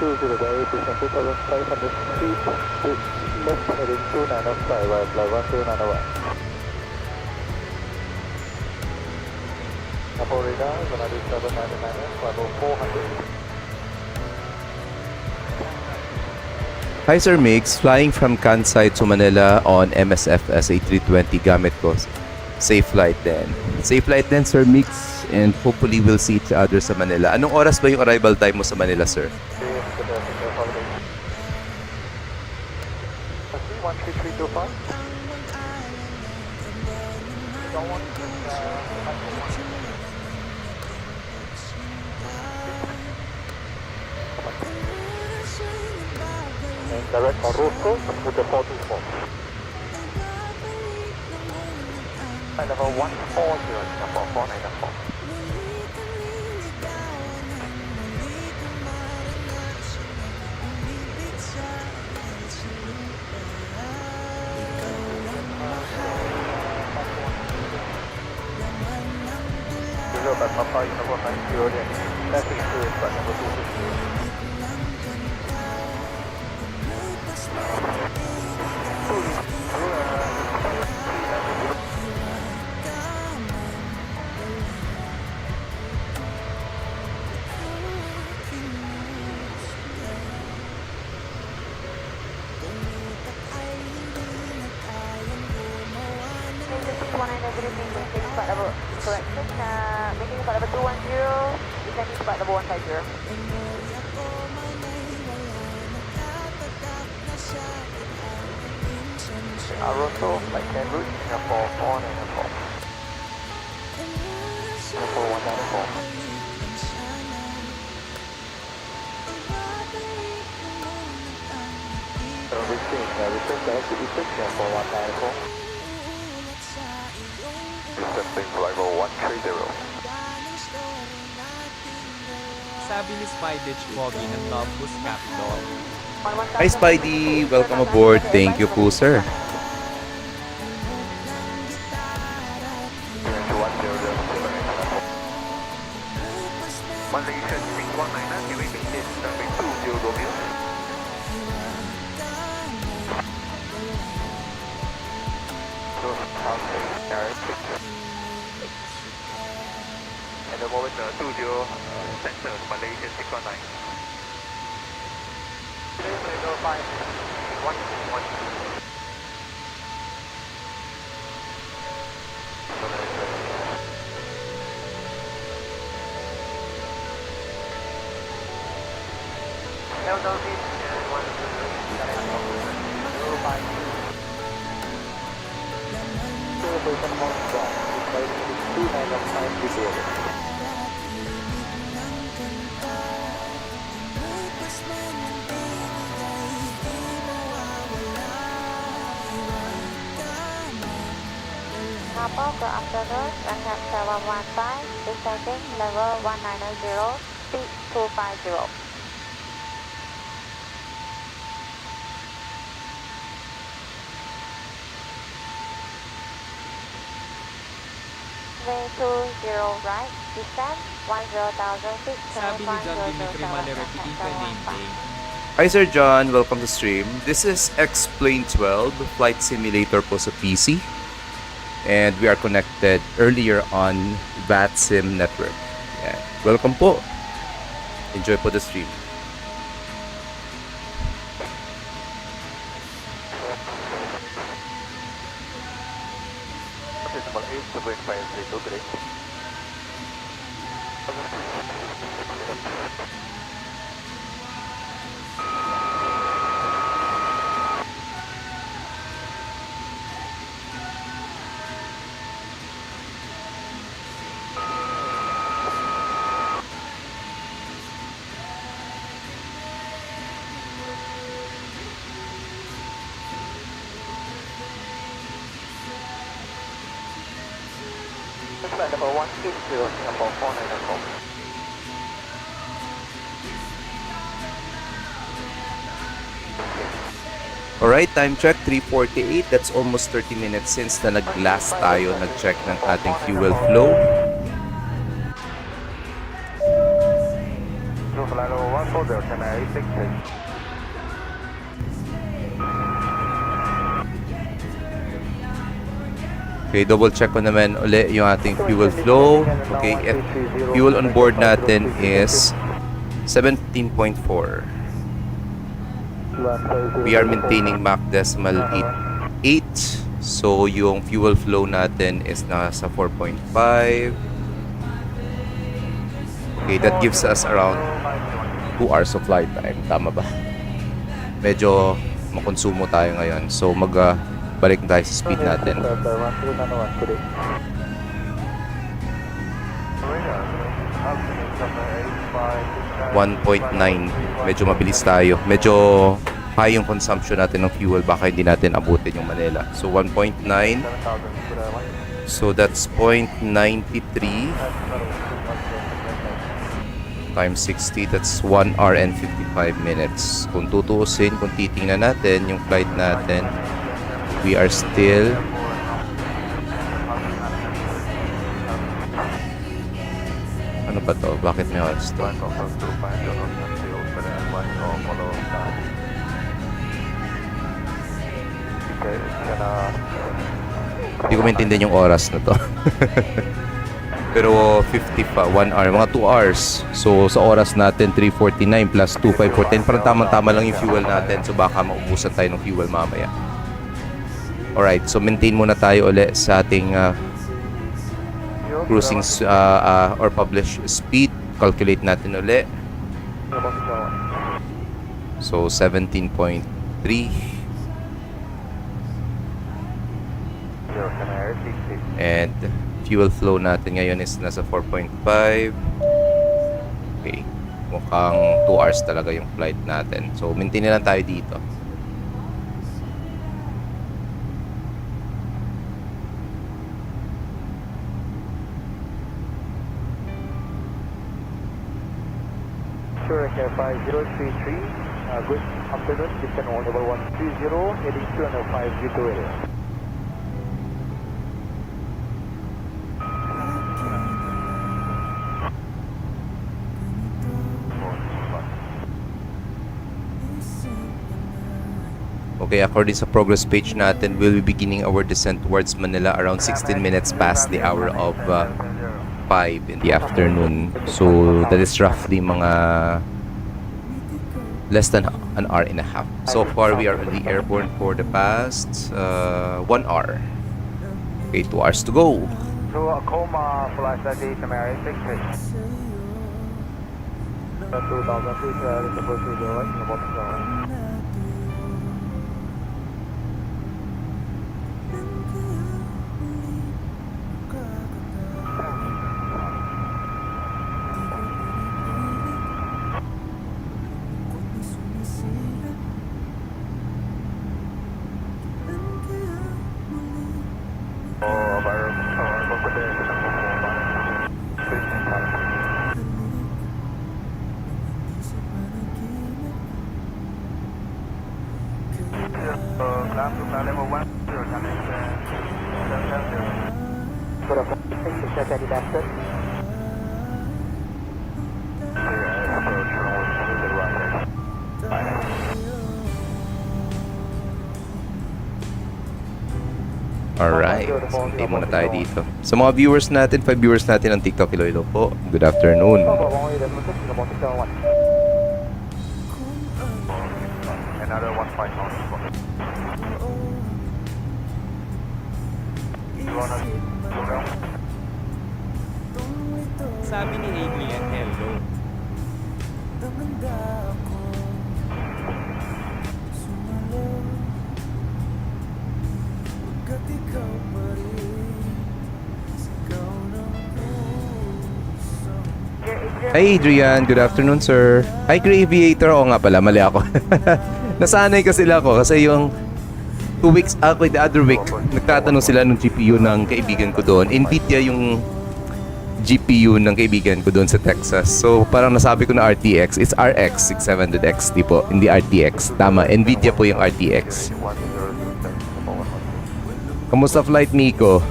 [SPEAKER 13] Zero by 2,500 feet, left heading 2905, right, flight 1091. Apo radar, Vanadi 799, flight 400.
[SPEAKER 1] Hi Sir Mix, flying from Kansai to Manila on MSF SA320 gamit ko. Safe flight then. Safe flight then Sir Mix and hopefully we'll see each other sa Manila. Anong oras ba yung arrival time mo sa Manila, sir?
[SPEAKER 13] 13325. And direct on Roscoe with the 424. Level 140, Singapore 494. But Papa Uniform 90 again. That's experience, but number 260.
[SPEAKER 15] Correction, making spot number 210, descending spot number 150.
[SPEAKER 13] Aroso, flight 10 route, Singapore 494. Singapore 194. Return to Eastern, Singapore 194. Descending flight 130.
[SPEAKER 2] Sabi ni Spidey Pogi ng Top Boost Capital.
[SPEAKER 1] Hi Spidey, welcome aboard. Thank you po sir.
[SPEAKER 13] Malaysia 6199, you will maintain runway 20 Romeo. So, at the moment, 20 center, Malaysia 619. 5, 1, 1.
[SPEAKER 15] Papa, good afternoon. Runway 715, descending level 190, speed 250. Way 20 right, descend 10,000 feet.
[SPEAKER 2] Sabi ni John Dimitri Maleroti ka name day.
[SPEAKER 1] Hi Sir John, welcome to stream. This is Explain 12 flight simulator po sa PC. And we are connected earlier on VATSIM network. Yeah. Welcome po. Enjoy po the stream.
[SPEAKER 13] Decimal 8, 753, great. Number 180, number 494.
[SPEAKER 1] Alright, time check 3:48. That's almost 30 minutes since na nag-last tayo nag-check ng ating fuel flow.
[SPEAKER 13] So, flight number 140, can I take it?
[SPEAKER 1] Okay, double check ko naman uli yung ating fuel flow. Okay, fuel on board natin is 17.4. We are maintaining Mach decimal 8. So, yung fuel flow natin is nasa 4.5. Okay, that gives us around 2 hours of flight time. Tama ba? Medyo makonsumo tayo ngayon. So, balik tayo sa speed natin. 1.9. Medyo mabilis tayo. Medyo high yung consumption natin ng fuel. Baka hindi natin abutin yung Manila. So, 1.9. So, that's 0.93 times 60. That's 1 hour and 55 minutes. Kung tutuusin, kung titingnan natin yung flight natin, we are still ano ba to? Bakit may oras to? Hindi ko maintindihan yung oras na to. Pero 50 pa, 1 hour, mga 2 hours. So sa oras natin 3:49 plus 2:5:14, parang tamang-tama lang yung fuel natin. So baka maubusan tayo ng fuel mamaya. Alright, so maintain muna tayo ulit sa ating cruising or published speed. Calculate natin ulit. So 17.3. And fuel flow natin ngayon is nasa 4.5. Okay, mukhang 2 hours talaga yung flight natin. So maintain na lang tayo dito.
[SPEAKER 13] Sure, 5033. Good afternoon. Descent on level 130, heading to under 5G2 area.
[SPEAKER 1] Okay, according sa progress page natin, we'll be beginning our descent towards Manila around 16 minutes past the hour of 5 in the afternoon. So, that is roughly mga less than an hour and a half. So far, we are already airborne for the past 1 hour. Okay, 2 hours to go.
[SPEAKER 13] So, Coma, flash that date, Mary, 6 2000 feet, supposed to go right in the bottom zone.
[SPEAKER 1] Alright, so stay muna tayo dito. Sa mga viewers natin, 5 viewers natin ng TikTok, Iloilo po. Good afternoon.
[SPEAKER 13] Another 1.5 pounds.
[SPEAKER 2] Sabi ni Adrian, hello.
[SPEAKER 1] Hi Adrian, good afternoon sir. Hi Gray Aviator, oo nga pala, mali ako. Nasanay kasi sila ako kasi yung 2 weeks, the other week, nagtatanong sila ng GPU ng kaibigan ko doon. Nvidia yung GPU ng kaibigan ko doon sa Texas. So parang nasabi ko na RTX, it's RX 6700 XT po, hindi RTX. Tama, Nvidia po yung RTX. Kamusta flight Miko?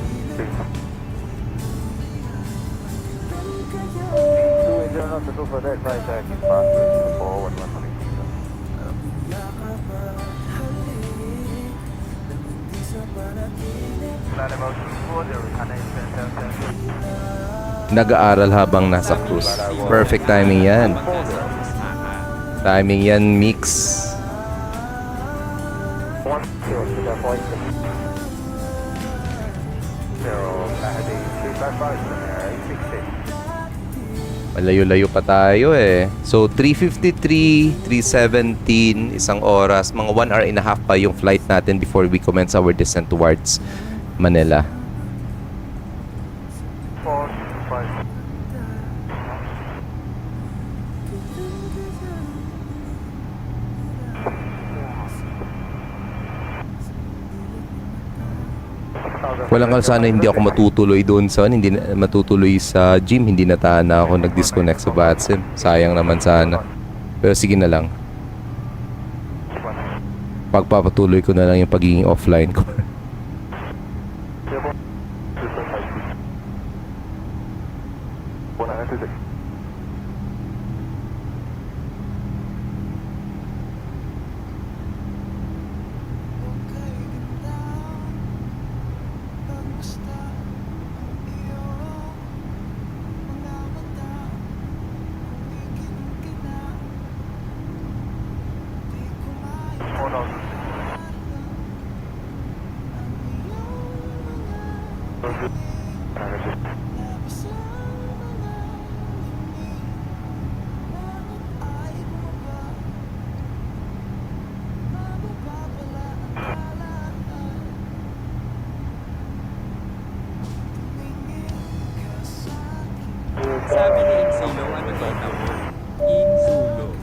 [SPEAKER 1] Nag-aaral habang nasa cruise. Perfect timing yan. Timing yan, mix. Malayo-layo pa tayo eh. So 3:53, 3:17, isang oras, mga 1 hour and a half pa yung flight natin before we commence our descent towards Manila. Walang kalsana, hindi ako matutuloy doon sa hindi na, matutuloy sa gym, hindi na ako nag-disconnect sa VATSIM. Sayang naman sana. Pero sige na lang. Pagpapatuloy ko na lang yung pagiging offline ko.
[SPEAKER 2] Sabi ni Insilo, ano data mo? Insulo.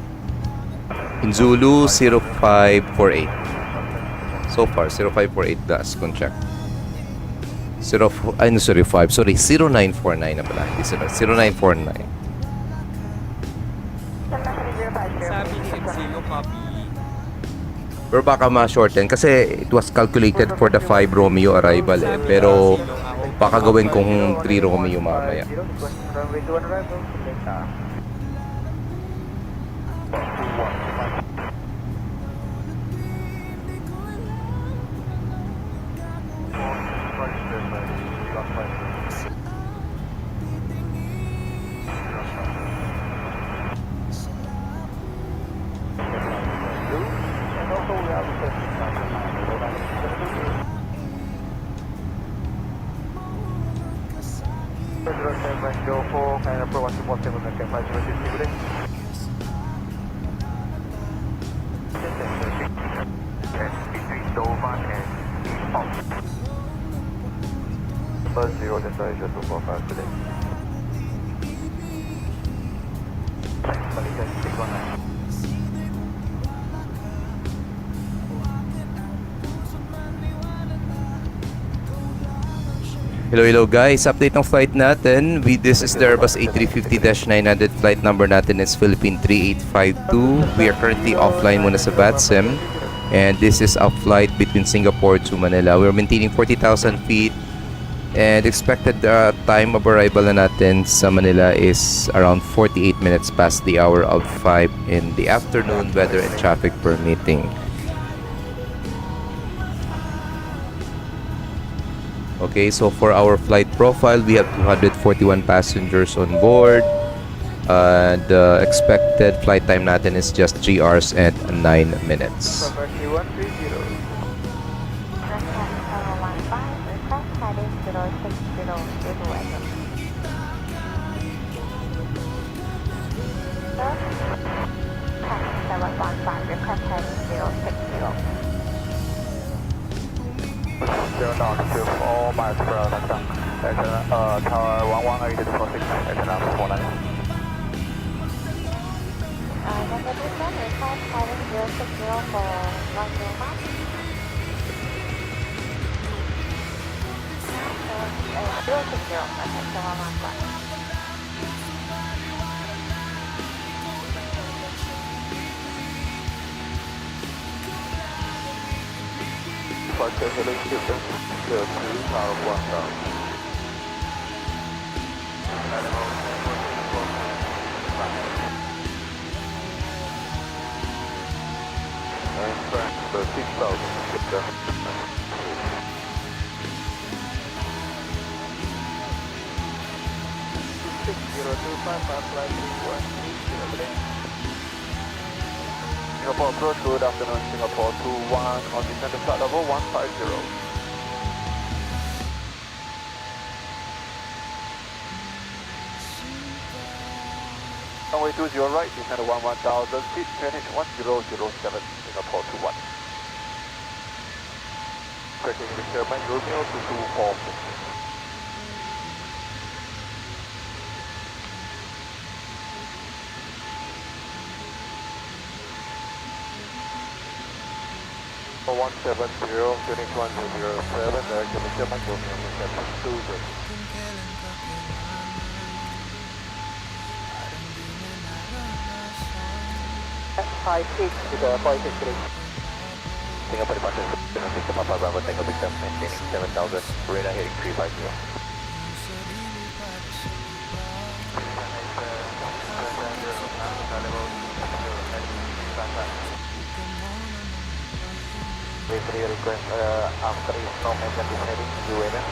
[SPEAKER 1] Inzulu 0548. So far 0548 gas kung check. 0949 na pala. 0949.
[SPEAKER 2] Sabi ni Insilo, copy.
[SPEAKER 1] Pero baka ma-shorten kasi it was calculated for the 5 Romeo arrival eh. Pero baka gawin kong 3 Romeo mamaya.
[SPEAKER 13] 0704, kind of 1247, okay, 5060. Between Dover and Eastbound. Number 0.245 today. Malaysia 619.
[SPEAKER 1] Hello, hello guys. Update ng flight natin. This is the Airbus A350-900. Flight number natin is Philippine 3852. We are currently offline muna sa VATSIM. And this is a flight between Singapore to Manila. We're maintaining 40,000 feet. And expected time of arrival na natin sa Manila is around 48 minutes past the hour of 5 in the afternoon, weather and traffic permitting. Okay, so for our flight profile, we have 241 passengers on board. The expected flight time natin is just 3 hours and 9 minutes.
[SPEAKER 13] Down to all miles per hour, tower 118 to 46, SNR 49.
[SPEAKER 15] Number 2 request heading 060 for 10 miles. 060, attention 115.
[SPEAKER 13] Singapore approach, good afternoon, Singapore 21 on descent to flight level 150. Runway 20 right, descent to 11,000 feet, finish 1007, Singapore 21. Tracking the Sherman Romeo to 246. For 170, finish 1007, direct to the Sherman Romeo to 720. F56 to the 46. Singapore departure, Victor Papa Bravo, Tango Victor, maintaining 7,000, radar heading 350. Request after no mention heading UNS.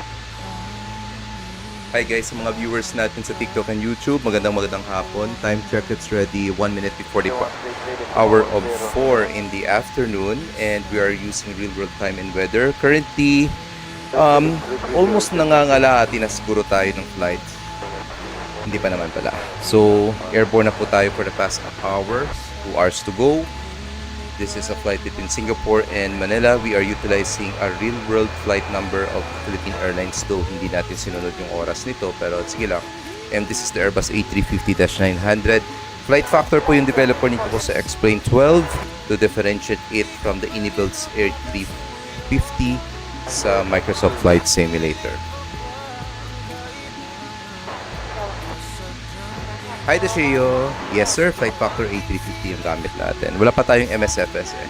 [SPEAKER 1] Hi guys, sa mga viewers natin sa TikTok and YouTube, magandang hapon. Time check, it's ready 1 minute before the hour of 4 in the afternoon, and we are using real world time and weather. Currently, almost nangangalahati na siguro tayo ng flight. Hindi pa naman pala. So, airborne na po tayo for the past hour, 2 hours to go. This is a flight between Singapore and Manila. We are utilizing a real-world flight number of Philippine Airlines, though hindi natin sinunod yung oras nito, pero sige lang. And this is the Airbus A350-900. Flight factor po yung developer nito po sa X-Plane 12 to differentiate it from the Inibuild's A350 sa Microsoft Flight Simulator. Hi, Desheo. Yes, sir. Flight Factor A350 yung gamit natin. Wala pa tayong MSFS eh.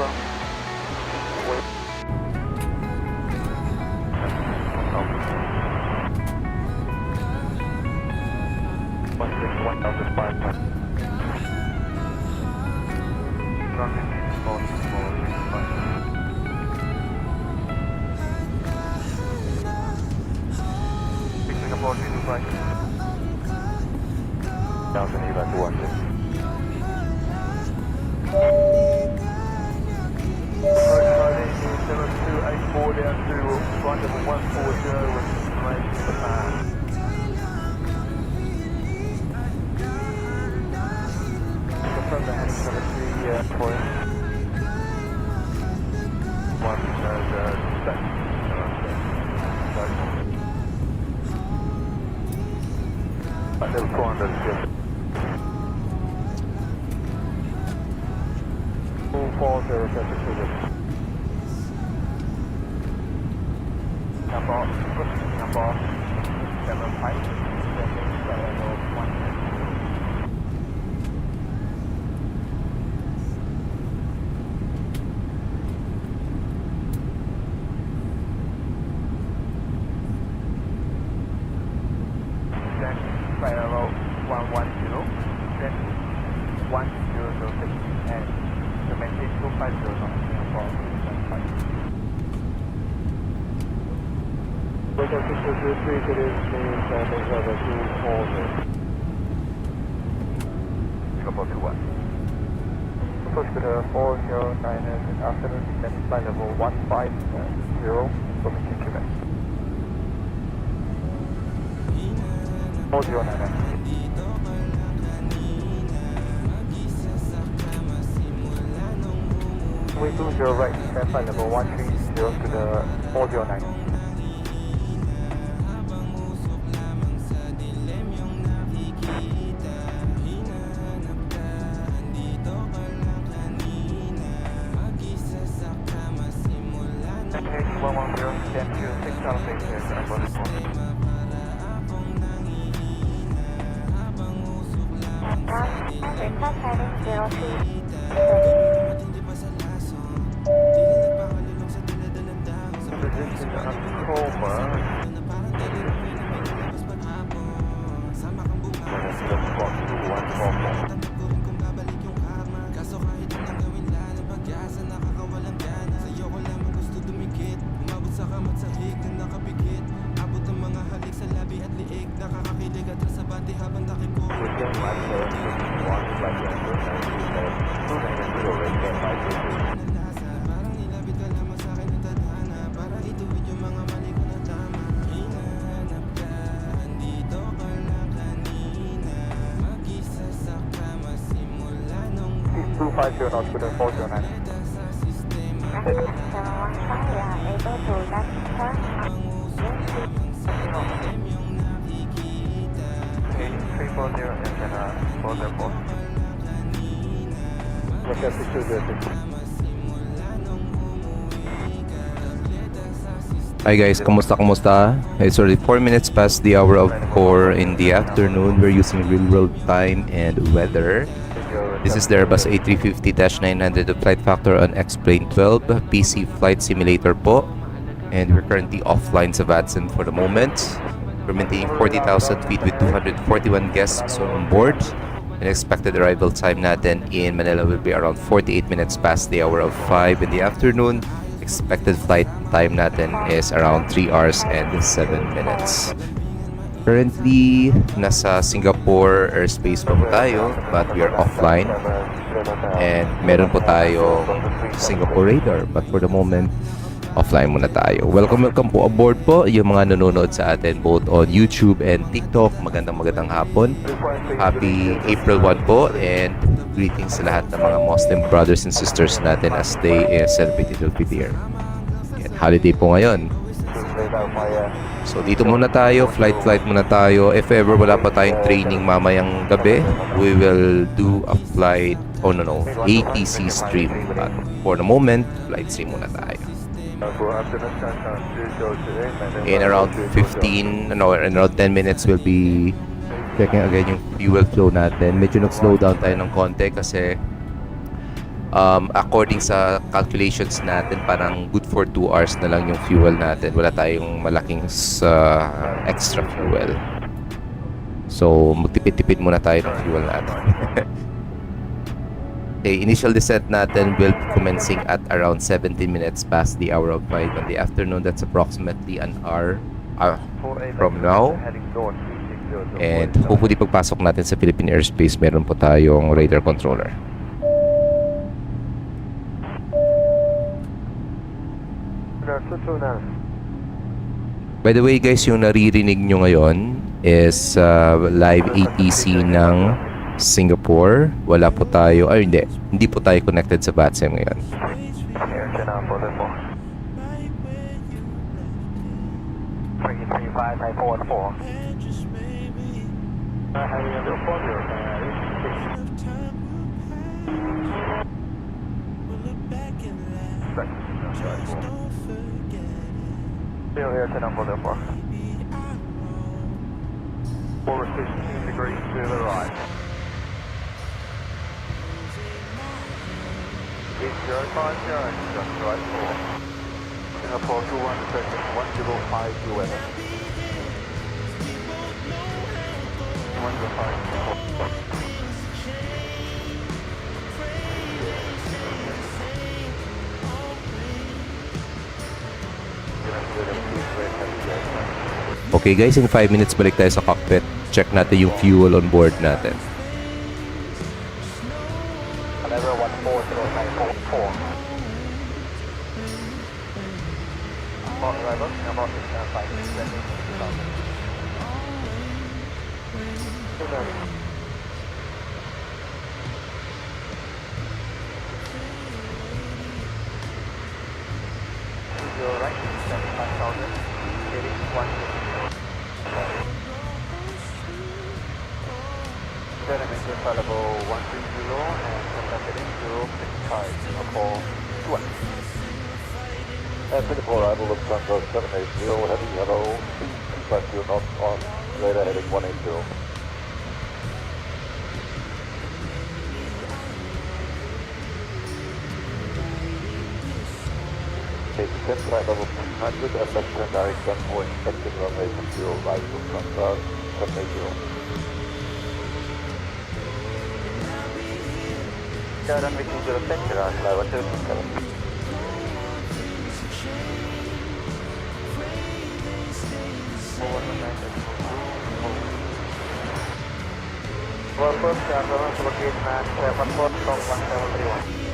[SPEAKER 13] confirm. Wait. One thousand five. Singapore 325. Down to Manila 200. Friday 7284 down to flight level 140 with range confirm the heading 73 point. One level 400 240 Number 75 parallel 110, then 1006, and to maintain 250 on Singapore 275. Weather 603 to this means weather 240. Singapore 21. Approach to the 409 in afternoon, then flight level 150, information Quebec. 409. We 20 right, then flight level 130 to the 409. Okay, 110, 10 to 6,000 here, knots with a 409. Okay, 340 and then for the board. Look at the
[SPEAKER 1] Hi guys, kumusta? It's already 4 minutes past the hour of 4 in the afternoon. We're using real world time and weather. This is the Airbus A350-900 of flight factor on X-Plane 12 PC flight simulator po. And we're currently offline sa VATSIM for the moment. We're maintaining 40,000 feet with 241 guests on board. And expected arrival time natin in Manila will be around 48 minutes past the hour of 5 in the afternoon. Expected flight time natin is around 3 hours and 7 minutes. Currently, nasa Singapore airspace po tayo, but we are offline. And meron po tayo Singapore radar, but for the moment, offline muna tayo. Welcome po aboard po yung mga nanonood sa atin both on YouTube and TikTok. Magandang hapon. Happy April 1 po and greetings sa lahat ng mga Muslim brothers and sisters natin as they celebrate Idul Fitr. Holiday po ngayon. So dito muna tayo, flight muna tayo. If ever wala pa tayong training mamayang gabi, we will do a flight, ATC stream. But for the moment, flight stream muna tayo. In around 10 minutes we'll be checking again yung fuel flow natin. Medyo nag-slow down tayo ng konti kasi according sa calculations natin, parang good for 2 hours na lang yung fuel natin. Wala tayong malaking extra fuel. So, magtipid-tipid muna tayo ng fuel natin. Okay, initial descent natin will be commencing at around 17 minutes past the hour of 5 in the afternoon. That's approximately an hour from now. And hopefully pagpasok natin sa Philippine airspace, meron po tayong radar controller. By the way guys, yung naririnig nyo ngayon is live ATC ng Singapore. Wala po tayo, ay hindi po tayo connected sa VATSIM ngayon.
[SPEAKER 13] Still here to number 4. 4 degrees to the right. 8050, just right 4. Singapore 21 seconds, 105 US. 105.
[SPEAKER 1] Okay guys, in 5 minutes balik tayo sa cockpit. Check natin yung fuel on board natin.
[SPEAKER 13] Level 14094. Arrival, number 5 Your right, 75,000, heading 150. Then I'm in level 130 and contact heading 065 for 2. Singapore arrival of Sunday 780, heavy yellow, but you're not on radar heading 180. Take 10 flight level 600 and left turn direct gunpoint, expecting runway 0, right to front guard, 780. Runway 20 center on level 227. Well, first, to locate man 74 from 1731.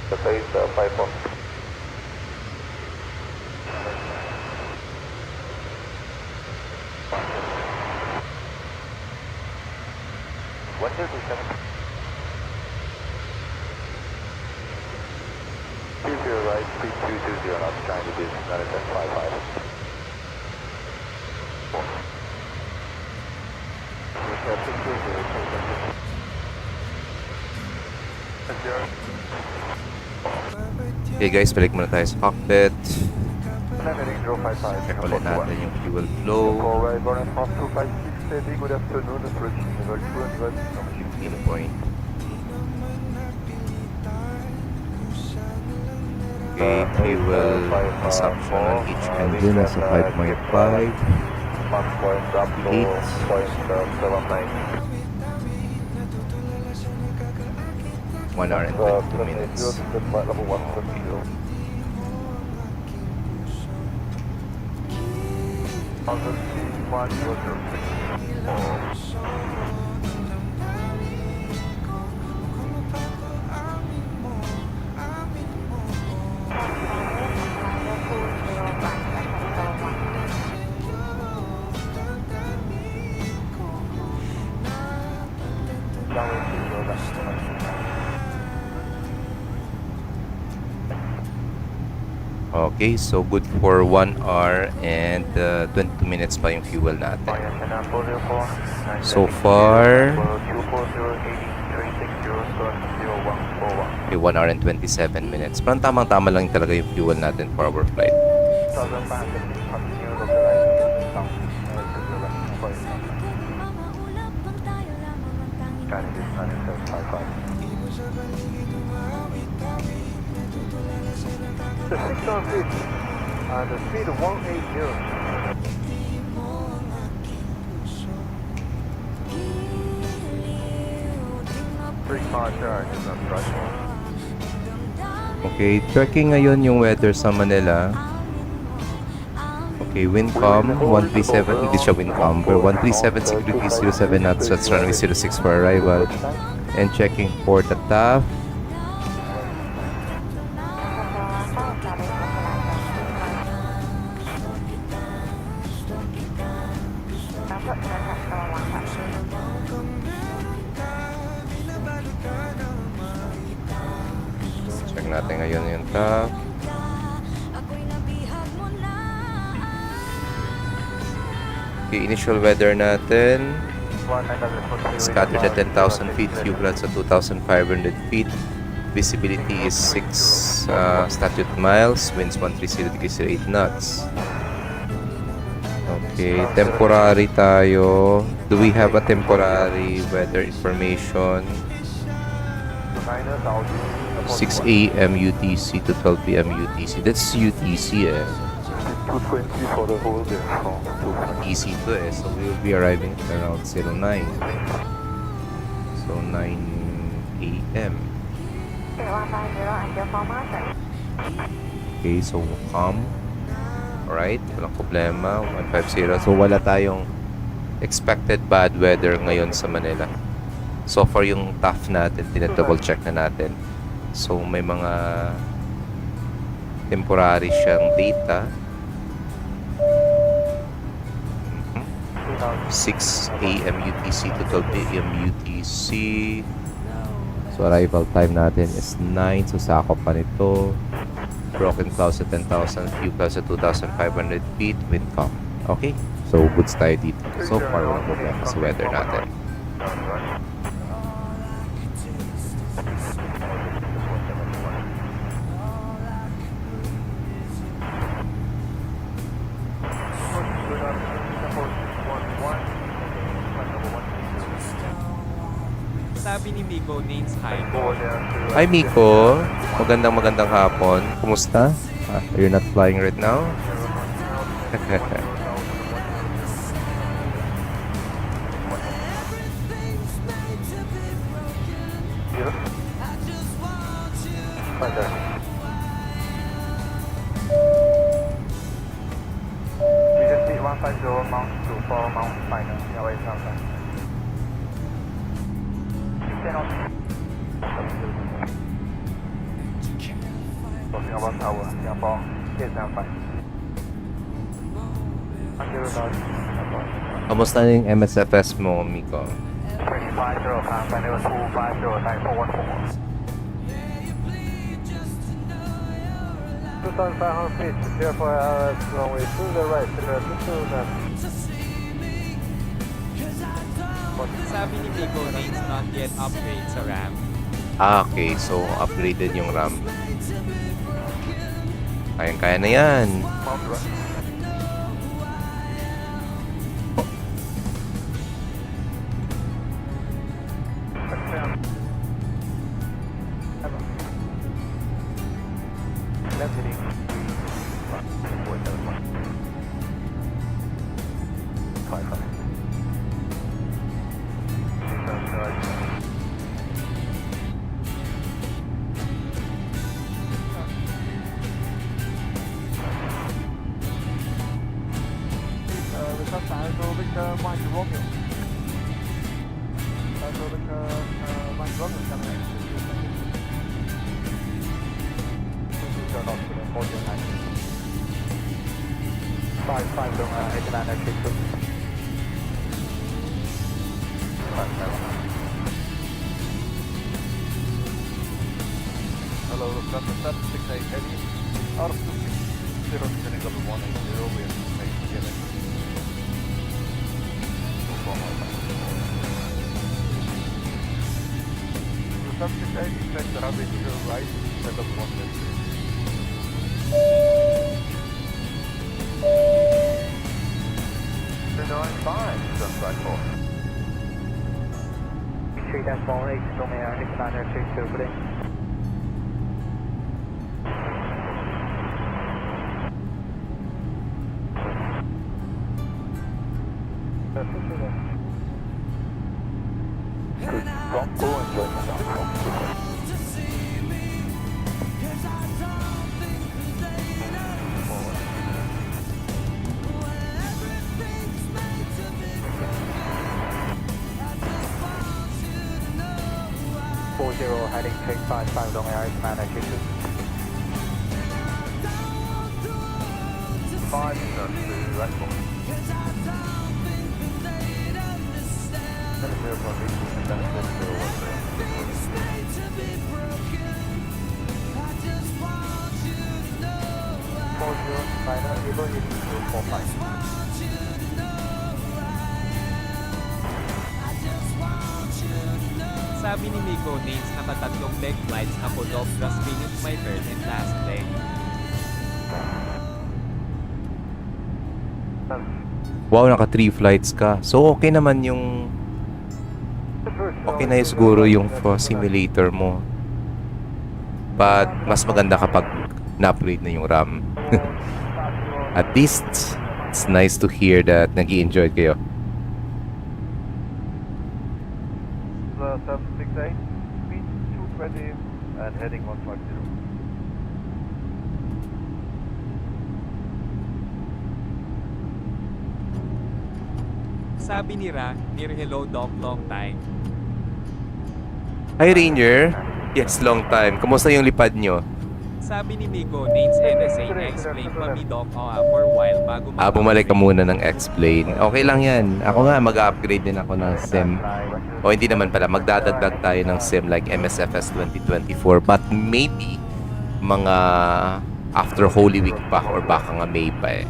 [SPEAKER 13] The phase 5-4. What is it? 20 right, 3220 knots, trying to do 91055.
[SPEAKER 1] Okay guys, balik muna tayo sa cockpit. Check ulit natin yung fuel flow.
[SPEAKER 13] Good afternoon, approaching level 200.
[SPEAKER 1] 15 point. Okay, fuel consumption on each engine is 5.5. 1 hour and 22 minutes.
[SPEAKER 13] Okay.
[SPEAKER 1] Okay, so good for 1 hour and 22 minutes pa yung fuel natin. So far, okay, 1 hour and 27 minutes. Parang tamang-tama lang talaga yung fuel natin for our flight.
[SPEAKER 13] The 6 on 6, the speed of 180. Three-car charge is on threshold.
[SPEAKER 1] Okay, tracking ngayon yung weather sa Manila. Okay, wind calm, 137, hindi siya wind calm, but 137 security 07 knots, that's runway 06 for arrival. And checking for the TAF. Check natin ngayon yung TAF. Okay, initial weather natin. Scattered at 10,000 feet, fuel at 2,500 feet. Visibility is 6 statute miles. Winds 130 degrees to 8 knots. Okay, temporary tayo. Do we have a temporary weather information? 6 a.m. UTC to 12 p.m. UTC. That's UTC eh.
[SPEAKER 13] 220 for the whole day.
[SPEAKER 1] Easy to eh. So we will be arriving at around 09. So 9 a.m. Okay, so calm. Alright, walang problema. 150. So wala tayong expected bad weather ngayon sa Manila. So far yung TAF natin, tinadouble check na natin. So may mga temporary siyang data. 6 a.m. UTC to 12 a.m. UTC. So arrival time natin is 9. So sakop pa nito. Broken clouds at 10,000, few clouds at 2,500 feet, wind calm. Okay, so goods tayo dito. So far walang problema sa weather natin.
[SPEAKER 2] Sabi ni Miko, names hi.
[SPEAKER 1] Hi Miko, magandang hapon. Kumusta? You're not flying right now?
[SPEAKER 13] We just need 150 mount to 4 mount final. Yawa is something. Talking about tower, Singapore, K75.
[SPEAKER 1] Kamusta na yung MSFS mo, Miko?
[SPEAKER 13] 25 final 2509414. 2,500 feet, clear for runway to the right, to the
[SPEAKER 2] Sabi ni Miko, names not yet upgrade sa RAM.
[SPEAKER 1] Okay, so upgraded yung RAM. Kayang-kaya na yan.
[SPEAKER 13] Mike Romeo. Mike Romeo coming in. Turn off to the 49. 5 dong 89 exit 2. 5 Hello, Lufthansa 768 Eddie. Out of 260, descending level 180, we have information given. The 768, expect the runway to the right, set up 180. Fine, just right for. 3-1, Romeo, 89 exit 2, please. Heading 355 long air, man, I shoot 5 to right for.
[SPEAKER 2] Sabi ni Miko Names, nakatatlong leg flights ako dog, just finished my third and last leg.
[SPEAKER 1] Wow, naka 3 flights ka. So, okay naman yung... Okay na yung siguro yung simulator mo. But, mas maganda kapag na-upgrade na yung RAM. At least, it's nice to hear that nag-i-enjoy kayo.
[SPEAKER 13] The 768, speed 220 and heading 150.
[SPEAKER 2] Sabi ni Ra, near hello dog, long time.
[SPEAKER 1] Hi, Ranger. Yes, long time. Kumusta yung lipad nyo?
[SPEAKER 2] Sabi ni Miko Names, NSA, explain pa mi dog for a while bago
[SPEAKER 1] Bumalik ka muna ng explain. Okay lang yan. Ako nga, mag-upgrade din ako ng SIM. O hindi naman pala, magdadagdag tayo ng SIM like MSFS 2024. But maybe, mga after Holy Week pa or baka nga May pa eh.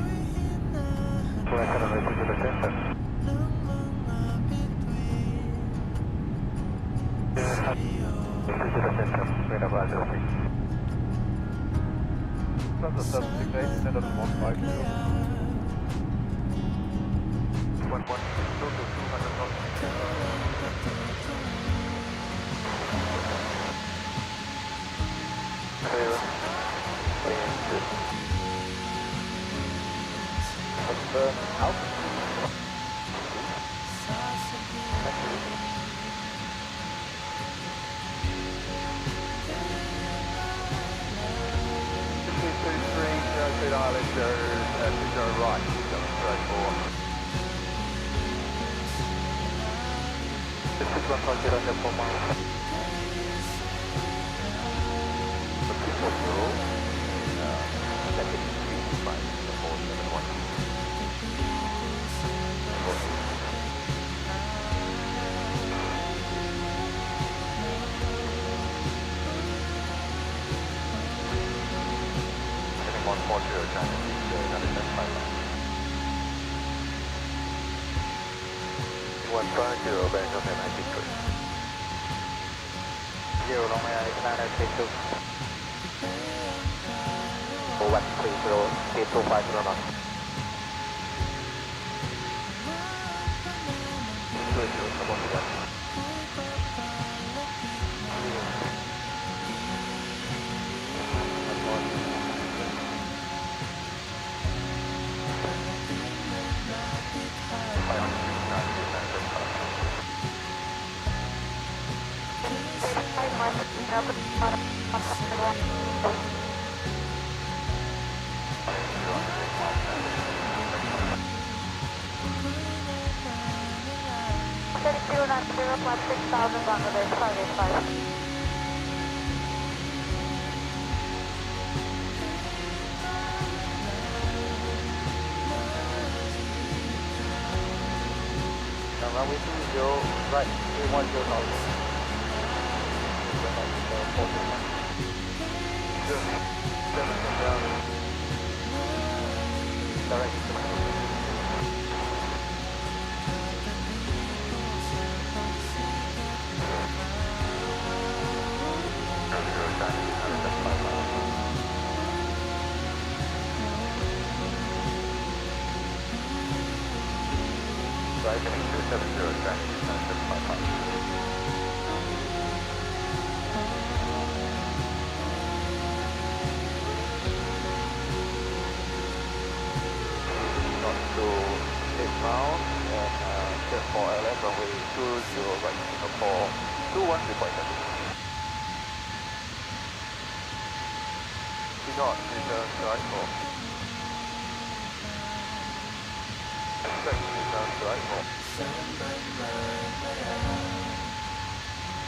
[SPEAKER 13] The 768, send us 150. 11, 200 knots. Out. Right, straight forward. This is 150 miles. The people rule, second 3 the 471. Heading 140, China, 150, Bank of America. 0 long air, 982. 4130, 8250 knots. 20, come on,
[SPEAKER 15] 0 flat 6,000 Bangladesh 585.
[SPEAKER 13] Runway 20, right, 310 knots. Rising 270, traffic 755. Not to 8 pound and just for LS runway 20 right, Singapore 21 reported. Not return right for. Expect return right for.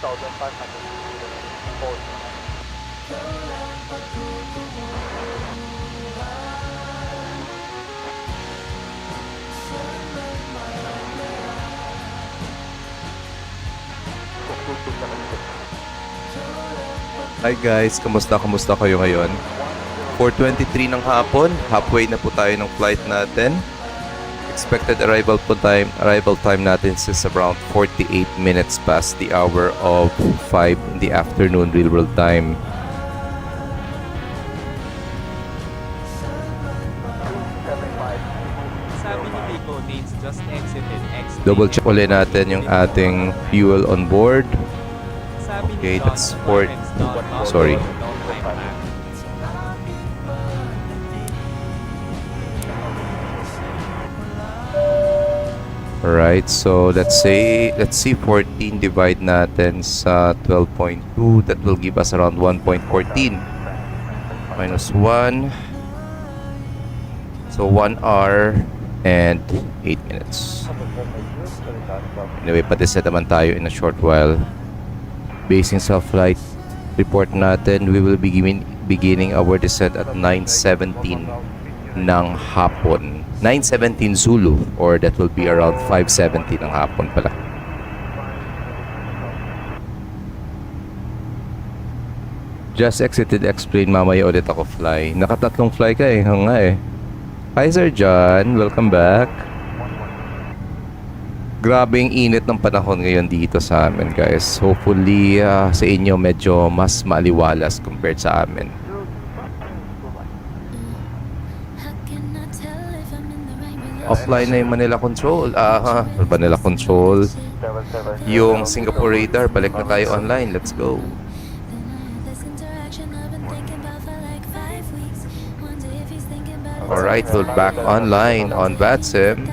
[SPEAKER 13] 1,500.
[SPEAKER 1] Hi guys, kamusta kayo ngayon? 4:23 ng hapon, halfway na po tayo ng flight natin. Expected arrival time natin is around 48 minutes past the hour of 5 in the afternoon real world time.
[SPEAKER 2] Sabi ni Pico Nates just exited X.
[SPEAKER 1] Double check ulit natin yung ating fuel on board.
[SPEAKER 2] Sabi
[SPEAKER 1] Okay,
[SPEAKER 2] ni
[SPEAKER 1] that's for... Sorry. Alright, so let's see 14 divide natin sa 12.2. That will give us around 1.14 minus 1. So 1 hour and 8 minutes. Anyway, patiset naman tayo in a short while. Basing sa flight report natin, we will be beginning our descent at 9:17 ng hapon. 9:17 Zulu, or that will be around 5:70 ng hapon pala. Just exited X-plane, mamaya ulit ako fly. Nakatatlong fly ka eh, nga eh. Hi Sir John, welcome back. Grabe yung init ng panahon ngayon dito sa amin guys. Hopefully sa inyo medyo mas maliwalas compared sa amin. Offline na yung Manila Control. Manila Control. Yung Singapore radar, balik na tayo online. Let's go. Alright, we're back online on VATSIM.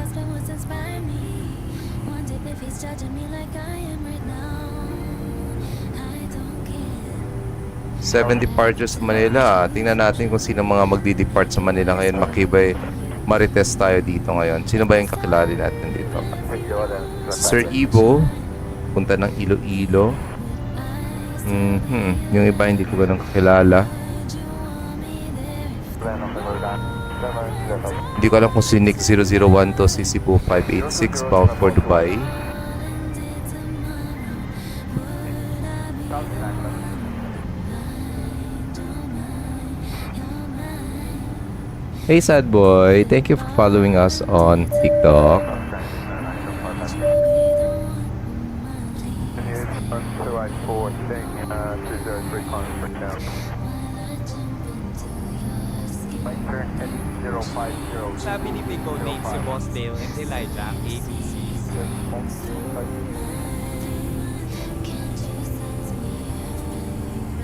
[SPEAKER 1] 7 departures sa Manila. Tingnan natin kung sino mga magdi-depart sa Manila ngayon. Makibay, marites tayo dito ngayon. Sino ba yung kakilala natin dito? Sir Ivo, punta ng Iloilo. Yung iba hindi ko ganun kakilala. Hindi ko alam kung si Nick 001 to, si Cebu 586 bound for Dubai. Hey sad boy, thank you for following us on TikTok.
[SPEAKER 2] Sabi ni Pico Nates si Boss Dale and Elijah ang ABC.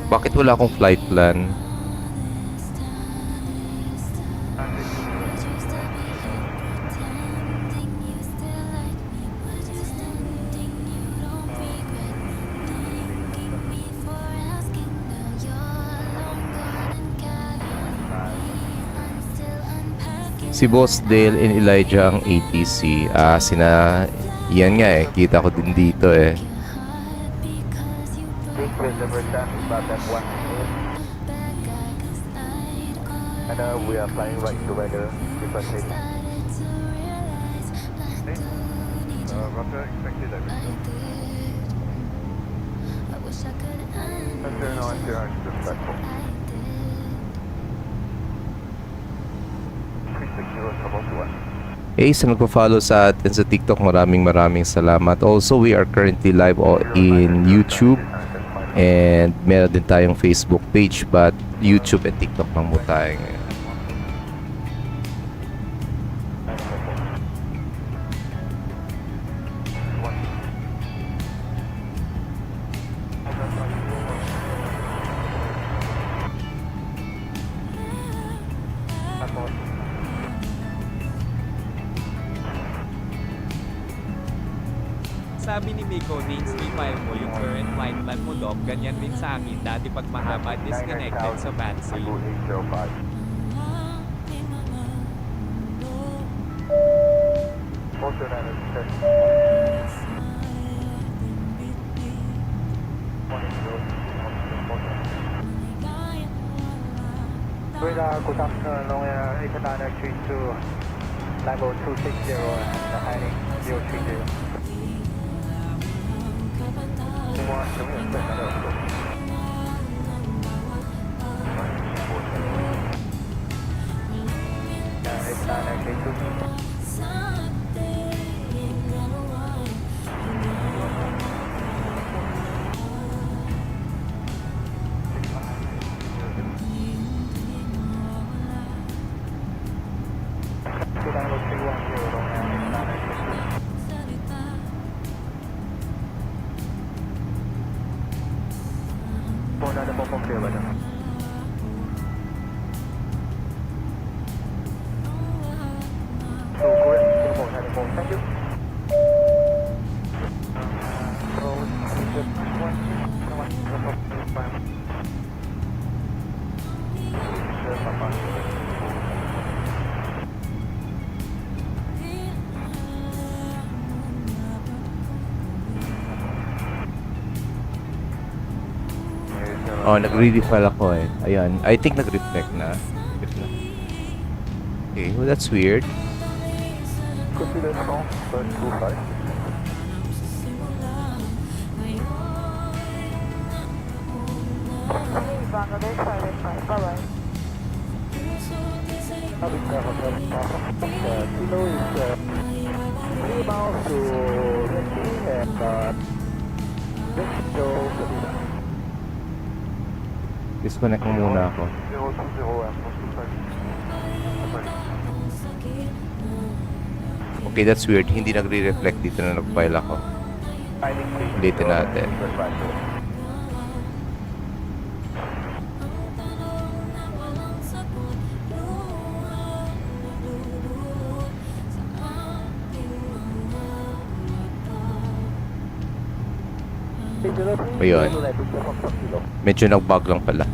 [SPEAKER 1] Bakit wala akong flight plan? Si Boss Dale and Elijah ang ATC. Sina Yan nga eh, kita ko din dito eh.
[SPEAKER 13] This is the first time about that one. And we are flying right to weather. Because it Roger, expected everything. Turn on your respectful. 360 trouble to us.
[SPEAKER 1] Hey, sa nagpa-follow sa atin sa TikTok, maraming salamat. Also, we are currently live in YouTube and meron din tayong Facebook page, but YouTube and TikTok lang mo tayo ngayon.
[SPEAKER 2] Sabi ni Miko, Nainsky file mo yung current flight plan mo, Doc. Ganyan din sa akin. Dati pag mahaba, disconnected sa VATSIM.
[SPEAKER 13] Good afternoon, long Economic 32 level 260 and heading 030. Thank you.
[SPEAKER 1] Oh, nagre-refill ako eh. Ayan. I think nag-reflect na. Okay, well that's weird.
[SPEAKER 13] Consider strong, but too high.
[SPEAKER 15] Bangladesh 585, bye-bye.
[SPEAKER 13] Kilo is 3 miles to Renzi and Mexico, Manila.
[SPEAKER 1] Disconnect mo muna ako.
[SPEAKER 13] 020 and 125.
[SPEAKER 1] Okay, that's weird. Hindi nagre-reflect dito na nag-file ako. Ulitin natin. Ayun. Medyo nag-bug lang pala.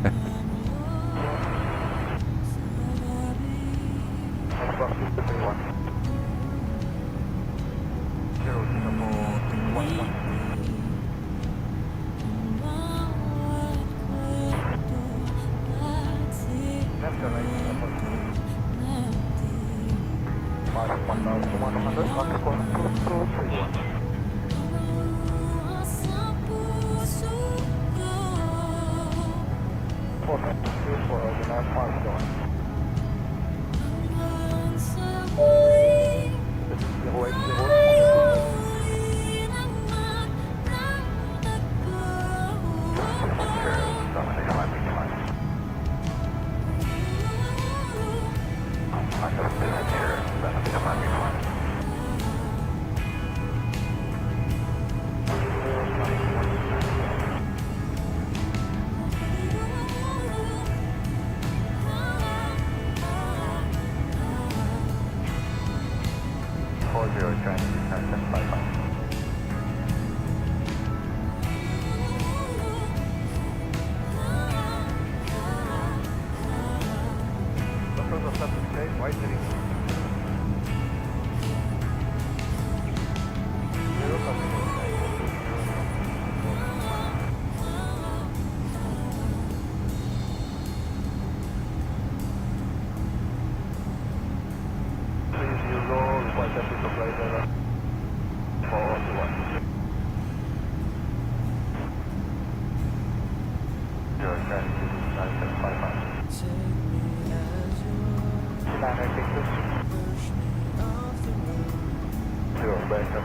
[SPEAKER 13] 401,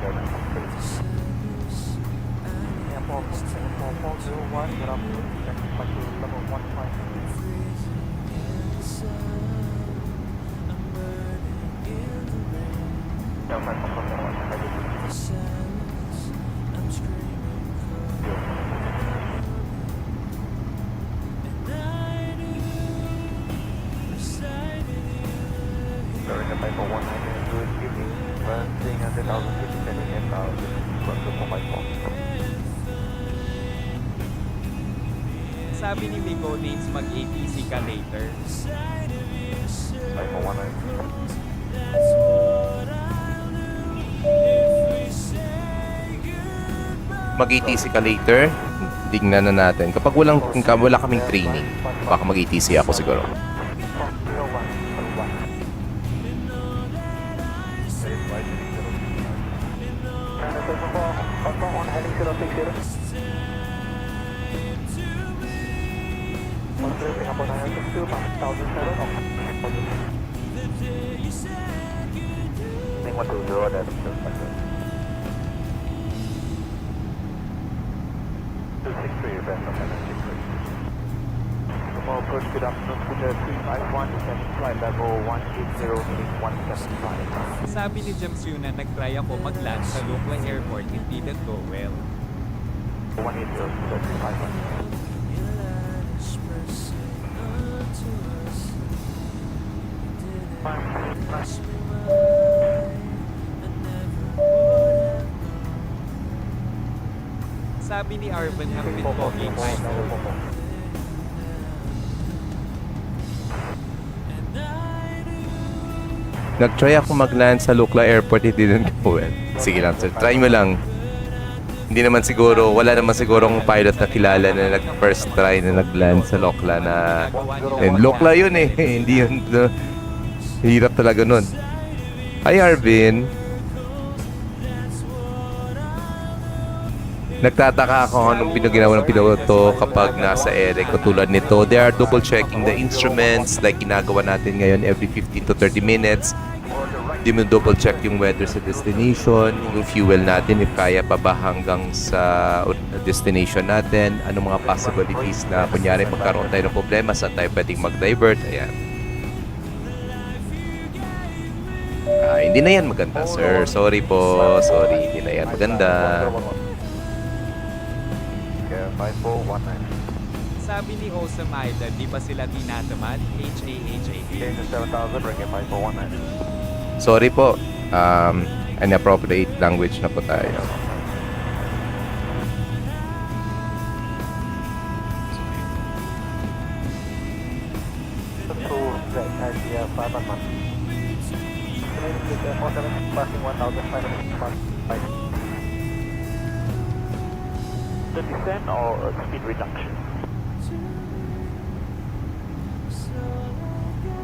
[SPEAKER 13] good afternoon. Back to level 15.
[SPEAKER 2] Sabi ni Miko Names mag-ATC ka later.
[SPEAKER 1] Mag-ATC ka later. Tignan na natin. Kapag wala kaming training, baka mag-ATC ako siguro.
[SPEAKER 13] Good afternoon, Scooter 351, descending flight level 180, 175.
[SPEAKER 2] Sabi ni James yun na nag-try ako mag-land sa local airport, it didn't go well.
[SPEAKER 13] 180, Scooter 351.
[SPEAKER 2] Sabi ni Arvin have been talking my phone.
[SPEAKER 1] Nag-try ako mag-land sa Lukla Airport, it didn't go well. Sige lang sir, try mo lang. Hindi naman siguro, wala naman sigurong pilot na kilala na nag-first try na nag-land sa Lukla na... And Lukla yun eh, hindi yun... hirap talaga nun. Hi Arvin! Nagtataka ako anong pinaginawa ng piloto kapag nasa ere katulad nito. They are double checking the instruments like ginagawa natin ngayon every 15 to 30 minutes. Di mo double check yung weather sa destination, yung fuel natin if kaya pa ba hanggang sa destination natin, anong mga possibilities na kunyari magkaroon tayo ng problema, saan tayo pwedeng mag-divert. Ayan. Hindi na yan maganda sir. Sorry po. Sorry, hindi na yan maganda.
[SPEAKER 13] 5419.
[SPEAKER 2] Sabi ni Osam Aida, di ba sila tinatamad? HAHAH.
[SPEAKER 13] 7,000, bring it 5419.
[SPEAKER 1] Sorry po. Inappropriate language na po tayo.
[SPEAKER 13] Passing 1,500. The descent or speed reduction?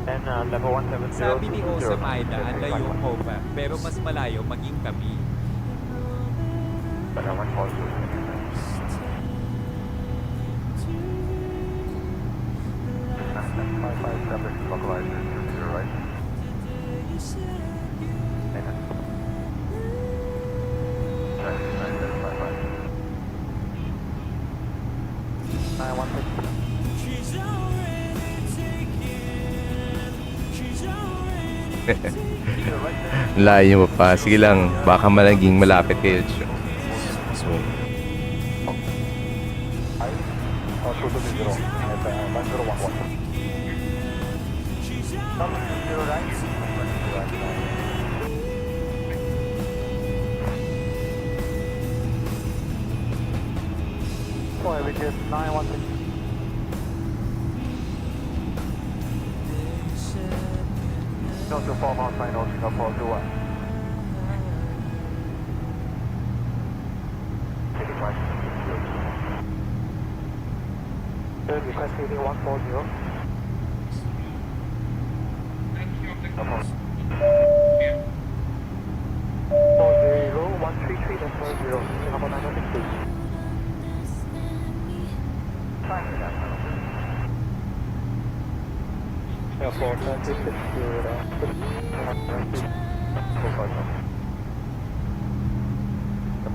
[SPEAKER 13] And level 170.
[SPEAKER 2] Sabi ni Osam Aida, ang layo ko pa, pero mas malayo maging kami.
[SPEAKER 1] Layo mo pa. Sige lang. Baka malaging malapit kayo. So,
[SPEAKER 13] Averages 916. No to 4 miles final, Singapore 21. Taking right. Third request heading 140. Singapore. 40133, that's 40, Singapore 916. Airport 960.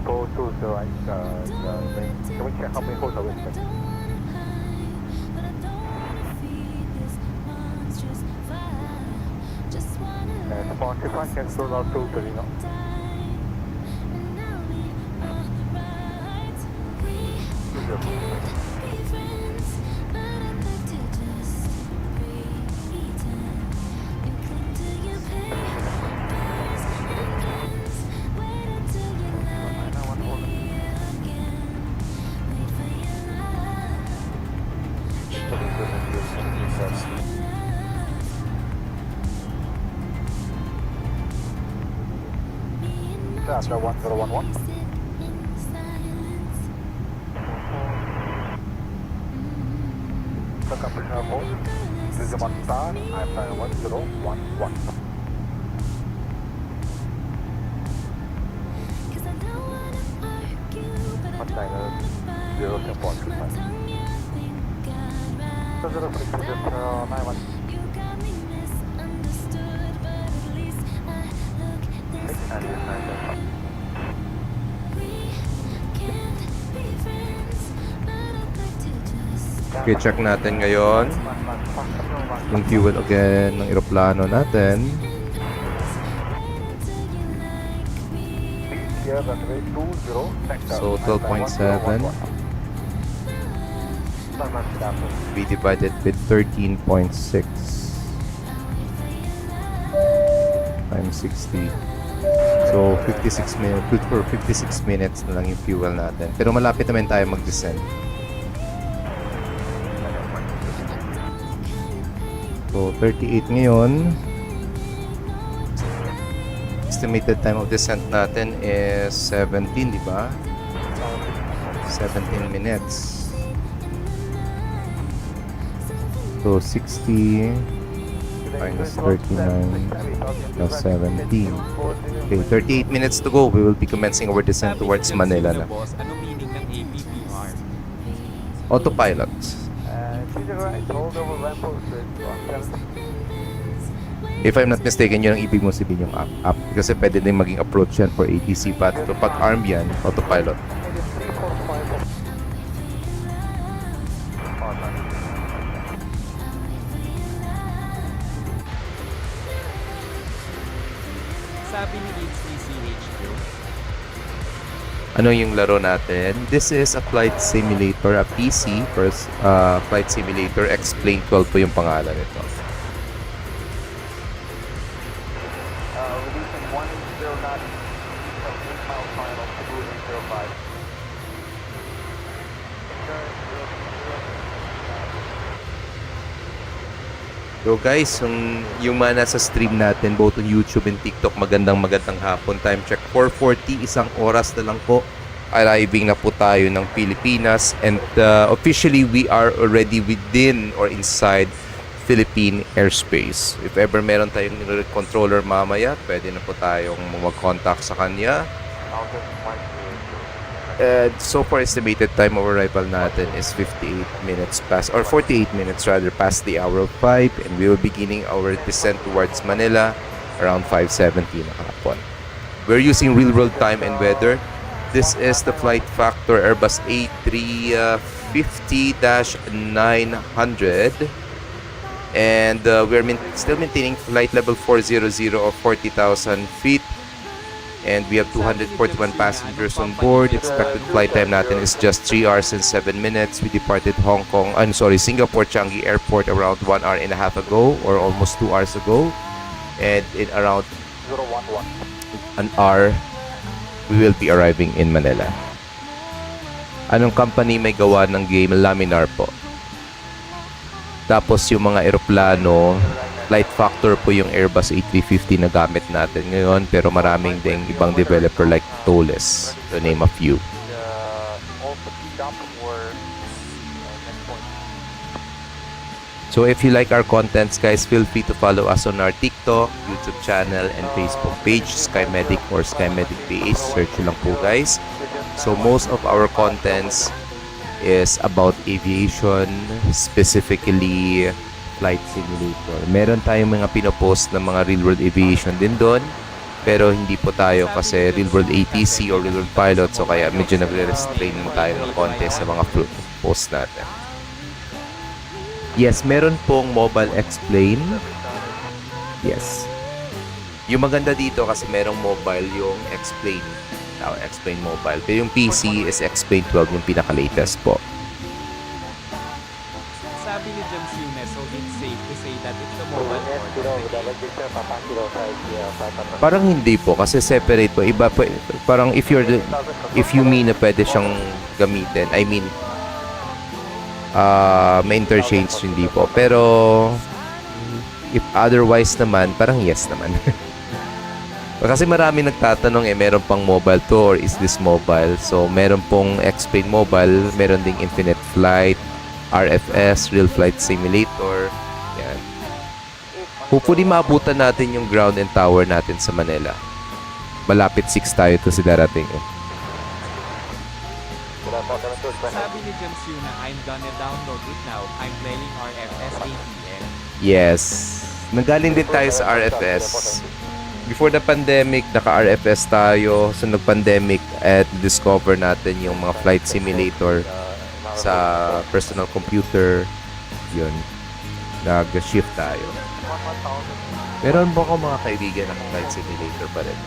[SPEAKER 13] 420, right? Can we check how many holes are we expecting? Spawn, if I can slow down totally, no? After 1011. The compression mode. This is 1 star. I'm flying 1011. One niner 0 1 2 5. So 0 6 91. 6
[SPEAKER 1] Okay, check natin ngayon yung fuel again ng eroplano natin. So 12.7 we divided with 13.6 times 60. So 56 minutes, good for 56 minutes na lang yung fuel natin. Pero malapit naman tayo mag-descend. So 38 ngayon. Estimated time of descent natin is 17, di ba? 17 minutes. So 60 minus 39 plus 17. Okay, 38 minutes to go. We will be commencing our descent towards Manila na.
[SPEAKER 2] Boss, ano meaning ng APPR?
[SPEAKER 1] Autopilot. If I'm not mistaken, yun ang ibig mo sabihin yung up. Kasi pwede din maging approach yan for ATC path. So pag arm yan, autopilot.
[SPEAKER 2] Sabi ni HCCHQ,
[SPEAKER 1] Ano yung laro natin? This is a flight simulator, a PC first flight simulator. Explain 12 po yung pangalan nito.
[SPEAKER 13] Releasing 180 knots from 8 miles final to 805.
[SPEAKER 1] So guys, yung mga nasa stream natin both on YouTube and TikTok, magandang hapon. Time check 4:40, isang oras na lang po. Arriving na po tayo ng Pilipinas and officially we are already within or inside Philippine airspace. If ever meron tayong controller mamaya, pwede na po tayong mag-contact sa kanya. So far estimated time of arrival natin is 58 minutes past, or 48 minutes rather, past the hour of 5, and we will be beginning our descent towards Manila around 5:70 na hapon. We're using real world time and weather. This is the flight factor Airbus A350-900, and we're still maintaining flight level 400 of 40,000 feet. And we have 241 passengers on board. Expected flight time natin is just 3 hours and 7 minutes. We departed Singapore Changi Airport around 1 hour and a half ago, or almost 2 hours ago. And in around
[SPEAKER 13] 011.
[SPEAKER 1] an hour, we will be arriving in Manila. Anong company may gawa ng game? Laminar po. Tapos yung mga eroplano, flight factor po yung Airbus A350 na gamit natin ngayon, pero maraming ding ibang developer like Toles, to name a few. So if you like our contents, guys, feel free to follow us on our TikTok, YouTube channel, and Facebook page, SkyMedic or SkyMedic PH. Search lang po, guys. So most of our contents is about aviation, specifically flight simulator. Meron tayong mga pinopost ng mga real world aviation din doon. Pero hindi po tayo kasi real world ATC or real world pilot, so kaya medyo nagre-restrain tayo ng konti sa mga post natin. Yes, meron pong mobile explain. Yes. Yung maganda dito kasi merong mobile yung explain. Explain mobile. Pero yung PC is explain 12 yung pinaka-latest po.
[SPEAKER 2] Sabi ni James Yunes, so it's safe to say that it's the mobile port.
[SPEAKER 1] Parang hindi po kasi separate po. Iba po, parang if you mean na pwede siyang gamitin, I mean may interchange hindi po. Pero if otherwise naman, parang yes naman. Kasi marami nagtatanong meron pang mobile to or is this mobile? So meron pong explain mobile, meron ding infinite flight, RFS, real flight simulator. Yan. Hopefully maabutan natin yung ground and tower natin sa Manila. Malapit 6 tayo to sila darating.
[SPEAKER 2] Sabi ni James Yuna, I'm gonna download it now. I'm playing RFS ATM.
[SPEAKER 1] Yes. Nanggaling din tayo sa RFS. Before the pandemic, naka-RFS tayo. So, nag-pandemic at discover natin yung mga flight simulator sa personal computer. Yun. Nag-shift tayo. Meron ba ako mga kaibigan ng flight simulator pa rin?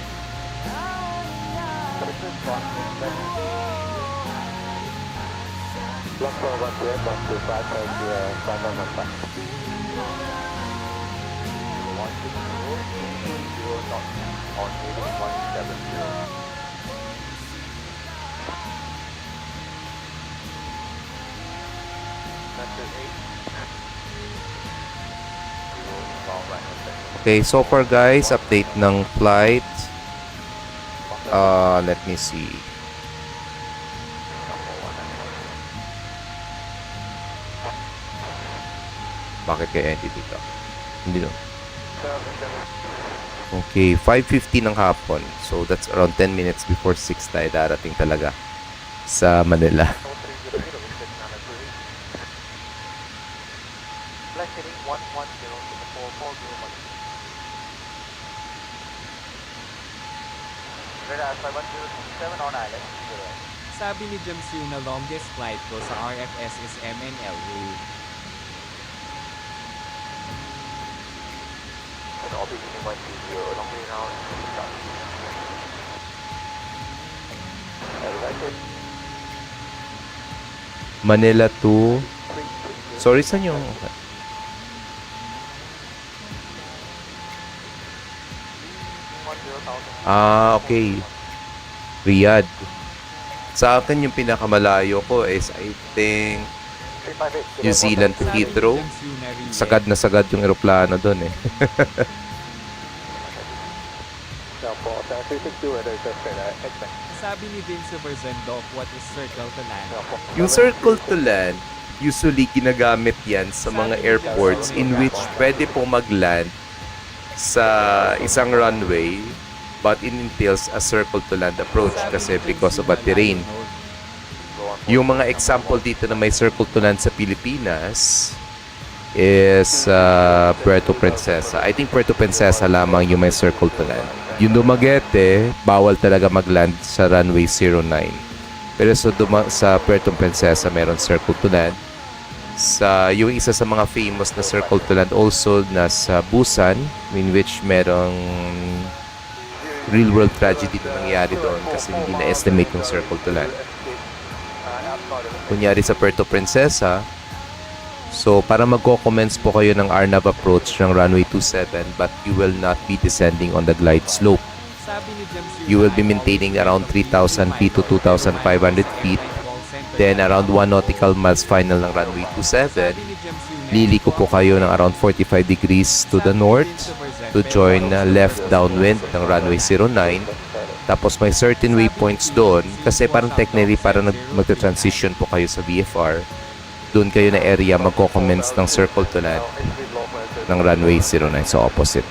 [SPEAKER 1] Okay, so far guys, update ng flight. Let me see. Bakit kaya entity dito? Hindi no. Okay, 5:50 ng hapon. So that's around 10 minutes before 6 tayo darating talaga sa Manila.
[SPEAKER 2] Sabi ni James Yuna, longest flight ko sa RFS is MNL rule.
[SPEAKER 1] Manila to... Sorry, saan yung... Okay. Riyadh. Sa akin, yung pinakamalayo ko is, I think, New Zealand to Heathrow. Sagad na sagad yung eroplano doon eh.
[SPEAKER 2] Sabi ni Vince Verzendok, what is circle to land?
[SPEAKER 1] Yung circle to land, usually ginagamit yan sa mga airports in which pwede po mag-land sa isang runway but it entails a circle to land approach kasi because of the terrain. Yung mga example dito na may circle to land sa Pilipinas is Puerto Princesa. I think Puerto Princesa lamang yung may circle to land. Yung Dumaguete, bawal talaga mag-land sa runway 09. Pero sa Puerto Princesa, meron circle to land. Yung isa sa mga famous na circle to land also nasa Busan, in which merong real world tragedy na nangyari doon kasi hindi na-estimate yung circle to land. Kunyari sa Puerto Princesa, so para magko-commence po kayo ng RNAV approach ng runway 27 but you will not be descending on the glide slope. You will be maintaining around 3,000 feet to 2,500 feet. Then around 1 nautical miles final ng runway 27, liliko po kayo ng around 45 degrees to the north to join left downwind ng runway 09. Tapos may certain waypoints doon kasi parang technically parang magta-transition po kayo sa VFR. Doon kayo na area magko-commence ng circle to land ng runway 09 sa opposite.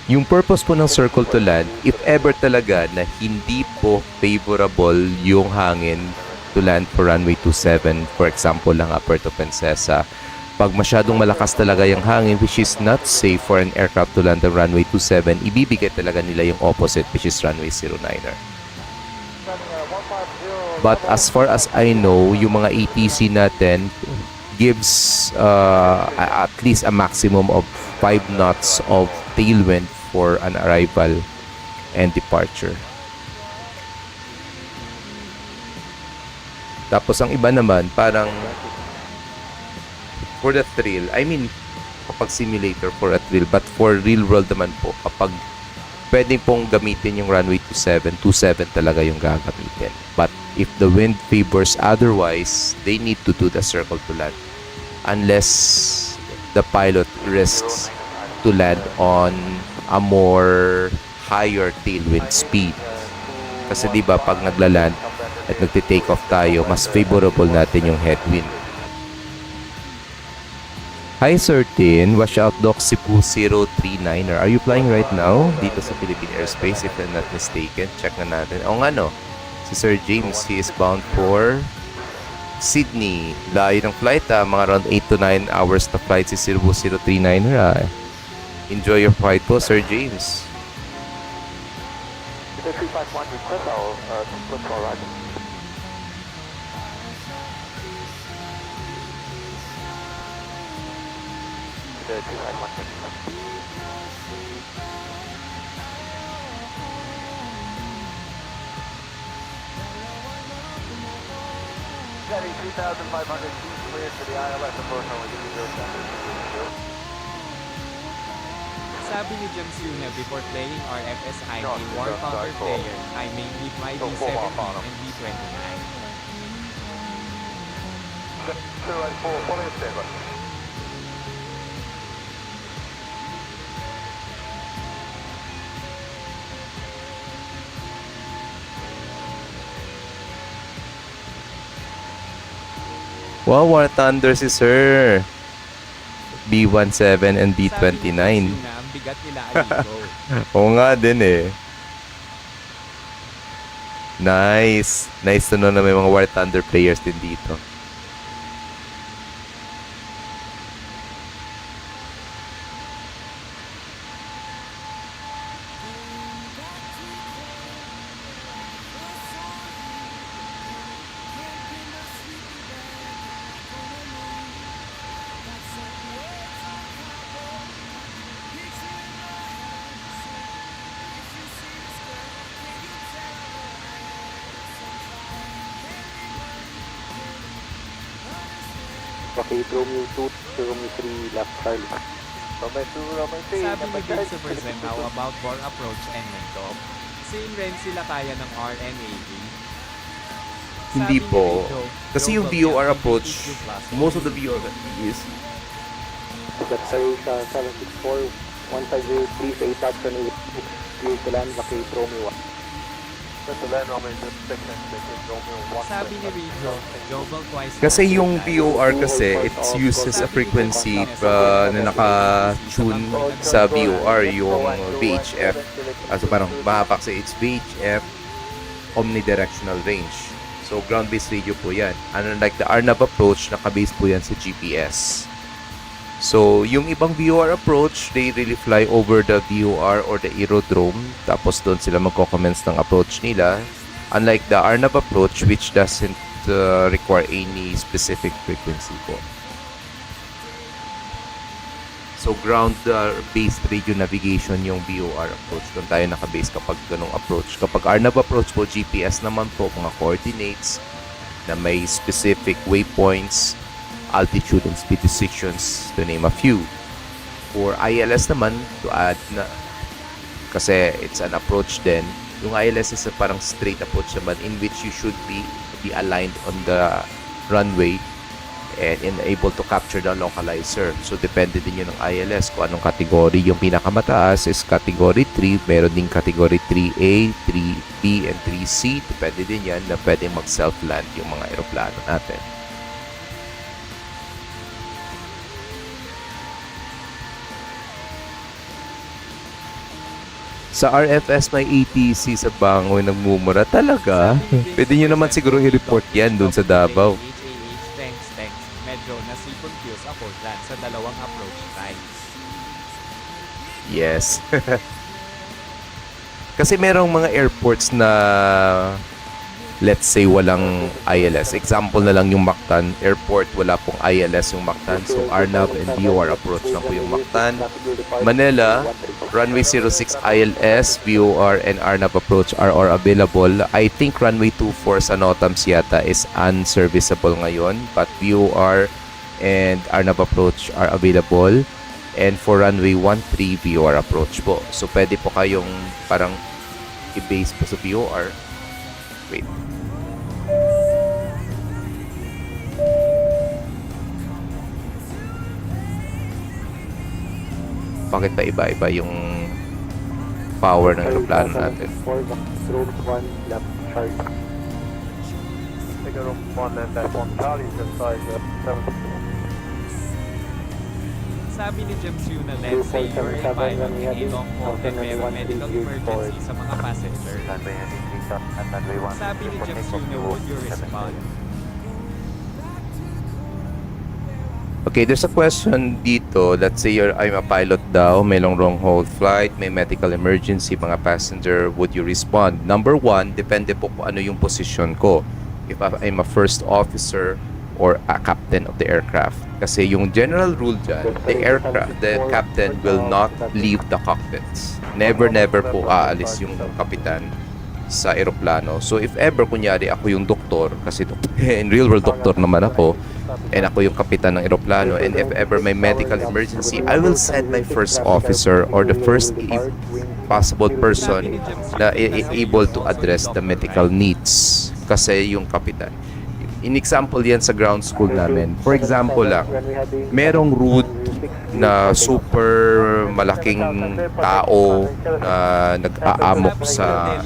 [SPEAKER 1] Yung purpose po ng circle to land, if ever talaga na hindi po favorable yung hangin to land for runway 27, for example lang Puerto Princesa, Pag masyadong malakas talaga yung hangin, which is not safe for an aircraft to land on runway 27, ibibigay talaga nila yung opposite, which is runway 09er. But as far as I know, yung mga ATC natin gives at least a maximum of 5 knots of tailwind for an arrival and departure. Tapos ang iba naman, parang for the thrill, I mean, kapag simulator for a thrill, but for real world naman po, kapag pwede pong gamitin yung runway 27 talaga yung gagamitin. But if the wind favors otherwise, they need to do the circle to land. Unless the pilot risks to land on a more higher tailwind speed. Kasi di ba pag nagla-land at nagte-take off tayo, mas favorable natin yung headwind. Hi Sir Tin, watch out Doc Cebu 039er. Are you flying right now? Dito sa Philippine Airspace if I'm not mistaken. Check na natin. O nga no, si Sir James, he is bound for Sydney. Layo ng flight mga around 8 to 9 hours na flight si Cebu 039er Enjoy your flight po Sir James.
[SPEAKER 13] 351 request our control roger. The 251 Got a 3,500 feet cleared for the ILS approach only 0
[SPEAKER 2] Sabi ni James Yuna before playing RFS, I'm a war counter player. I mainly fly B-17 and B-29.
[SPEAKER 13] Fully stable.
[SPEAKER 1] Wow, War Thunder si Sir. B17 and B29.
[SPEAKER 2] Sabi ni ang bigat nila aligo.
[SPEAKER 1] Oo nga din eh. Nice. Nice to know na may mga War Thunder players din dito.
[SPEAKER 13] Okay, Romeo 2, Romeo 3, left Charlie. Romeo 2, Romeo 3,
[SPEAKER 2] Sabi ni Vince Superzen, how about bore approach and windtop? Same rin sila kaya ng RNAV.
[SPEAKER 1] Hindi po. Kasi yung VOR approach, most of the VOR is
[SPEAKER 13] That's Sarusha 764, 150, please 8 up and clear to land, vacate Romeo 1.
[SPEAKER 2] Sabi ni Rijo, Jobal twice.
[SPEAKER 1] kasi yung VOR kasi, it uses a frequency na naka-tune sa VOR, yung VHF. Also parang mahapak sa it's VHF omnidirectional range. So ground-based radio po yan. Unlike the RNAV approach, naka-base po yan sa GPS. So, yung ibang VOR approach, they really fly over the VOR or the aerodrome. Tapos doon sila magko-commence ng approach nila. Unlike the RNAV approach, which doesn't require any specific frequency po. So, ground-based radio navigation yung VOR approach. Doon tayo nakabase kapag ganong approach. Kapag RNAV approach po, GPS naman po, mga coordinates na may specific waypoints, altitude and speed restrictions, to name a few. For ILS naman, to add na, kasi it's an approach then, yung ILS is a parang straight approach naman in which you should be aligned on the runway and able to capture the localizer. So, depende din yun ng ILS kung anong category. Yung pinakamataas is category 3, meron din category 3A, 3B, and 3C. Depende din yan na pwedeng mag-self-land yung mga aeroplano natin. Sa RFS may ATC sa Bangoy nagmumura talaga. Pwede nyo naman siguro i-report yan dun sa Davao.
[SPEAKER 2] Thanks. Medyo nasi-confuse ako dyan sa dalawang approach times.
[SPEAKER 1] Yes. Kasi merong mga airports na let's say walang ILS. Example na lang yung Mactan Airport, wala pong ILS yung Mactan. So Arnab and VOR approach lang po yung Mactan. Manila, runway 06 ILS, VOR and Arnab approach are available. I think runway 24 sa NOTAMs yata is unserviceable ngayon, but VOR and Arnab approach are available. And for runway 13 VOR approach po. So pwede po kayong parang i-base po sa VOR. Wait. Bakit pa iba-iba yung power ng aeroplano natin?
[SPEAKER 2] Sabi ni James Yu na let's say you're a pilot in a long haul and may medical emergency sa mga passenger. Sabi ni James Yu na would you respond?
[SPEAKER 1] Okay, there's a question dito. Let's say I'm a pilot daw, may long haul flight, may medical emergency, mga passenger, would you respond? Number one, depende po kung ano yung position ko. If I'm a first officer or a captain of the aircraft. Kasi yung general rule dyan, the captain will not leave the cockpits. Never po aalis yung kapitan sa aeroplano. So if ever, kunyari ako yung doktor, kasi in real world doktor naman ako, and ako yung kapitan ng aeroplano, and if ever may medical emergency, I will send my first officer or the first possible person na able to address the medical needs. Kasi yung kapitan. In example yan sa ground school namin. For example lang, merong route na super malaking tao na nag-aamok sa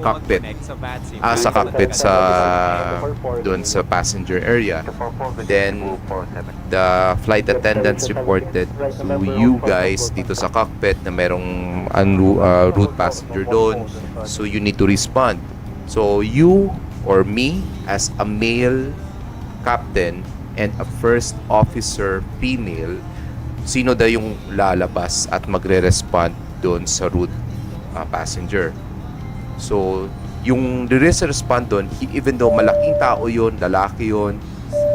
[SPEAKER 1] cockpit. Sa cockpit doon sa passenger area. Then, the flight attendants reported to you guys dito sa cockpit na merong route passenger doon. So, you need to respond. So, you or me as a male captain and a first officer female, sino daw yung lalabas at magre-respond doon sa route passenger? So, yung respond doon, even though malaking tao yun, lalaki yun,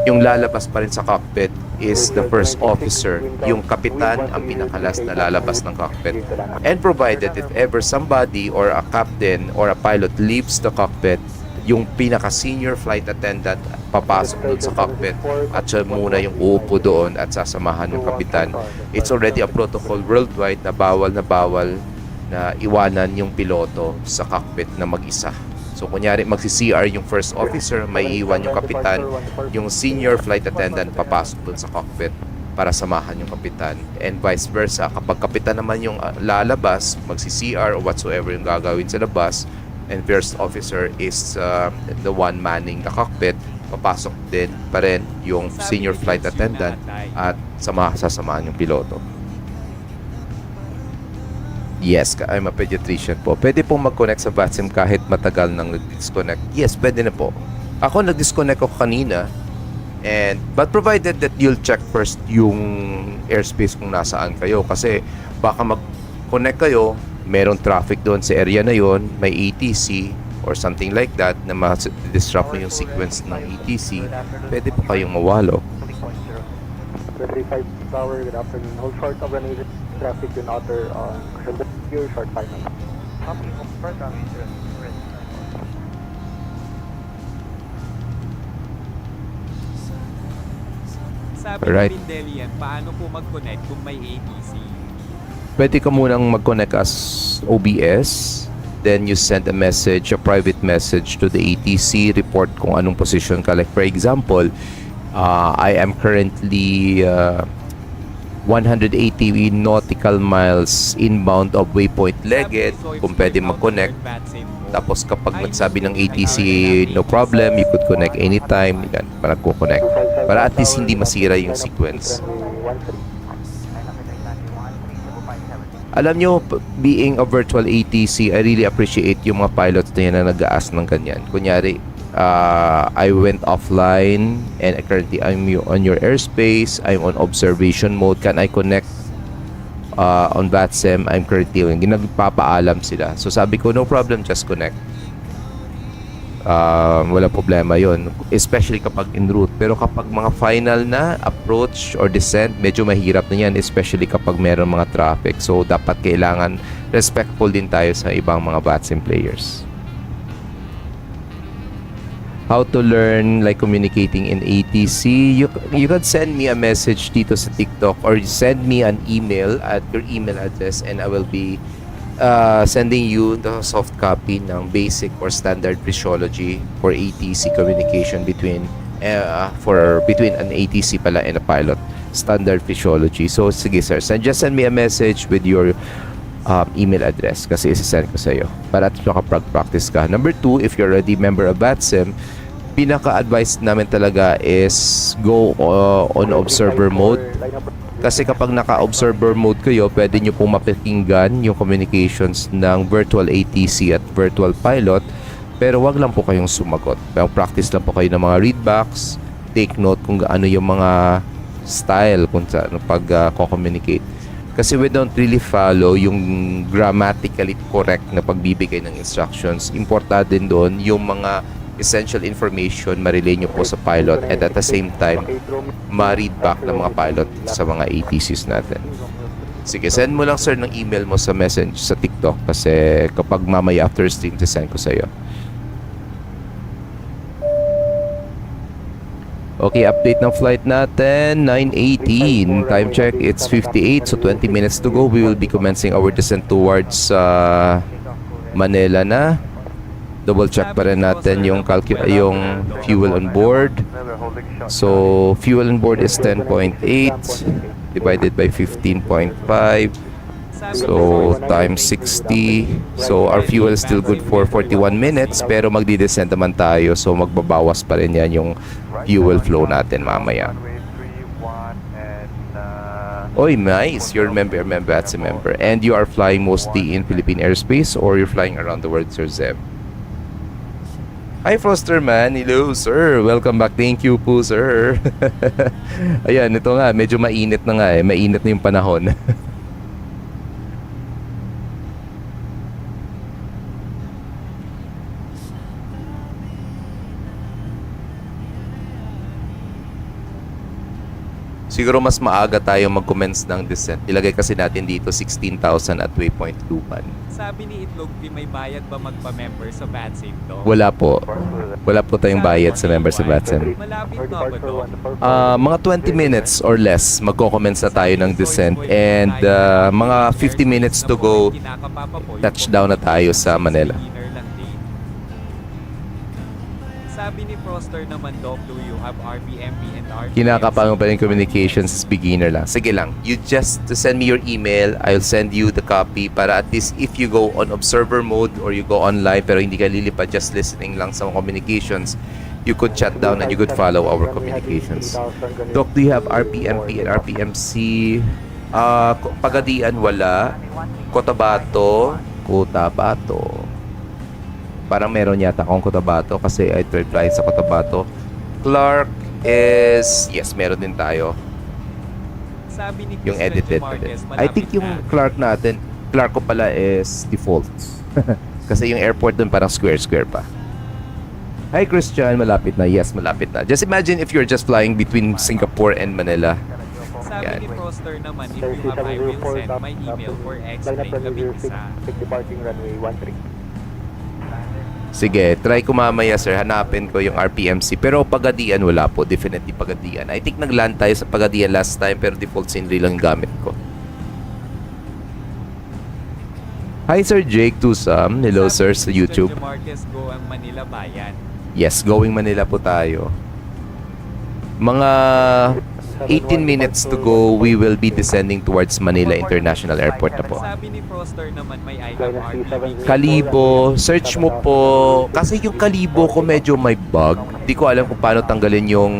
[SPEAKER 1] yung lalabas pa rin sa cockpit is the first officer. Yung kapitan ang pinakalas na lalabas ng cockpit. And provided if ever somebody or a captain or a pilot leaves the cockpit, yung pinaka-senior flight attendant papasok doon sa cockpit at siya muna yung uupo doon at sasamahan yung kapitan. It's already a protocol worldwide na bawal na iwanan yung piloto sa cockpit na mag-isa. So, kunyari, magsi-CR yung first officer, may iwan yung kapitan, yung senior flight attendant papasok doon sa cockpit para samahan yung kapitan. And vice versa, kapag kapitan naman yung lalabas, magsi-CR or whatsoever yung gagawin sa labas, and first officer is the one manning the cockpit, papasok din pa rin yung senior flight attendant at sasamahan yung piloto. Yes, I'm a pediatrician po. Pwede pong mag-connect sa VATSIM kahit matagal nang nag-disconnect. Yes, pwede na po. Ako nag-disconnect ako kanina, but provided that you'll check first yung airspace kung nasaan kayo, kasi baka mag-connect kayo, meron traffic doon sa area na yon, may ATC or something like that na ma-disrupt na yung sequence ng ATC, pwede po kayong mawalo.
[SPEAKER 13] 25 Tower, good afternoon. Hold short of runway traffic in outer your short final.
[SPEAKER 2] Sabi
[SPEAKER 1] Alright.
[SPEAKER 2] ni Pindelian, paano po mag-connect kung may ATC?
[SPEAKER 1] Pwede ka munang mag-connect as OBS, then you send a message, a private message to the ATC, report kung anong position ka. Like for example, I am currently 180 nautical miles inbound of waypoint Legged, kung pwede mag-connect. Tapos kapag nagsabi ng ATC, no problem, you could connect anytime, yan, para nagko-connect. Para at least hindi masira yung sequence. Alam nyo, being a virtual ATC, I really appreciate yung mga pilots na yan na nag-aas ng ganyan. Kunyari, I went offline and currently on your airspace. I'm on observation mode. Can I connect on VATSIM? I'm currently nagpapaalam sila. So sabi ko, no problem, just connect. Wala problema yon, especially kapag en route. Pero kapag mga final na approach or descent, medyo mahirap na yan, especially kapag meron mga traffic. So dapat kailangan respectful din tayo sa ibang mga VATSIM players. How to learn like communicating in ATC. You can send me a message dito sa TikTok or send me an email at your email address and I will be sending you the soft copy ng basic or standard physiology for ATC communication between an ATC pala and a pilot. Standard physiology. So sige sir, just send me a message with your email address kasi isi-send ko sa iyo para at makapag-practice ka. Number 2, if you're already member of VATSIM, pinaka-advice namin talaga is go on observer mode. Kasi kapag naka-observer mode kayo, pwede nyo pong mapakinggan yung communications ng virtual ATC at virtual pilot. Pero wag lang po kayong sumagot. Practice lang po kayo ng mga readbacks. Take note kung ano yung mga style kung saan pag-communicate. Kasi we don't really follow yung grammatically correct na pagbibigay ng instructions. Importante din doon yung mga essential information ma-relay nyo po sa pilot and at the same time ma-read back ng mga pilot sa mga ATCs natin. Sige, send mo lang sir ng email mo sa message sa TikTok kasi kapag mamaya after stream send ko sa iyo. Okay, update ng flight natin, 9:18. Time check, it's 58. So 20 minutes to go. We will be commencing our descent towards Manila na. Double check pa rin natin yung fuel on board. So fuel on board is 10.8 divided by 15.5. So times 60. So our fuel is still good for 41 minutes pero magdi-descend naman tayo. So magbabawas pa rin yan yung fuel flow natin mamaya. Oy, nice. You're that's a member. And you are flying mostly in Philippine airspace or you're flying around the world, Sir Zeb? Hi, Foster man. Hello, sir. Welcome back. Thank you po, sir. Ayan, ito nga. Medyo mainit na nga eh. Mainit na yung panahon. Siguro mas maaga tayo mag-commence ng descent. Ilagay kasi natin dito 16,000 at waypoint 21.
[SPEAKER 2] Sabi ni Itlog, may bayad ba magpa-member sa VATSIM to?
[SPEAKER 1] Wala po. Wala po tayong bayad sa member sa VATSIM.
[SPEAKER 2] Malapit na ba to?
[SPEAKER 1] Mga 20 minutes or less magko-commence na tayo ng descent and mga 50 minutes to go touchdown na tayo sa Manila.
[SPEAKER 2] Sabi ni Froster naman, Doc, do you have RPMP and RPMC?
[SPEAKER 1] Kinakapang pa rin communications, beginner lang. Sige lang, you just send me your email, I'll send you the copy para at least if you go on observer mode or you go online pero hindi ka lilipad, just listening lang sa communications, you could chat down and you could follow our communications. Doc, do you have RPMP and RPMC? Pagadian wala. Cotabato. Parang meron yata akong Cotabato kasi I tried flying sa Cotabato. Clark is... Yes, meron din tayo.
[SPEAKER 2] Sabi ni
[SPEAKER 1] Yung edited. I think yung Clark natin, Clark ko pala is default. Kasi yung airport dun parang square pa. Hi Christian, malapit na. Yes, malapit na. Just imagine if you're just flying between Singapore and Manila.
[SPEAKER 2] Sabi
[SPEAKER 1] Yan.
[SPEAKER 2] ni Froster naman, if you have, I will send my email for X-ray Labing-isa.
[SPEAKER 13] Departing runway 13.
[SPEAKER 1] Sige, try ko mamaya sir, hanapin ko yung RPMC. Pero Pagadian wala po, definitely Pagadian. I think nag-land tayo sa Pagadian last time pero default scenery lang gamit ko. Hi Sir Jake Tusam, hello sir sa YouTube.
[SPEAKER 2] Marquez, go ang Manila Bayan.
[SPEAKER 1] Yes, going Manila po tayo. Mga 18 minutes to go, we will be descending towards Manila International Airport na po.
[SPEAKER 2] Sabi ni Froster naman, may I have RPMP.
[SPEAKER 1] Kalibo, search mo po. Kasi yung Kalibo ko medyo may bug. Di ko alam kung paano tanggalin yung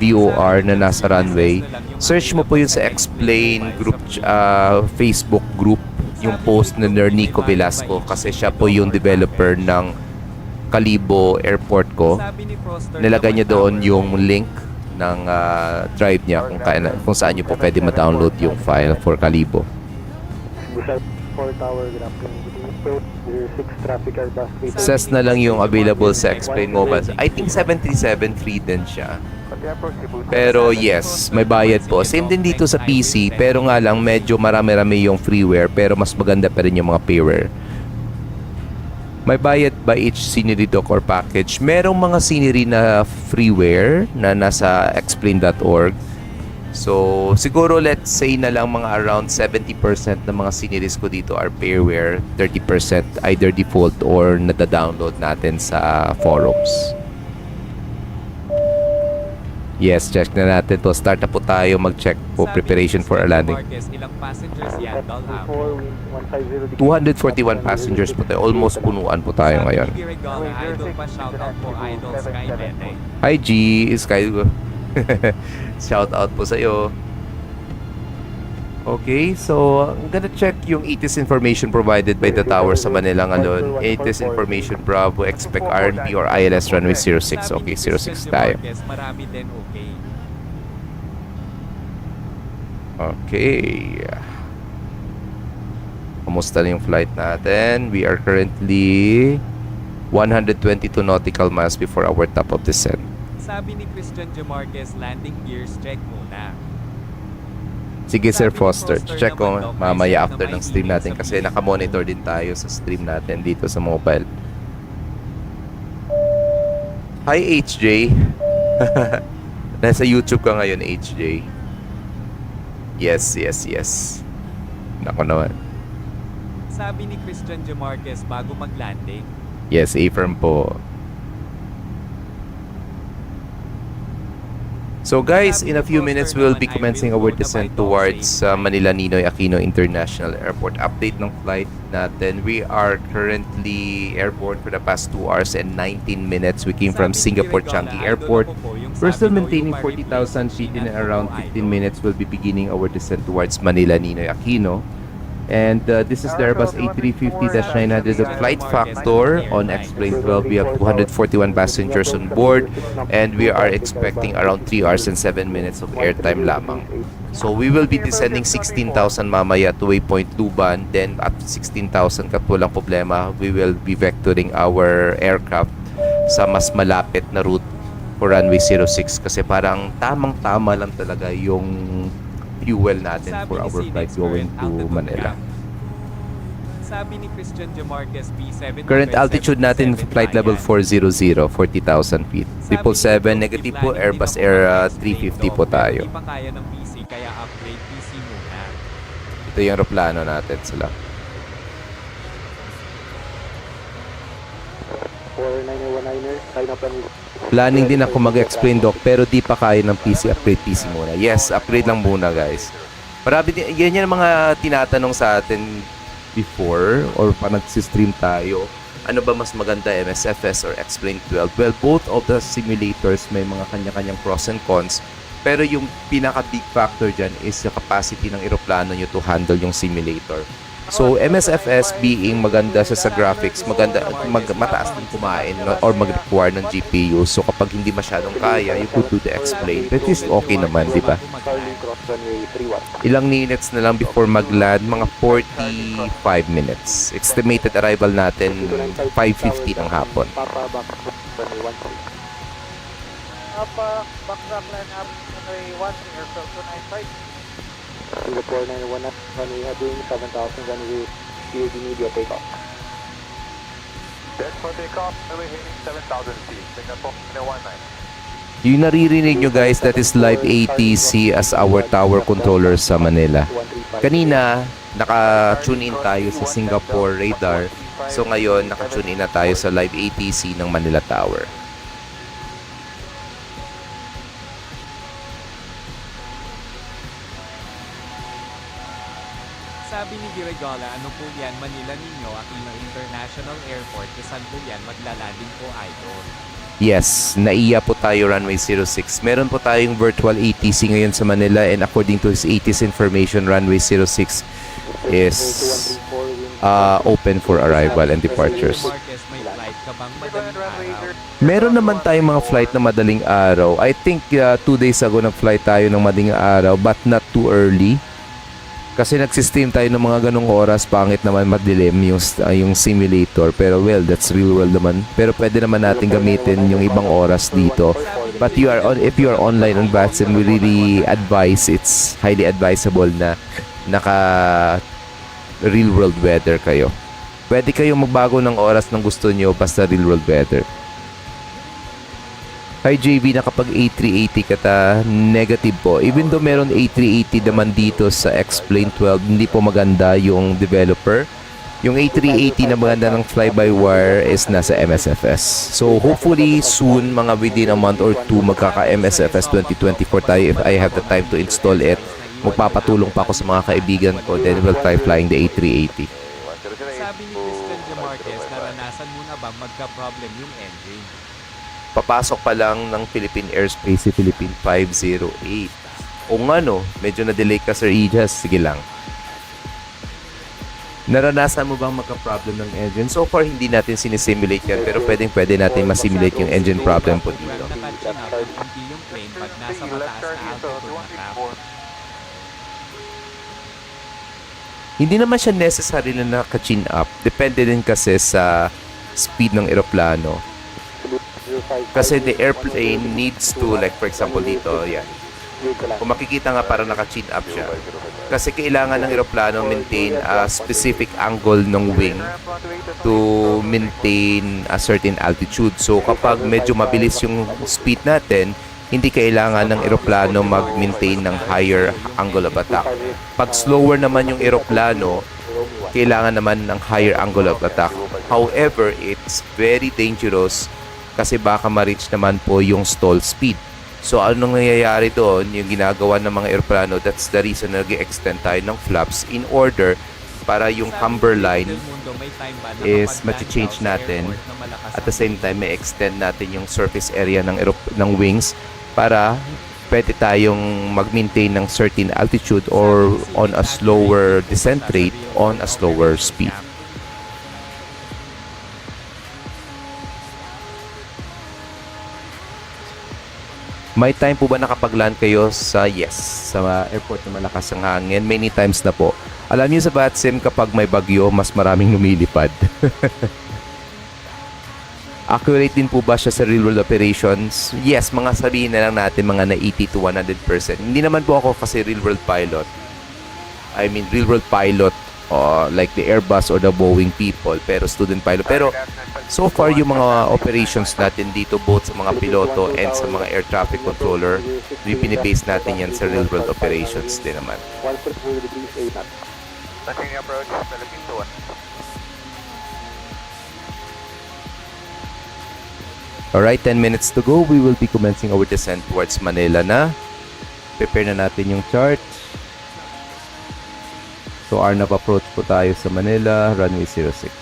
[SPEAKER 1] VOR na nasa runway. Search mo po yun sa Explain group, Facebook group, yung post ni Nico Velasco kasi siya po yung developer ng Kalibo Airport ko.
[SPEAKER 2] Sabi ni Froster
[SPEAKER 1] Nilagay niya
[SPEAKER 2] naman,
[SPEAKER 1] doon
[SPEAKER 2] Tower
[SPEAKER 1] yung link ng drive niya kung saan niyo po pwede ma-download yung file for Kalibo. Says na lang yung available sa Explain Mobile. I think 737 free din siya. Pero yes, may bayad po. Same din dito sa PC, pero nga lang medyo marami-rami yung freeware, pero mas maganda pa rin yung mga payware. May bayad by each scenery dock or package. Merong mga scenery na freeware na nasa explain.org. So, siguro let's say na lang mga around 70% ng mga sceneries ko dito are payware, 30% either default or nada-download natin sa forums. Yes, check na natin to. Start na po tayo mag-check po preparation for our landing.
[SPEAKER 2] Ilang passengers yan, Dolham?
[SPEAKER 1] 241 passengers po tayo. Almost punuan po tayo ngayon.
[SPEAKER 2] Idol pa, shoutout po, Idol Sky Bete.
[SPEAKER 1] Hi G, Sky. Shoutout po sa iyo. Okay, so I'm gonna check yung ATIS information provided by the tower sa Manila ngayon. ATIS information Bravo, expect RNB or ILS runway 06. Okay, 06 tayo.
[SPEAKER 2] Marami din, okay.
[SPEAKER 1] Okay. Kamusta na yung flight natin? We are currently 122 nautical miles before our top of descent.
[SPEAKER 2] Sabi ni Christian Jamarquez, landing gears check muna.
[SPEAKER 1] Sige Sir Foster, check ko mamaya after ng stream natin kasi nakamonitor din tayo sa stream natin dito sa mobile. Hi HJ. Nasa YouTube ka ngayon HJ. Yes. Nako naman.
[SPEAKER 2] Sabi ni Christian Jamarquez bago mag-landing.
[SPEAKER 1] Yes, affirm po. So guys, in a few minutes we'll be commencing our descent towards Manila Ninoy Aquino International Airport. Update ng flight natin. We are currently airborne for the past 2 hours and 19 minutes. We came from Singapore Changi Airport. We're still maintaining 40,000 feet in around 15 minutes. We'll be beginning our descent towards Manila Ninoy Aquino. And this is the Airbus A350-900. The flight factor on Explain 12, we have 241 passengers on board and we are expecting around 3 hours and 7 minutes of airtime lamang. So we will be descending 16,000 mamaya to waypoint Luban. Then at 16,000 kat walang problema, we will be vectoring our aircraft sa mas malapit na route for runway 06 kasi parang tamang-tama lang talaga yung fuel natin for our flight going to Manila.
[SPEAKER 2] Sabi ni Christian Jamarquez, B7.
[SPEAKER 1] Current altitude natin flight level 400, 40,000 feet. 777 negative po, Airbus Air 350 po tayo.
[SPEAKER 2] Hindi pa kaya ng PC kaya upgrade PC muna.
[SPEAKER 1] Ito yung aeroplano natin sila.
[SPEAKER 13] 4919er, sign up and
[SPEAKER 1] Planning din ako mag-explain doc pero di pa kaya ng PC. Upgrade PC muna. Yes, upgrade lang muna guys. Marami din, yan yung mga tinatanong sa atin before or pa nag-stream tayo. Ano ba mas maganda, MSFS or Explain 12? Well, both of the simulators may mga kanya-kanyang pros and cons. Pero yung pinaka-big factor dyan is yung capacity ng eroplano nyo to handle yung simulator. So, MSFS being maganda sa graphics, maganda, mataas din kumain or mag-require ng GPU. So, kapag hindi masyadong kaya, you could do the Explain. That is okay naman, di ba? Ilang minutes na lang before mag-land, mga 45 minutes. Estimated arrival natin, 5:50 ng hapon.
[SPEAKER 13] backtrack line up runway 13 airfield 295. Singapore 919 runway heading 7,000 runway CAD media takeoff. That's for takeoff, runway heading 7,000 feet, Singapore 919.
[SPEAKER 1] Yung naririnig nyo guys, that is live ATC as our tower controller sa Manila. Kanina, naka-tune in tayo sa Singapore radar. So ngayon, naka-tune in na tayo sa live ATC ng Manila Tower.
[SPEAKER 2] Sabi ni Dirigala, ano po yan, Manila Nino Aquino International Airport, saan po yan, maglalanding po idol.
[SPEAKER 1] Yes, naiya po tayo runway 06. Meron po tayong virtual ATC ngayon sa Manila and according to his ATC information, runway 06 is open for arrival and departures.
[SPEAKER 2] Marquez, may flight ka bang madaling
[SPEAKER 1] Meron naman tayong mga flight na madaling araw. I think 2 days ago nag-flight tayo ng madaling araw but not too early. Kasi nagsistem tayo ng mga ganong oras, pangit naman madilim yung simulator. Pero well, that's real world naman. Pero pwede naman natin gamitin yung ibang oras dito. But if you are online on VATSIM, we really advise, it's highly advisable na naka real world weather kayo. Pwede kayong magbago ng oras ng gusto nyo basta real world weather. Hi JV, na kapag A380 kata, negative po. Even though meron A380 naman dito sa X-Plane 12, hindi po maganda yung developer. Yung A380 na maganda ng fly-by-wire is nasa MSFS. So hopefully soon, mga within a month or two, magkaka-MSFS 2024 tayo if I have the time to install it. Magpapatulong pa ako sa mga kaibigan ko, then we'll try flying the A380.
[SPEAKER 2] Sabi ni Christian De Marquez, naranasan mo na ba magka-problem yung engine?
[SPEAKER 1] Papasok pa lang ng Philippine Airspace si Philippine 508. O nga no, medyo na-delay ka Sir Ijas. Sige lang. Naranasan mo bang magka-problem ng engine? So far, hindi natin sinisimulate yan, pero pwede natin masimulate yung engine problem po dito.
[SPEAKER 2] Hindi yung plane pag nasa mataas na altitude na traffic.
[SPEAKER 1] Hindi naman siya necessary na naka-chin up. Depende din kasi sa speed ng eroplano. Kasi the airplane needs to, like for example dito, yan. Kung makikita nga parang naka-chin up siya. Kasi kailangan ng eroplano maintain a specific angle ng wing to maintain a certain altitude. So kapag medyo mabilis yung speed natin, hindi kailangan ng eroplano mag-maintain ng higher angle of attack. Pag slower naman yung eroplano, kailangan naman ng higher angle of attack. However, it's very dangerous kasi baka ma-reach naman po yung stall speed. So, anong nangyayari doon? Yung ginagawa ng mga aeroplano, that's the reason na nag-extend tayo ng flaps in order para yung camber line is mati-change natin. At the same time, may extend natin yung surface area ng wings para pwede tayong mag-maintain ng certain altitude or on a slower descent rate on a slower speed. May time po ba nakapag-land kayo sa sa airport na malakas ang hangin? Many times na po. Alam niyo sa VATSIM, kapag may bagyo, mas maraming lumilipad. Accurate din po ba siya sa real world operations? Yes, mga sabihin na lang natin mga na 80 to 100%. Hindi naman po ako kasi real world pilot. I mean, real world pilot like the Airbus or the Boeing people, pero student pilot. Pero so far yung mga operations natin dito, both sa mga piloto and sa mga air traffic controller, binibase natin yan sa real world operations din naman. Alright, 10 minutes to go. We will be commencing our descent towards Manila na. Prepare na natin yung chart. So, RNAV approach po tayo sa Manila, runway 06.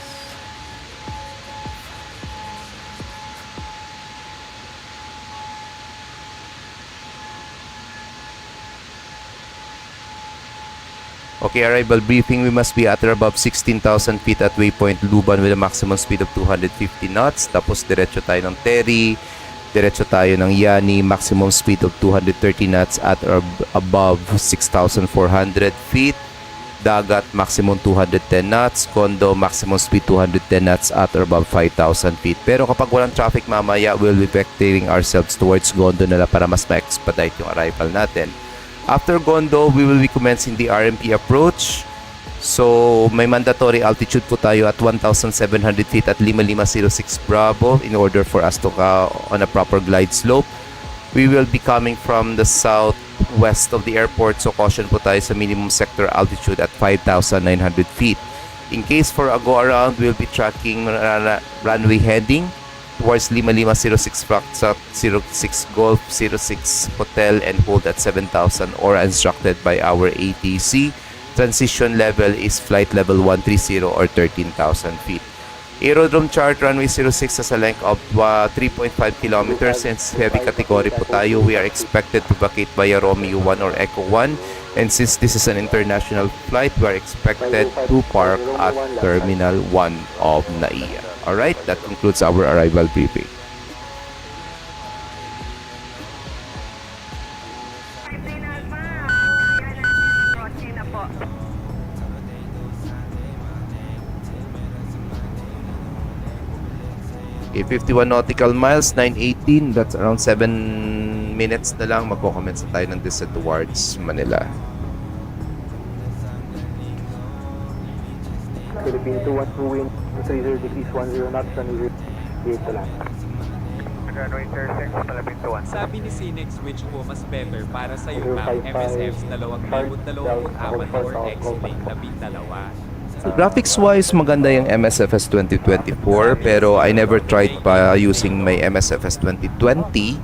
[SPEAKER 1] Okay, arrival briefing. We must be at or above 16,000 feet at waypoint Luban with a maximum speed of 250 knots. Tapos, diretso tayo ng Terry. Diretso tayo ng Yani, maximum speed of 230 knots at or above 6,400 feet. Dagat, maximum 210 knots. Condo, maximum speed 210 knots at or above 5,000 feet. Pero kapag walang traffic mamaya, we'll be vectoring ourselves towards Gondo nila para mas ma-expedite yung arrival natin. After Gondo, we will be commencing the RMP approach. So, may mandatory altitude po tayo at 1,700 feet at 5506 Bravo in order for us to on a proper glide slope. We will be coming from the southwest of the airport, so caution po tayo sa minimum sector altitude at 5,900 feet. In case for a go-around, we'll be tracking runway heading towards 5506 Foxtrot 06 Golf 06 Hotel and hold at 7,000 or instructed by our ATC. Transition level is flight level 130 or 13,000 feet. Aerodrome chart, runway 06 has a length of 3.5 kilometers. Since heavy category po tayo, we are expected to vacate via Romeo 1 or Echo 1. And since this is an international flight, we are expected to park at Terminal 1 of NAIA. Alright, that concludes our arrival briefing. Okay, 51 nautical miles, 9:18. That's around 7 minutes na lang. Magko-commence na tayo ng descent towards Manila.
[SPEAKER 13] Philippine 212 wind, 30 degrees 10 knots, runway 08 to land. Runway 36, Philippine 21.
[SPEAKER 2] Sabi ni Cinex which po mas better para sa iyo ma'am, MSF's 2024 or X-Lane 12.
[SPEAKER 1] Graphics-wise, maganda yung MSFS 2024 pero I never tried pa using my MSFS 2020.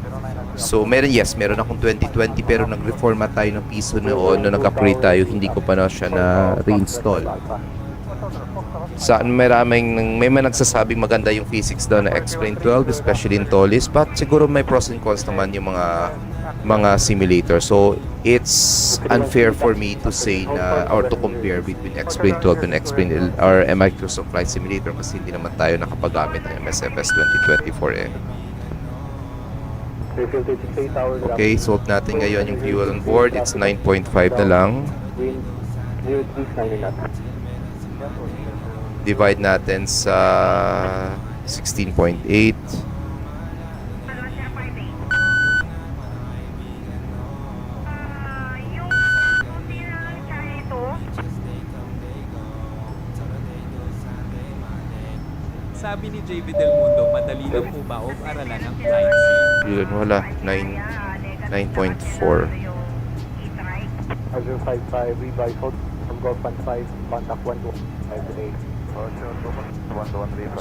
[SPEAKER 1] So, meron akong 2020 pero nag-reformat tayo ng piso noon nung nag-upgrade tayo, hindi ko pa na siya na reinstall. May mga nagsasabing maganda yung physics daw na X-Plane 12, especially in Tolis, but siguro may pros and cons naman yung mga simulator. So, it's unfair for me to say na or to compare between X-Plane 12 and X-Plane or Microsoft Flight Simulator kasi hindi naman tayo nakapagamit ng MSFS 2024 eh. Okay, sold natin ngayon yung fuel on board. It's 9.5 na lang. Divide natin sa 16.8.
[SPEAKER 2] Sabi ni JV Del Mundo, madali lang po ba o aralan ng flight sim?
[SPEAKER 1] Yun, wala. 9.4.
[SPEAKER 13] Azure 55, revise hold from Golf 5, contact 125 today. 1135,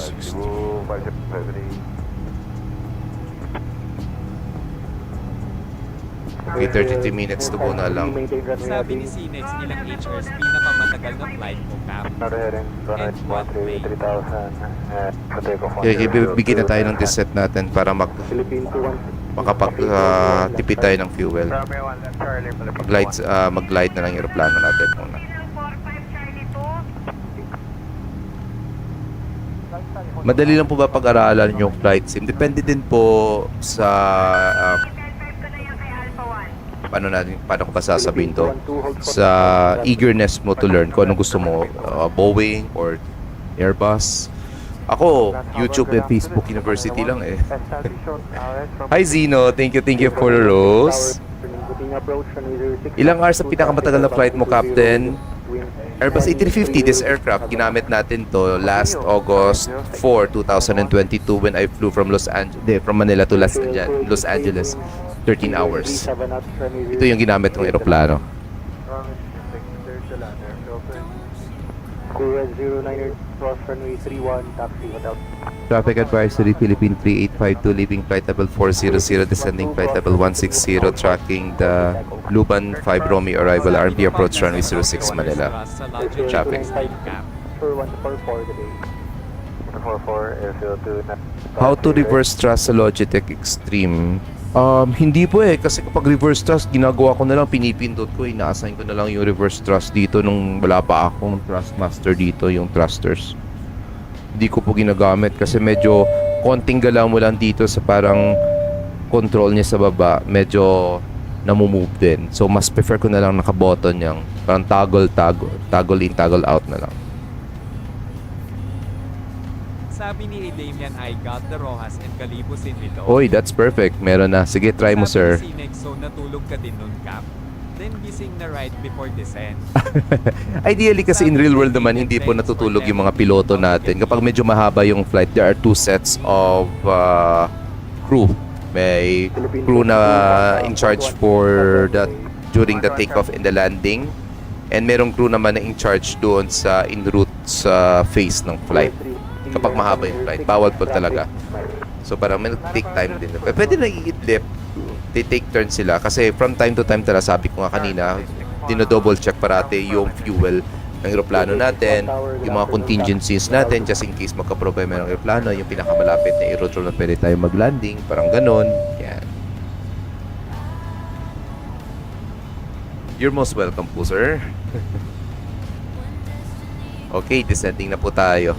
[SPEAKER 1] Okay, 33 minutes to go na lang.
[SPEAKER 2] Sabi ni Cinex, ilang HRs pinakamatagal na flight mo, Cap? And what way?
[SPEAKER 1] Okay, bibigyan na tayo ng descent natin para makapagtipid tayo ng fuel. Mag-glide na lang yung aeroplano natin muna. Madali lang po ba pag-aralan yung flight sim? Depende din po sa paano ko ba sasabihin to? Sa eagerness mo to learn kung anong gusto mo, Boeing or Airbus. Ako, YouTube and Facebook University lang eh. Hi Zeno, thank you for the rose. Ilang hours sa pinakamatagal na flight mo, Captain? Airbus A350, this aircraft, ginamit natin to last August 4, 2022 when I flew from Manila to Los Angeles. 13 hours. Ito yung ginamit ng aeroplano. Traffic advisory, Philippine 3852, leaving flight level 400, descending flight level 160, tracking the Luban 5 Romeo arrival, RMP approach runway 06 Manila. Traffic. How to reverse thrust sa Logitech Extreme? Hindi po eh, kasi kapag reverse thrust, ginagawa ko na lang, pinipindot ko, ina-assign ko na lang yung reverse thrust dito nung wala pa akong thrust master dito, yung thrusters. Hindi ko po ginagamit kasi medyo konting galaw mo lang dito sa parang control niya sa baba, medyo namumove din. So, mas prefer ko na lang naka-button yung parang toggle in, toggle out na lang.
[SPEAKER 2] Sabi ni Damian, I got the Rojas and Calibos in ito.
[SPEAKER 1] Oy, that's perfect. Meron na. Sige, try mo, sir.
[SPEAKER 2] Sabi ni Cinex, so natulog ka din nun, Cap. Then gising na right before descent.
[SPEAKER 1] Ideally kasi in real world naman, hindi po natutulog yung mga piloto natin. Kapag medyo mahaba yung flight, there are two sets of crew. May crew na in charge for during the takeoff and the landing. And merong crew naman na in charge doon sa en route sa phase ng flight. Kapag mahaba yung flight, bawal po talaga. So parang may take time din. Pwede na i-idlip, take turn sila. Kasi from time to time, sabi ko nga kanina, dino-double check parate yung fuel ng aeroplano natin, yung mga contingencies natin, just in case magka-problema ng aeroplano, yung pinakamalapit na aerodrome na pwede tayo mag-landing, parang ganon. Yan. You're most welcome po, sir. Okay, descending na po tayo.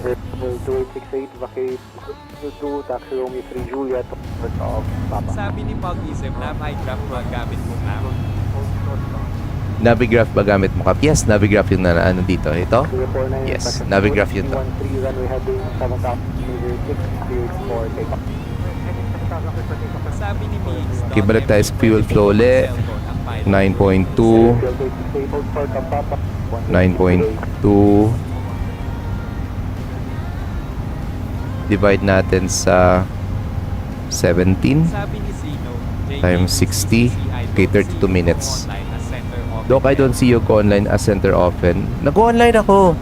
[SPEAKER 13] 2868, vacate to taxi Romeo 3 Juliet,
[SPEAKER 2] Sabi ni Pag-isip na may graph mo ang gamit mo, Cap.
[SPEAKER 1] Navigraph ba gamit mo, Kap? Yes, Navigraph yung ano dito. Ito? Yes, Navigraph yun to.
[SPEAKER 2] Sabi ni Mix,
[SPEAKER 1] Okay, balik tayo sa fuel flow ulit. 9.2. 9.2. Divide natin sa 17
[SPEAKER 2] sabi ni Sino,
[SPEAKER 1] times 60. Okay, 32 minutes. Doc, I don't see you go online as center often. Nag-online ako.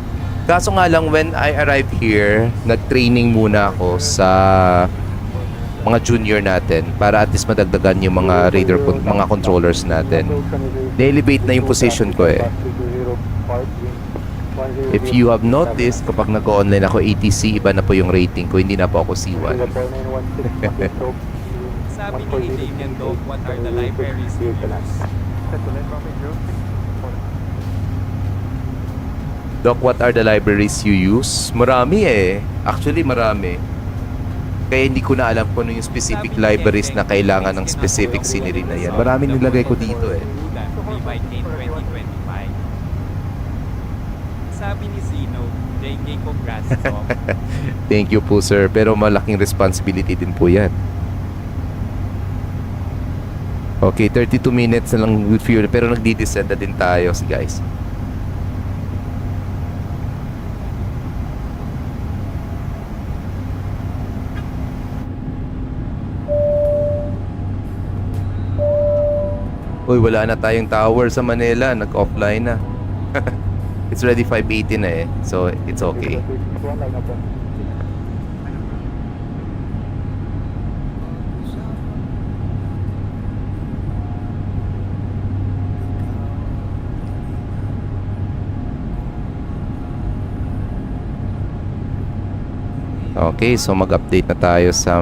[SPEAKER 1] Kaso nga lang, when I arrived here, nag-training muna ako sa mga junior natin para at least madagdagan yung mga radar, mga controllers natin. Na-elevate na yung position ko eh. If you have noticed, kapag nag-online ako ATC, iba na po yung rating ko. Hindi na po ako C1.
[SPEAKER 2] Sabi ni Damian Dog, what are the libraries you use?
[SPEAKER 1] Doc, what are the libraries you use? Marami eh. Actually, marami. Kaya hindi ko na alam kung ano yung specific libraries na kailangan ng specific scenery na yan. Marami nilagay ko dito eh.
[SPEAKER 2] Sabi ni Sino, JK, congrats, Doc.
[SPEAKER 1] Thank you po, sir. Pero malaking responsibility din po yan. Okay, 32 minutes na lang with fuel. Pero nagdi-descend na din tayo, guys. Uy, wala na tayong tower sa Manila. Nag-offline na. It's already 5:80 na eh. So, it's okay. Okay, so mag-update na tayo sa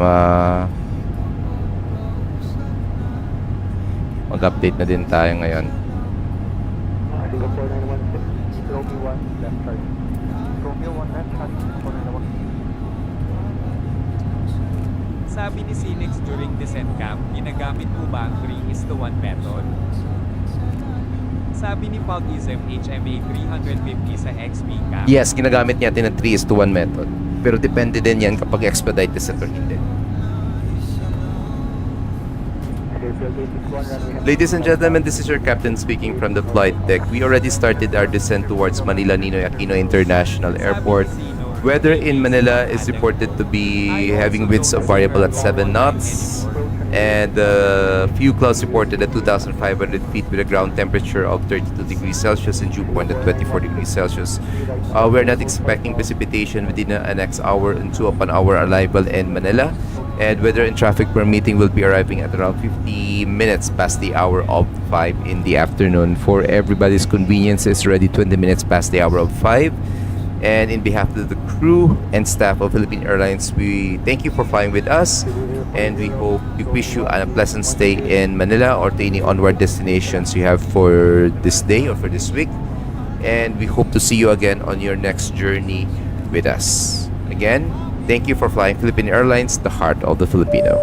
[SPEAKER 1] mag-update na din tayo ngayon.
[SPEAKER 2] Sabi ni Sinix during descent camp, ginagamit mo ba ang 3:1 method? Sabi ni Pautism, HMA 350 sa XP camp.
[SPEAKER 1] Yes, ginagamit natin ang 3:1 method. Pero depende din yan kapag expedite descent or hindi. Ladies and gentlemen, this is your captain speaking from the flight deck. We already started our descent towards Manila Ninoy Aquino International Airport. Weather in Manila is reported to be having winds of variable at 7 knots. And few clouds reported at 2,500 feet with a ground temperature of 32 degrees Celsius and dew point at 24 degrees Celsius. We're not expecting precipitation within the next hour and two upon our arrival in Manila. And weather and traffic permitting will be arriving at around 50 minutes past the hour of 5 in the afternoon. For everybody's convenience, it's already 20 minutes past the hour of 5. And in behalf of the crew and staff of Philippine Airlines, we thank you for flying with us, and we wish you a pleasant stay in Manila or to any onward destinations you have for this day or for this week. And we hope to see you again on your next journey with us. Again, thank you for flying Philippine Airlines, the heart of the Filipino.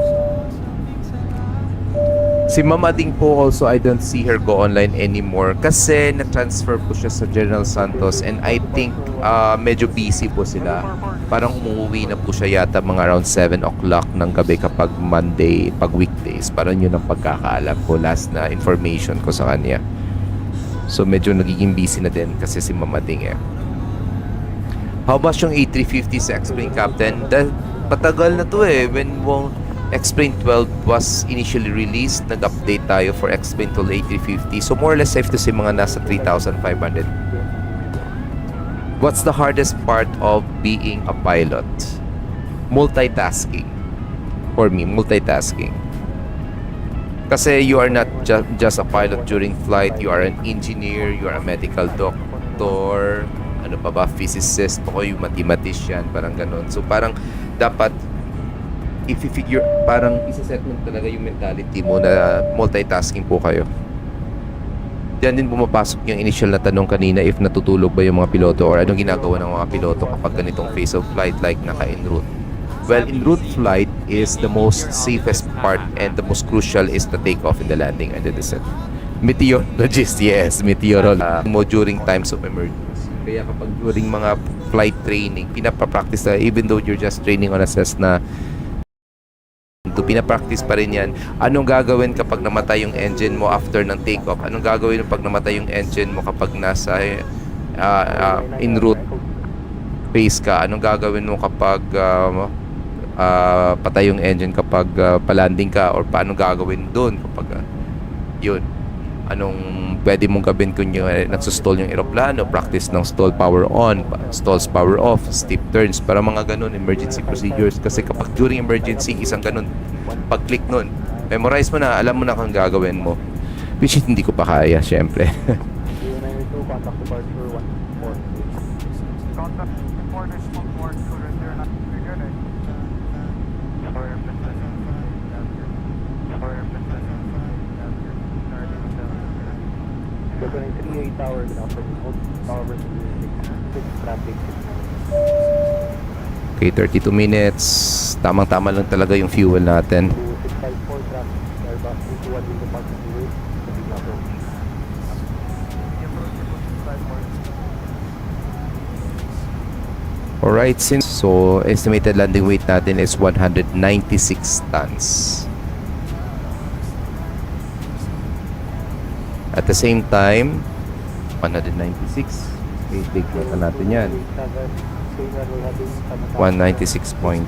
[SPEAKER 1] Si Mama Ding po also, I don't see her go online anymore kasi na-transfer po siya sa General Santos, and I think medyo busy po sila. Parang umuwi na po siya yata mga around 7 o'clock ng gabi kapag Monday, pag weekdays. Parang yun ang pagkakaalam ko, last na information ko sa kanya. So medyo nagiging busy na din kasi si Mama Ding eh. How about yung A350 sa X-Plane Captain? Patagal na to eh. When X-Plane 12 was initially released, nag-update tayo for X-Plane 12 A350. So more or less safe to say mga nasa 3,500. What's the hardest part of being a pilot? Multitasking. For me, multitasking. Kasi you are not just a pilot during flight. You are an engineer, you are a medical doctor, ano pa ba, physicist, o yung mathematician, parang ganun. So parang dapat if you figure, parang isa-set mo talaga yung mentality mo na multitasking po kayo. Diyan din pumapasok yung initial na tanong kanina, if natutulog ba yung mga piloto or anong ginagawa ng mga piloto kapag ganitong phase of flight like naka-en route. Well, en route flight is the most safest part, and the most crucial is the takeoff and the landing and the descent. Meteorologist, yes, meteorologist. Mo during times of emergency. Kaya kapag during mga flight training, pinapapractice na, even though you're just training on a Cessna, pinapractice pa rin yan. Anong gagawin kapag namatay yung engine mo after ng takeoff? Anong gagawin kapag namatay yung engine mo kapag nasa en route phase ka? Anong gagawin mo kapag patay yung engine kapag palanding ka? Or paano gagawin doon kapag yun? Anong pwede mong gawin kung nagsusstall yung aeroplano? Practice ng stall power on, stalls power off, steep turns, para mga ganun, emergency procedures. Kasi kapag during emergency, isang ganun, pag-click nun, memorize mo na, alam mo na kung gagawin mo. Which is hindi ko pa kaya, syempre. Okay, 32 minutes. Tamang-tama lang talaga yung fuel natin. Alright, so estimated landing weight natin is 196 tons. At the same time, 196. Okay, take note na natin yan. 196.2.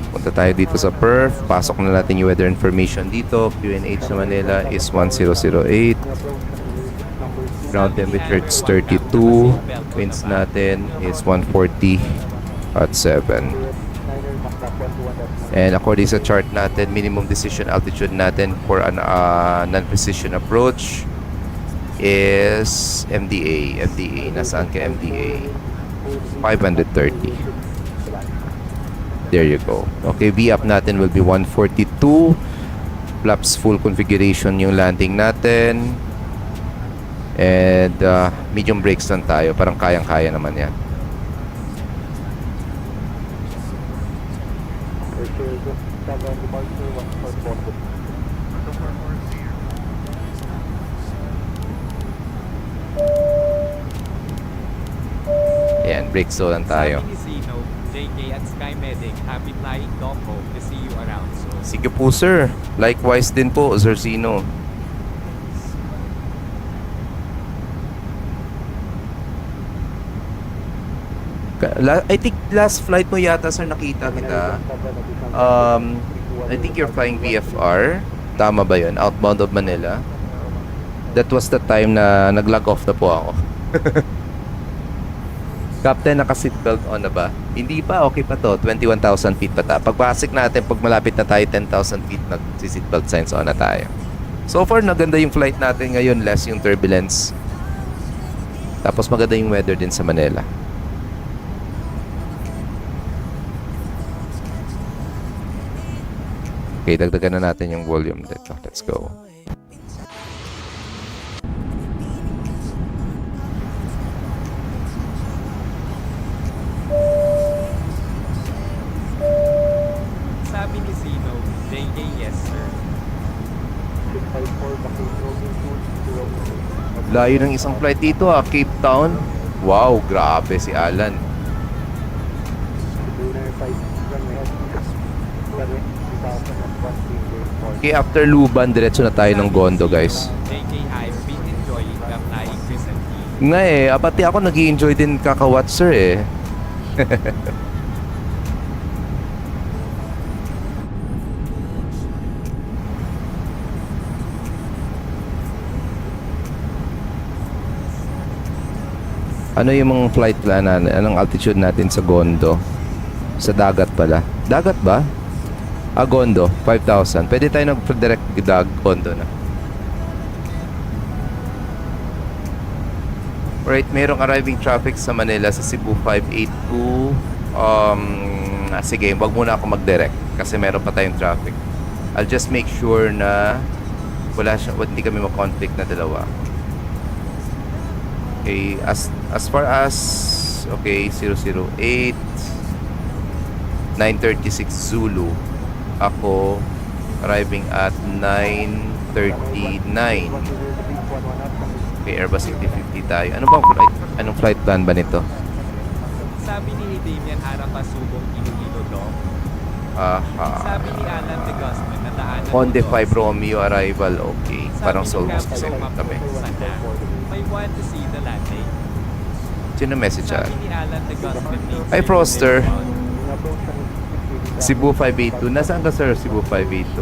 [SPEAKER 1] Punta tayo dito sa perf. Pasok na natin yung weather information dito. QNH sa Manila is 1008. Ground temperature is 32. Winds natin is 140 at 7. And according sa chart natin, minimum decision altitude natin for an non-precision approach is MDA. MDA, nasaan ka MDA? 530. There you go. Okay, V-up natin will be 142. Flaps full configuration yung landing natin. And medium brakes lang tayo. Parang kayang-kaya naman yan. Ayan, brake slow lang tayo.
[SPEAKER 2] Sabi ni Zeno, JK at Sky Medic, happy flying dog home to see you around soon.
[SPEAKER 1] Sige po, sir. Likewise din po, Sir Zeno. I think last flight mo yata, sir, nakita kita. I think you're flying VFR. Tama ba yun? Outbound of Manila. That was the time na nag-log off na po ako. Captain, naka-seatbelt on na ba? Hindi pa, okay pa to. 21,000 feet pa tayo. Pag-basic natin, pag malapit na tayo 10,000 feet, nag-seatbelt signs on na tayo. So far, naganda yung flight natin ngayon. Less yung turbulence. Tapos maganda yung weather din sa Manila. Okay, dagdagan na natin yung volume dito. Let's go.
[SPEAKER 2] Sabi ni Zeno, JK, yes sir.
[SPEAKER 1] Layo ng isang flight dito Cape Town. Wow, grabe si Alan. Okay, after Luban, diretso na tayo ng Gondo, guys.
[SPEAKER 2] JK, I've been enjoying the flying recently.
[SPEAKER 1] Nga pati ako nag-i-enjoy din kakawatch, sir Ano yung mga flight plan natin? Anong altitude natin sa Gondo? Sa dagat pala. Dagat ba? Gondo, 5,000. Pwede tayo nag-direct Gondo na. Alright, merong arriving traffic sa Manila sa Cebu 582. Sige, wag muna ako mag-direct kasi meron pa tayong traffic. I'll just make sure na hindi kami ma-conflict na dalawa. Okay, as far as 008, 9:36 Zulu. Ako arriving at 9:39. Okay, Airbus 5050 tayo. Ano bang flight? Anong flight plan ba nito?
[SPEAKER 2] Sabi ni Damian harap pasubong Iloilo Dock.
[SPEAKER 1] Aha.
[SPEAKER 2] Sabi ni Alan de Guzman na daanan
[SPEAKER 1] Honda
[SPEAKER 2] mo
[SPEAKER 1] 5 Romeo arrival. Okay. Parang
[SPEAKER 2] Sabi
[SPEAKER 1] Seoul
[SPEAKER 2] ni
[SPEAKER 1] mas kasi
[SPEAKER 2] Captain
[SPEAKER 1] kami.
[SPEAKER 2] Sana, may want to see the landing.
[SPEAKER 1] Sino message
[SPEAKER 2] Sabi ni Alan de Guzman
[SPEAKER 1] Hi, Froster. Cebu 582. Nasaan ka, sir? Cebu 582.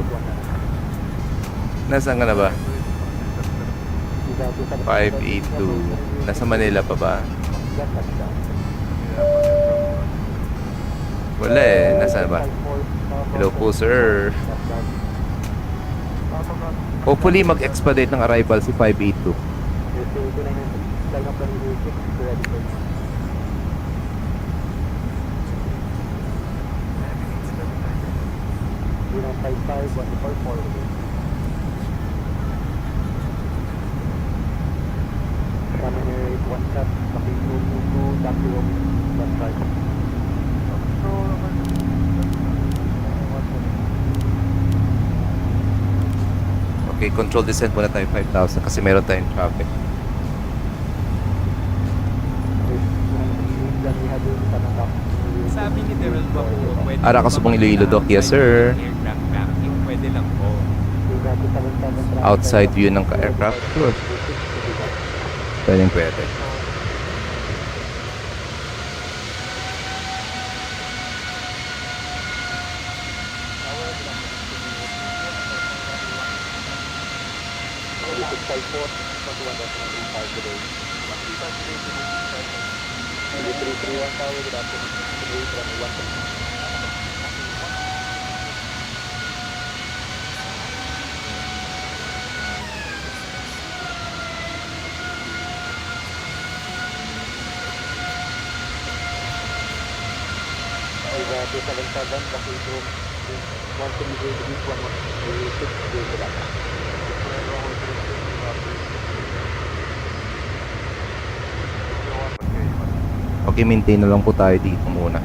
[SPEAKER 1] Nasaan ka na ba? 582. Nasa Manila pa ba? Wala eh. Nasaan ba? Hello po, sir. Hopefully, mag-expedite ng arrival si 582. Okay, control descent muna tayo 5,000 kasi meron tayong traffic.
[SPEAKER 2] Sabi ni Daryl Bapo, pwede
[SPEAKER 1] Ara ka subong Iloilo Dock. Yes, sir.
[SPEAKER 2] aircraft tracking, pwede lang po.
[SPEAKER 1] Outside view ng ka-aircraft. Sure. Pwedeng pwede. Okay, maintain na lang po tayo dito muna.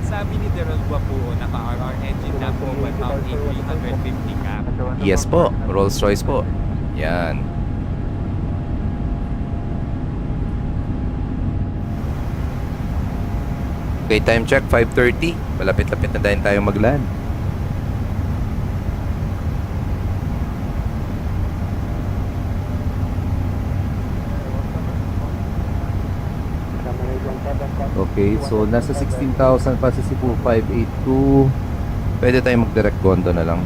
[SPEAKER 2] Sabi ni Daryl Bapo, naka-RR engine na po 1,350 cap.
[SPEAKER 1] Yes po, Rolls Royce po. Yan. Okay, time check 5:30. Malapit-lapit na din tayo mag-land. Okay, so nasa 16,000 pa sa Cebu 582. Pwede tayo mag-direct condo na lang.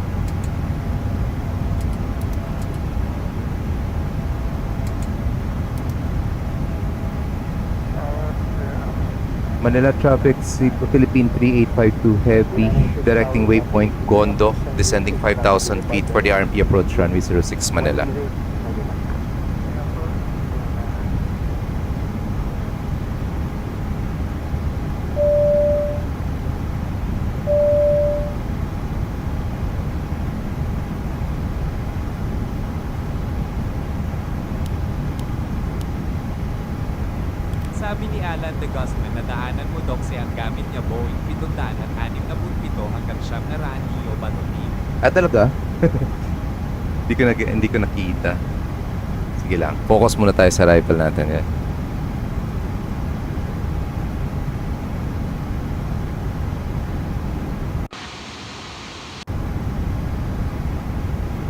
[SPEAKER 1] Manila traffic, Cebu Philippine 3852 heavy, directing waypoint Gondo, descending 5,000 feet for the RMP approach runway 06 Manila.
[SPEAKER 2] Sabi ni Alan de Guzman na daanan mo Doxy ang gamit niya Boeing 767 hanggang 900 neo batutin.
[SPEAKER 1] Ah, talaga? Hindi ko nakita. Sige lang. Focus muna tayo sa rifle natin. Yan.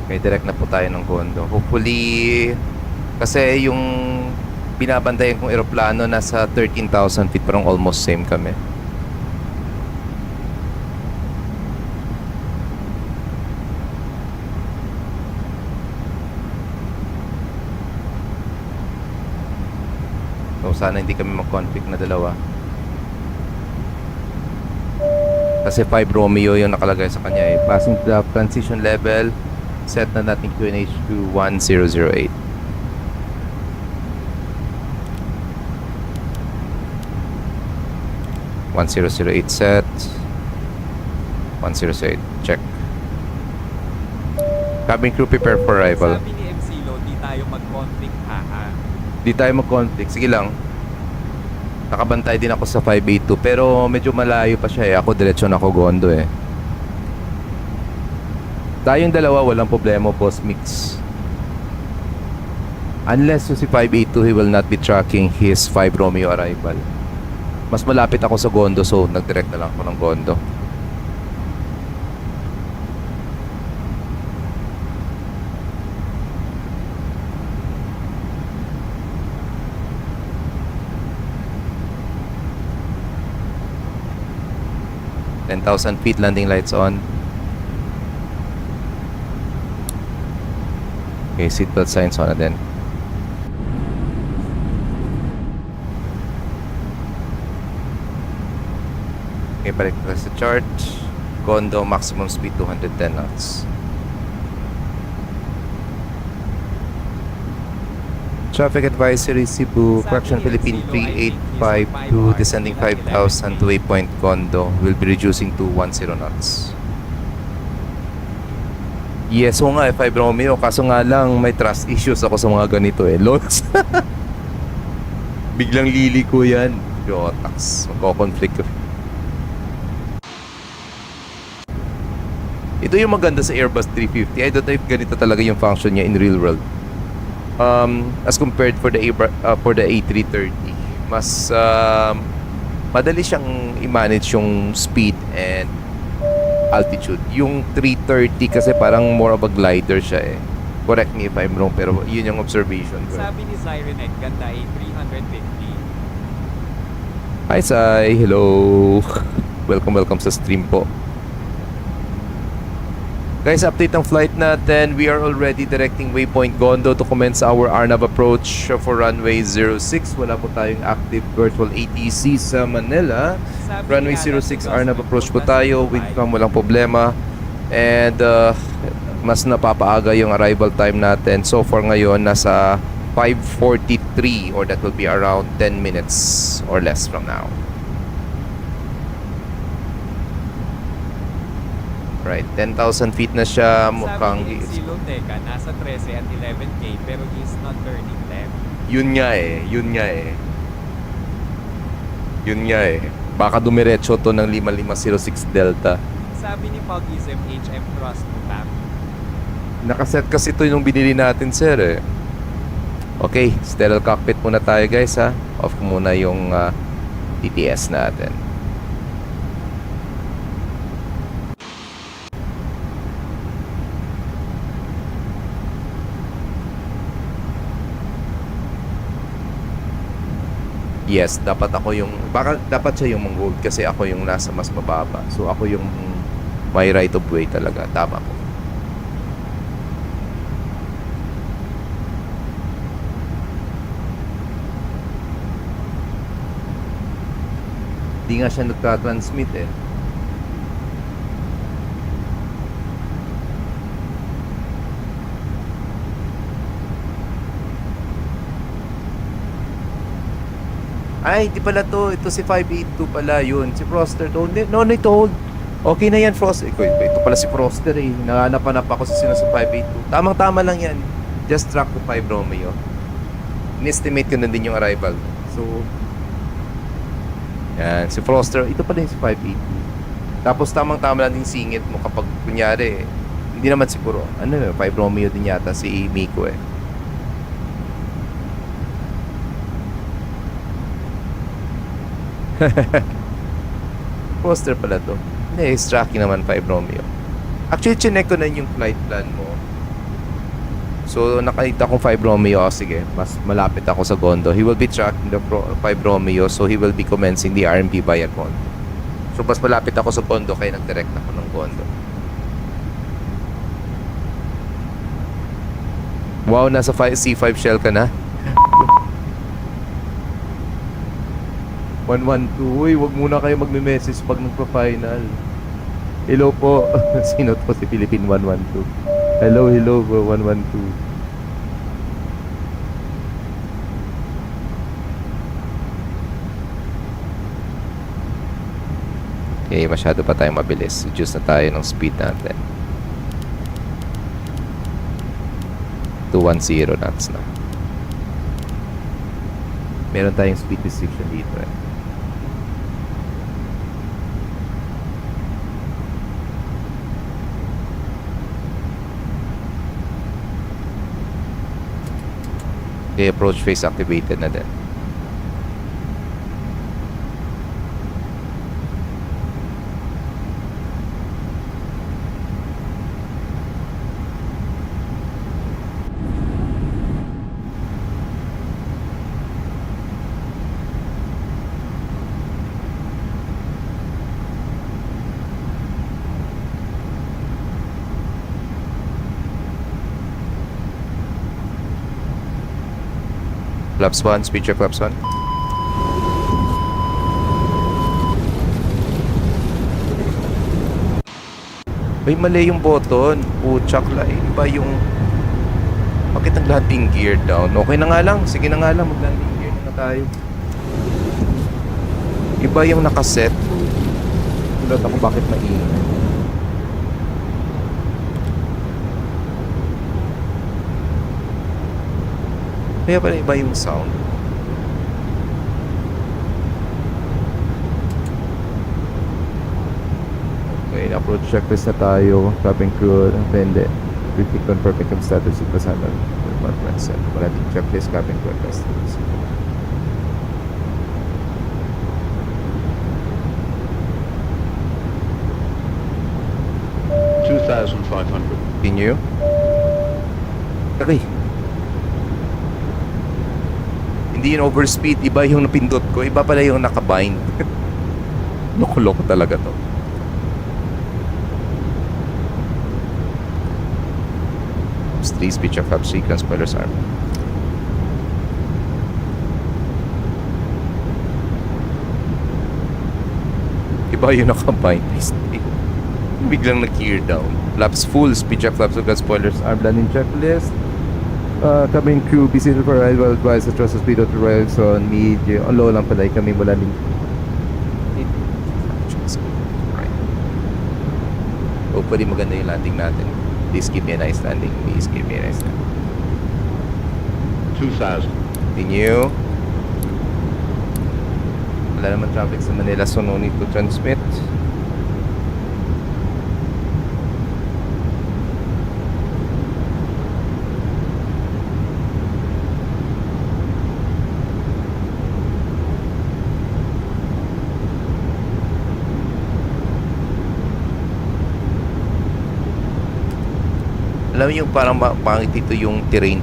[SPEAKER 1] May direct na po tayo ng condo. Hopefully, kasi yung binabandayan kong eroplano nasa 13,000 feet, parang almost same kami. So sana hindi kami mag-conflict na dalawa. Kasi 5 Romeo yung nakalagay sa kanya eh. Passing the transition level, set na natin QNH to 1008. set 1008 check. Cabin crew prepare for arrival.
[SPEAKER 2] Sabi ni MC Lo, di tayo mag-conflict
[SPEAKER 1] Di tayo mag-conflict. Sige lang. Nakabantay din ako sa 582 pero medyo malayo pa siya eh. Ako diretso na ako Gondo eh. Tayong dalawa walang problema, boss mix. Unless yung si 582 he will not be tracking his 5 Romeo arrival. Mas malapit ako sa Gondo so nag-direct na lang ako ng Gondo. $10,000 feet, landing lights on. Okay, seatbelt signs on na din. Okay, balik na sa chart. Gondo maximum speed 210 knots. Traffic advisory Cebu, correction Philippine 3852, descending 5,000 to waypoint Gondo, will be reducing to 10 knots. Yes, o nga 5 Romeo, kaso nga lang may trust issues ako sa mga ganito eh, lods. Biglang liliko yan. Yotax, magko-conflict. Ito yung maganda sa Airbus 350. I don't know if ganito talaga yung function niya in real world. As compared for the A330, mas madali siyang i-manage yung speed and altitude. Yung 330 kasi parang more of a glider siya eh. Correct me if I'm wrong, pero yun yung observation ko.
[SPEAKER 2] Sabi ni Sirenet, ganda A350.
[SPEAKER 1] Hi Sai, hello. Welcome sa stream po. Guys, update ng flight natin. We are already directing waypoint Gondo to commence our RNAV approach for runway 06. Wala po tayong active virtual ATC sa Manila. Runway 06 RNAV approach po tayo. Wind calm, walang problema. And mas napapaaga yung arrival time natin. So for ngayon, nasa 5:43 or that will be around 10 minutes or less from now. Right, 10,000 feet na siya. Mukhang
[SPEAKER 2] Sabi ni Silo Teka, nasa 13 at 11K pero he's not turning left.
[SPEAKER 1] Yun nga eh. Baka dumiretso to ng 5506 Delta.
[SPEAKER 2] Sabi ni Pogism, HM thrust mo back.
[SPEAKER 1] Nakaset kasi ito yung binili natin, sir eh. Okay, sterile cockpit muna tayo guys ha. Off muna yung TTS natin. Yes, dapat ako yung dapat siya yung mang-hold kasi ako yung nasa mas mababa. So ako yung may right of way talaga. Tama po. Di nga siya nagtatransmit eh. Ay, di pala to. Ito si 582 pala yun. Si Froster to. No need to hold. Okay na yan, Froster. Ito pala si Froster eh. Nahanap-hanap ako sa 582. Tamang-tama lang yan. Just track to 5 Romeo. In-estimate ko na din yung arrival. So, yan. Si Froster. Ito pala yung si 582. Tapos tamang-tama lang din singit mo kapag kunyari, hindi naman siguro. 5 Romeo din yata si Miko eh. Poster pala to. Hindi, tracking naman 5 Romeo. Actually, chinek ko na yung flight plan mo. So, nakita kong 5 Romeo. Sige, mas malapit ako sa Gondo. He will be tracking the 5 Romeo. So, he will be commencing the RMP via Gondo. So, mas malapit ako sa Gondo kaya nag-direct ako ng Gondo. Wow, nasa C5 shell ka na. 112. Uy, wag muna kayo magme-message pag nagpa-final. Hello po. Sino to? Si Philippine 112. Hello po, 112. Okay, masyado pa tayong mabilis. Reduce na tayo ng speed natin. 210 knots na. Meron tayong speed restriction dito eh. Okay, approach face activated na din. Flaps 1, speed check flaps 1. Ay, mali yung button. Puchak la. Iba yung... Bakit nag-landing gear down? Okay na nga lang. Sige na nga lang. Mag-landing gear na tayo. Iba yung nakaset. Tulad ako bakit maingay. Kaya pala iba yung sound. Okay, approach checklist na tayo. Cabin crew, hindi. Critic confirm income status equals 100. Wala din checklist, cabin crew status. Continue. Okay. Hindi yun overspeed, iba yung napindot ko, iba pala yung nakabind. Loko-loko talaga to. Three speed check up sequence, spoilers arm. Iba yung nakabind. Biglang nag-gear down. Flaps full, speed check flaps, spoilers arm, landing checklist. Cabin crew, be seated for ride while advised to trust the speed of the rails on medium. On low lang pala, kami mula din. Hopefully maganda yung landing natin. Please give me a nice landing. Please give me a nice landing.
[SPEAKER 16] 2,000.
[SPEAKER 1] Continue. Wala naman traffic sa Manila, so no need to transmit. Alam mo yung parang pangit dito yung terrain.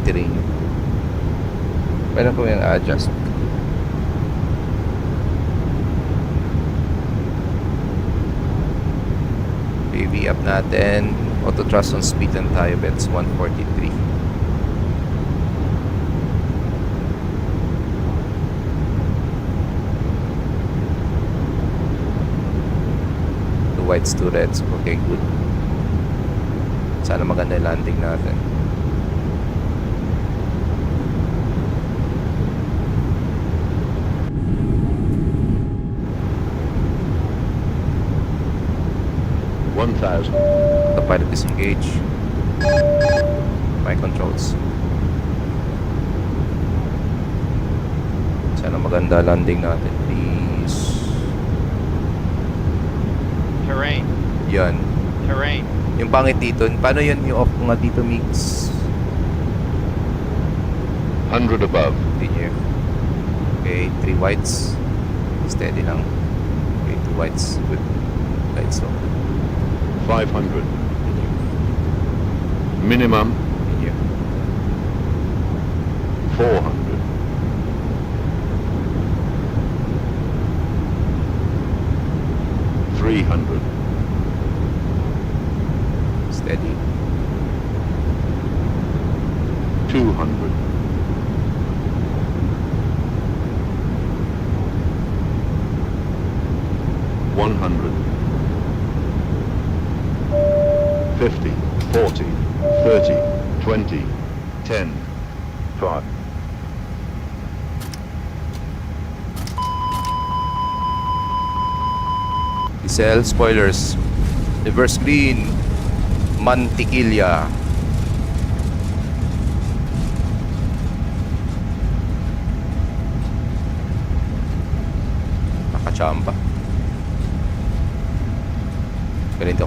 [SPEAKER 1] Pwede ko yung adjust. PV up natin. Auto thrust on speed and tayo bets 143. Two whites, two reds. Okay, good. Sana maganda yung landing natin. The pilot disengage. My controls. Sana maganda landing natin, please.
[SPEAKER 2] Terrain.
[SPEAKER 1] Yan.
[SPEAKER 2] Terrain.
[SPEAKER 1] Yung pangit dito, paano yun yung off ko nga dito, mix?
[SPEAKER 16] 100 above.
[SPEAKER 1] Continue. Okay, 3 whites. Steady lang. Okay, 2 whites. Good. Lights off.
[SPEAKER 16] 500. Minimum.
[SPEAKER 1] Continue.
[SPEAKER 16] 400. $300.
[SPEAKER 1] Steady.
[SPEAKER 16] 200. 100. 50, 40, 30, 20, 10, 5.
[SPEAKER 1] Diesel, spoilers. Reverse green. Mantikilya.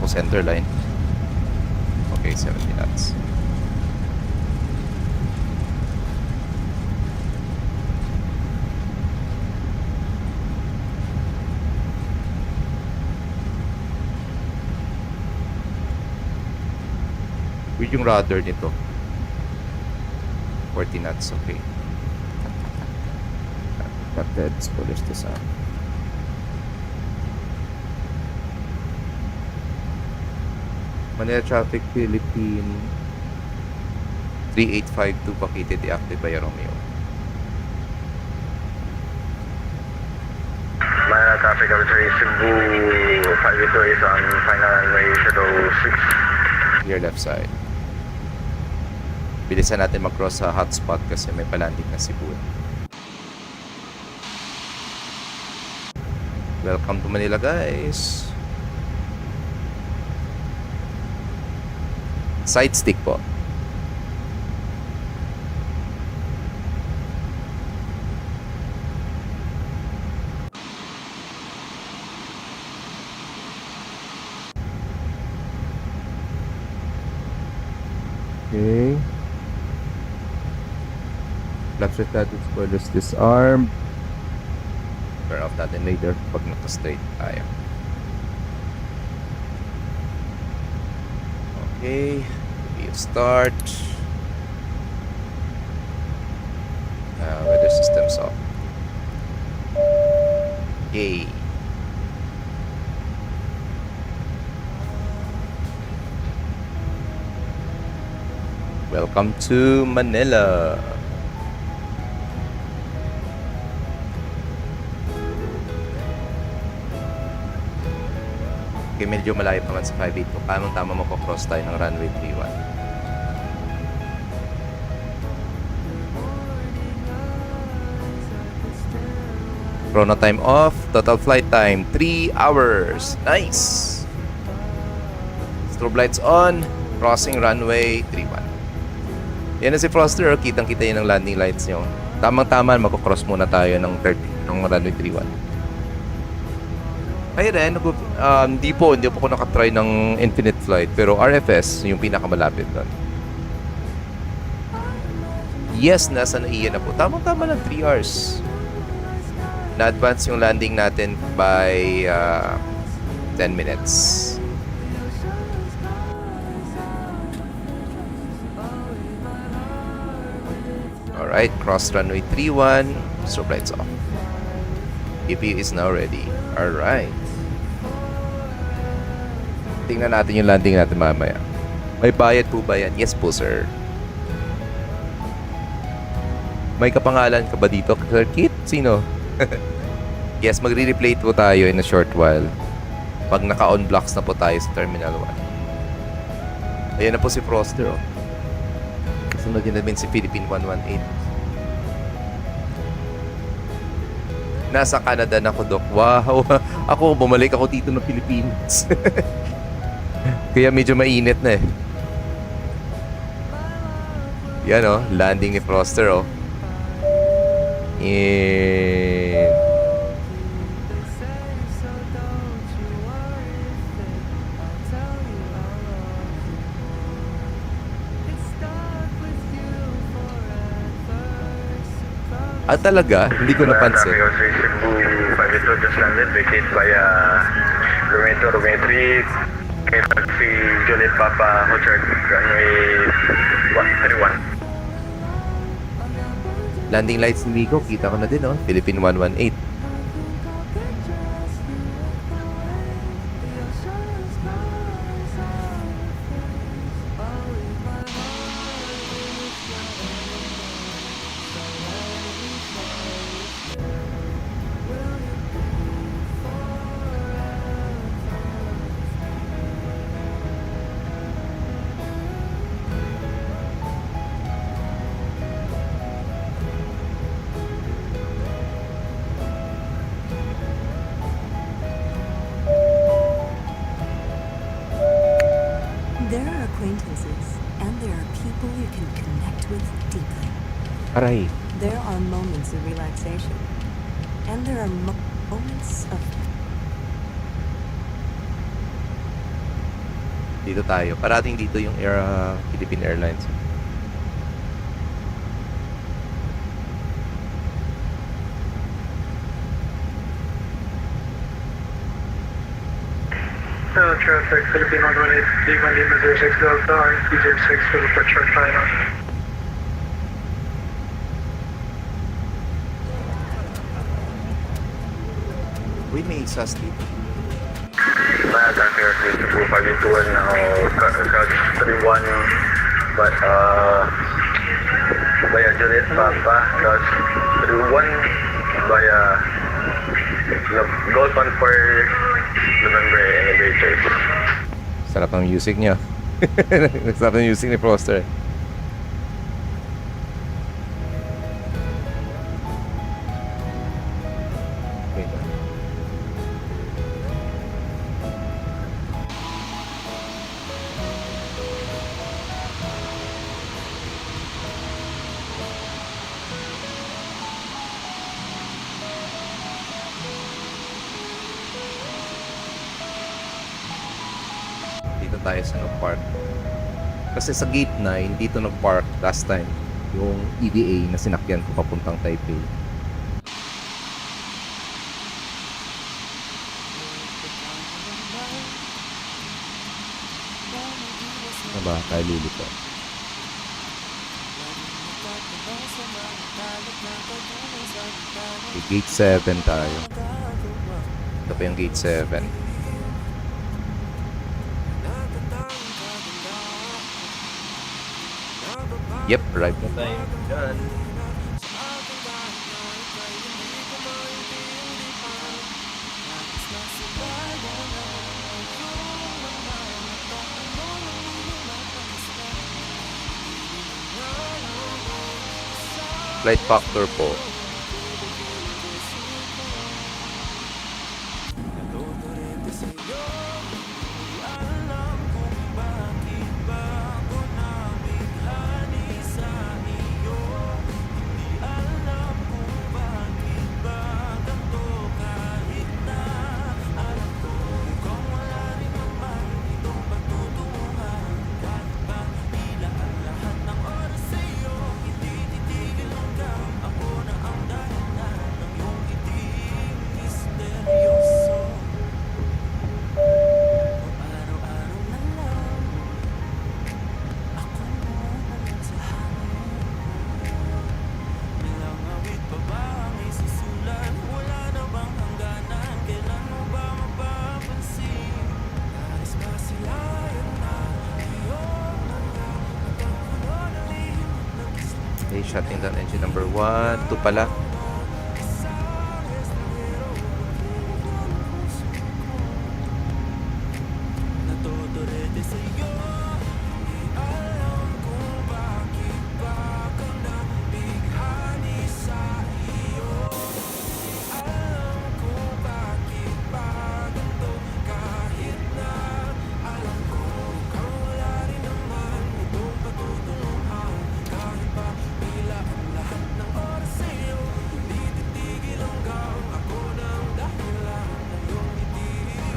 [SPEAKER 1] center line. Okay, 70 knots. Weird yung rudder nito. 40 knots, okay. Let's polish this up. Manila traffic, Philippine 3852 Paquete, deactive by Romeo.
[SPEAKER 13] Manila traffic officer Cebu 582 is on final runway shadow 6.
[SPEAKER 1] Clear left side. Bilisan natin mag-cross sa hotspot kasi may palanding na Cebu. Welcome to Manila, guys. Side stick po. Okay. Left shift status spoilers disarmed. Turn off natin later pag naka-straight tayo. Okay. We'll start. Weather system's off. Okay. Welcome to Manila. Okay, medyo malayo pa man sa 582. Tamang-tama mapapcross tayo ng runway 31. Chrono time off. Total flight time 3 hours. Nice! Strobe lights on. Crossing runway 31. Yan na si Froster. Kitang-kita yun ng landing lights nyo. Tamang-tama, magkocross muna tayo ng 30 ng runway 31. Ay rin, hindi po ako nakatry ng infinite flight, pero RFS yung pinakamalapit doon. Yes, nasa naiya na po. Tamang-tama lang 3 hours. Na-advance yung landing natin by 10 minutes. Alright, cross runway 31. Strobe lights off. EPU is now ready. Alright. Tingnan natin yung landing natin mamaya. May bayad po ba yan? Yes po, sir. May kapangalan ka ba dito, Sir Kit? Sino? Yes, magre-replay po tayo in a short while. Pag naka-on blocks na po tayo sa Terminal 1. Ayan na po si Froster, oh. Kasunod din namin si Philippine 118. Nasa Canada na ako, Doc. Wow! Ako, bumalik ako dito ng Philippines. Kaya medyo mainit na eh. Yan oh, landing ni Froster oh. And... talaga? Hindi ko napansin.
[SPEAKER 13] Cebu 582 just landed, vacate via runway 3. Si Juliet Papa Hotel runway 31.
[SPEAKER 1] Landing lights ni Miko, kita ko na din oh. Philippine 118.
[SPEAKER 17] There are acquaintances, and there are people you can connect with deeply.
[SPEAKER 1] Aray.
[SPEAKER 17] There are moments of relaxation, and there are moments of...
[SPEAKER 1] Dito tayo. Parating dito yung Philippine Airlines.
[SPEAKER 18] Traffic, Philippine 118, Lima Lima 06 Delta, RFP 06 for departure China.
[SPEAKER 1] Uy, may exhaust dito.
[SPEAKER 13] I'm here to 521 now, Couch 31, but via Juliet Papa, Couch 31, via Golf on for November Elevators.
[SPEAKER 1] Sarap ang music niya. Sarap ang music ni Froster. Wait lang. Dito tayo sa nag-park. Kasi sa gate 9, dito nag-park last time yung EVA na sinakyan ko papuntang Taipei. Ano ba? Tayo lilipad. Okay, gate 7 tayo. Ito pa yung gate 7. Yep, right na tayo dyan. Flight factor po. Okay, shutting down engine number 1. 2 pala.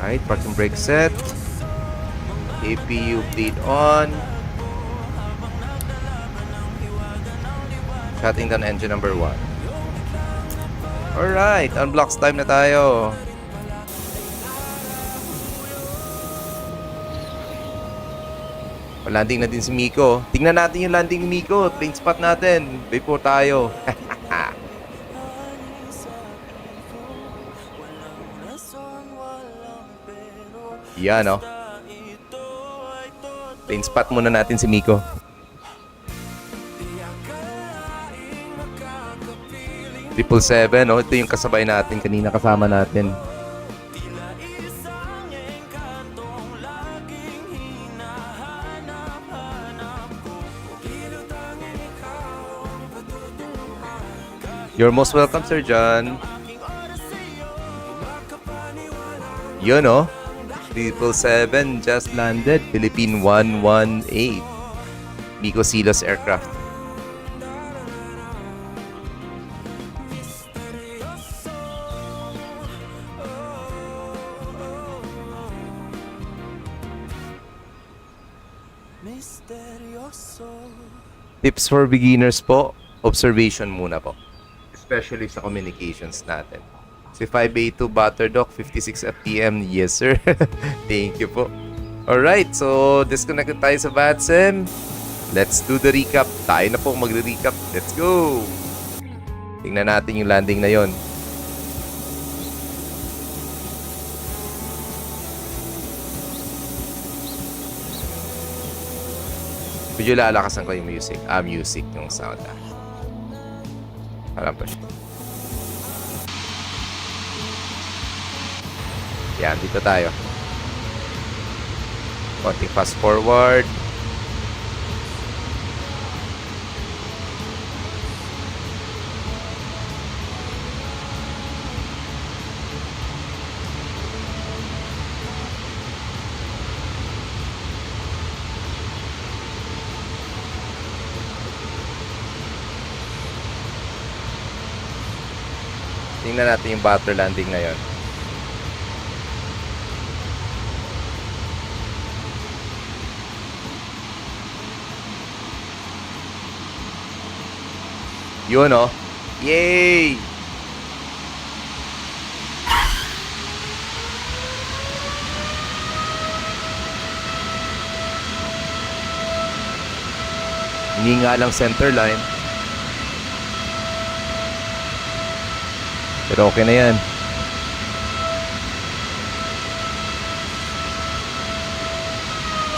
[SPEAKER 1] Right, parking brake set. APU bleed on. Shutting down engine number 1. Alright, unblocks time na tayo. Landing na din si Miko. Tingnan natin yung landing ni Miko. Plane spot natin before tayo. Yan, oh. Plane spot muna natin si Miko. Triple 7, oh. Ito yung kasabay natin. Kanina kasama natin. You're most welcome, Sir John. Yun, oh. 777 just landed. Philippine 118. Miko Silos Aircraft. Tips for beginners po, observation muna po. Especially sa communications natin. Si 5A2 Butterdock, 56 FPM. Yes, sir. Thank you po. Alright, so disconnected tayo sa VATSIM. Let's do the recap. Tayo na po magre-recap. Let's go! Tingnan natin yung landing na yon. Medyo lalakasan ko yung music. Music yung sound. Alam pa siya. Yan, dito tayo. Konting fast forward. Tingnan natin yung butter landing na yon. Yun oh. Yay! Hindi nga lang center line. Pero okay na yan.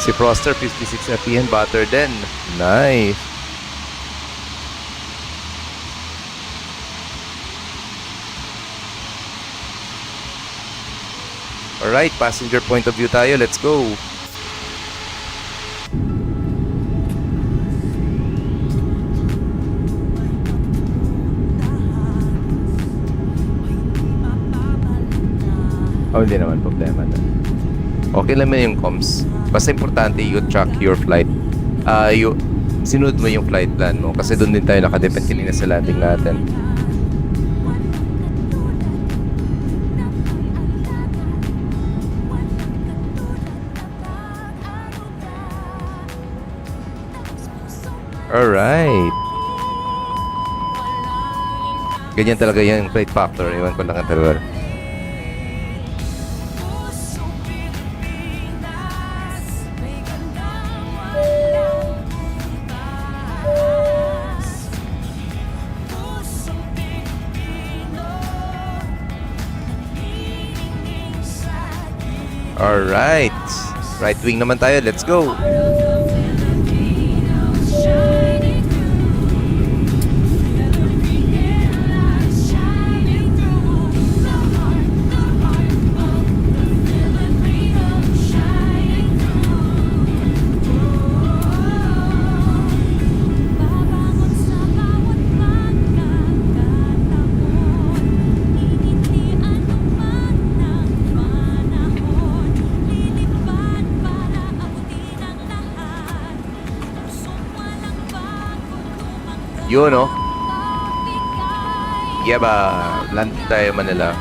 [SPEAKER 1] Si Froster 56 FPM butter din. Nice. Alright, passenger point of view tayo. Let's go. Oh, hindi naman problema na. Okay lang yung comms. Basta importante you track your flight. Sinunod mo yung flight plan mo. Kasi doon din tayo nakadepend kanina sa landing natin. Alright. Ganyan talaga yung flight factor. Iwan ko lang ang talaga. Alright. Right wing naman tayo. Let's go. Yun, no? Yeah ba? Land tayo Manila.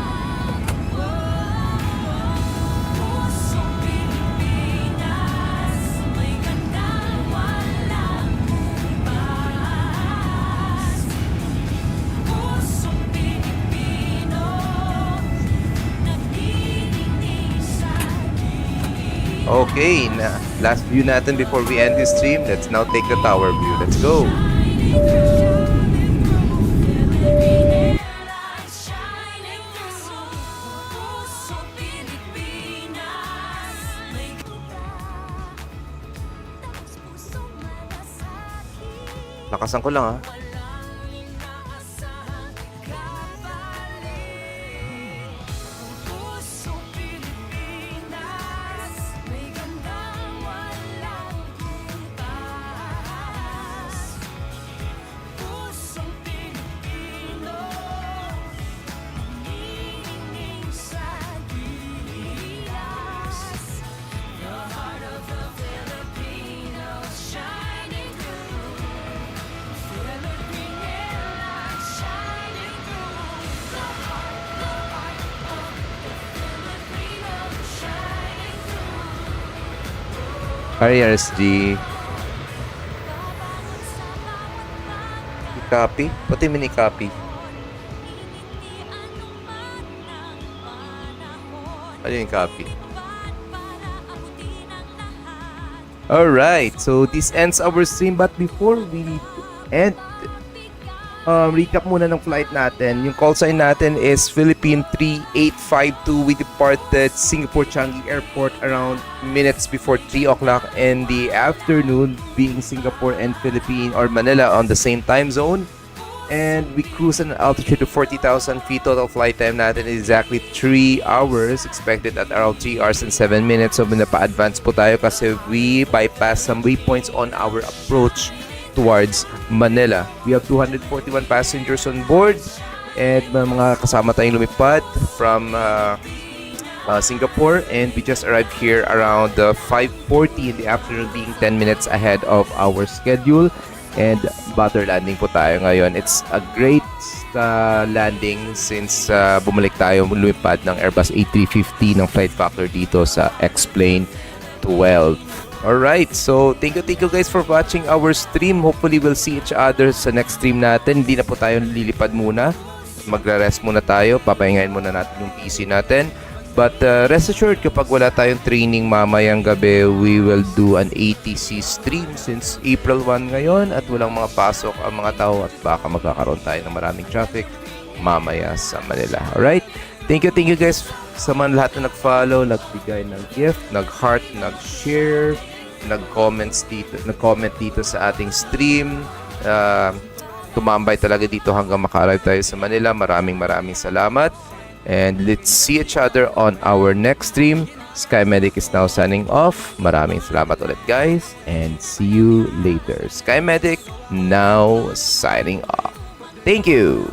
[SPEAKER 1] Okay, na last view natin before we end this stream. Let's now take the tower view. Let's go. Lakasan ko lang, ha. RSG. copy? Pati mini copy. Ano yung copy? Alright, so this ends our stream. But before we end, recap muna ng flight natin. Yung call sign natin is Philippine 3852. We departed Singapore Changi Airport around minutes before 3 o'clock in the afternoon, being Singapore and Philippine or Manila on the same time zone. And we cruise at an altitude of 40,000 feet. Total flight time natin is exactly 3 hours. Expected at around 3 hours and 7 minutes. So, napa-advance po tayo kasi we bypass some waypoints on our approach towards Manila. We have 241 passengers on board. And mga kasama tayong lumipad from Singapore. And we just arrived here around 5:40 in the afternoon, being 10 minutes ahead of our schedule. And butter landing po tayo ngayon. It's a great landing since bumalik tayo lumipad ng Airbus A350 ng flight factor dito sa X-Plane 12. Alright, so thank you guys for watching our stream. Hopefully we'll see each other sa next stream natin. Hindi na po tayo lilipad muna. Magre-rest muna tayo. Papahingahin muna natin yung PC natin. But rest assured, kapag wala tayong training mamayang gabi, we will do an ATC stream since April 1 ngayon at walang mga pasok ang mga tao at baka magkakaroon tayo ng maraming traffic mamaya sa Manila. Alright? Thank you guys sa mga lahat na nag-follow, nagbigay ng gift, nag-heart, nag-share, nag-comment dito sa ating stream. Tumambay talaga dito hanggang maka-arrive tayo sa Manila. Maraming salamat. And let's see each other on our next stream. SkyMedic is now signing off. Maraming salamat ulit guys. And see you later. SkyMedic now signing off. Thank you.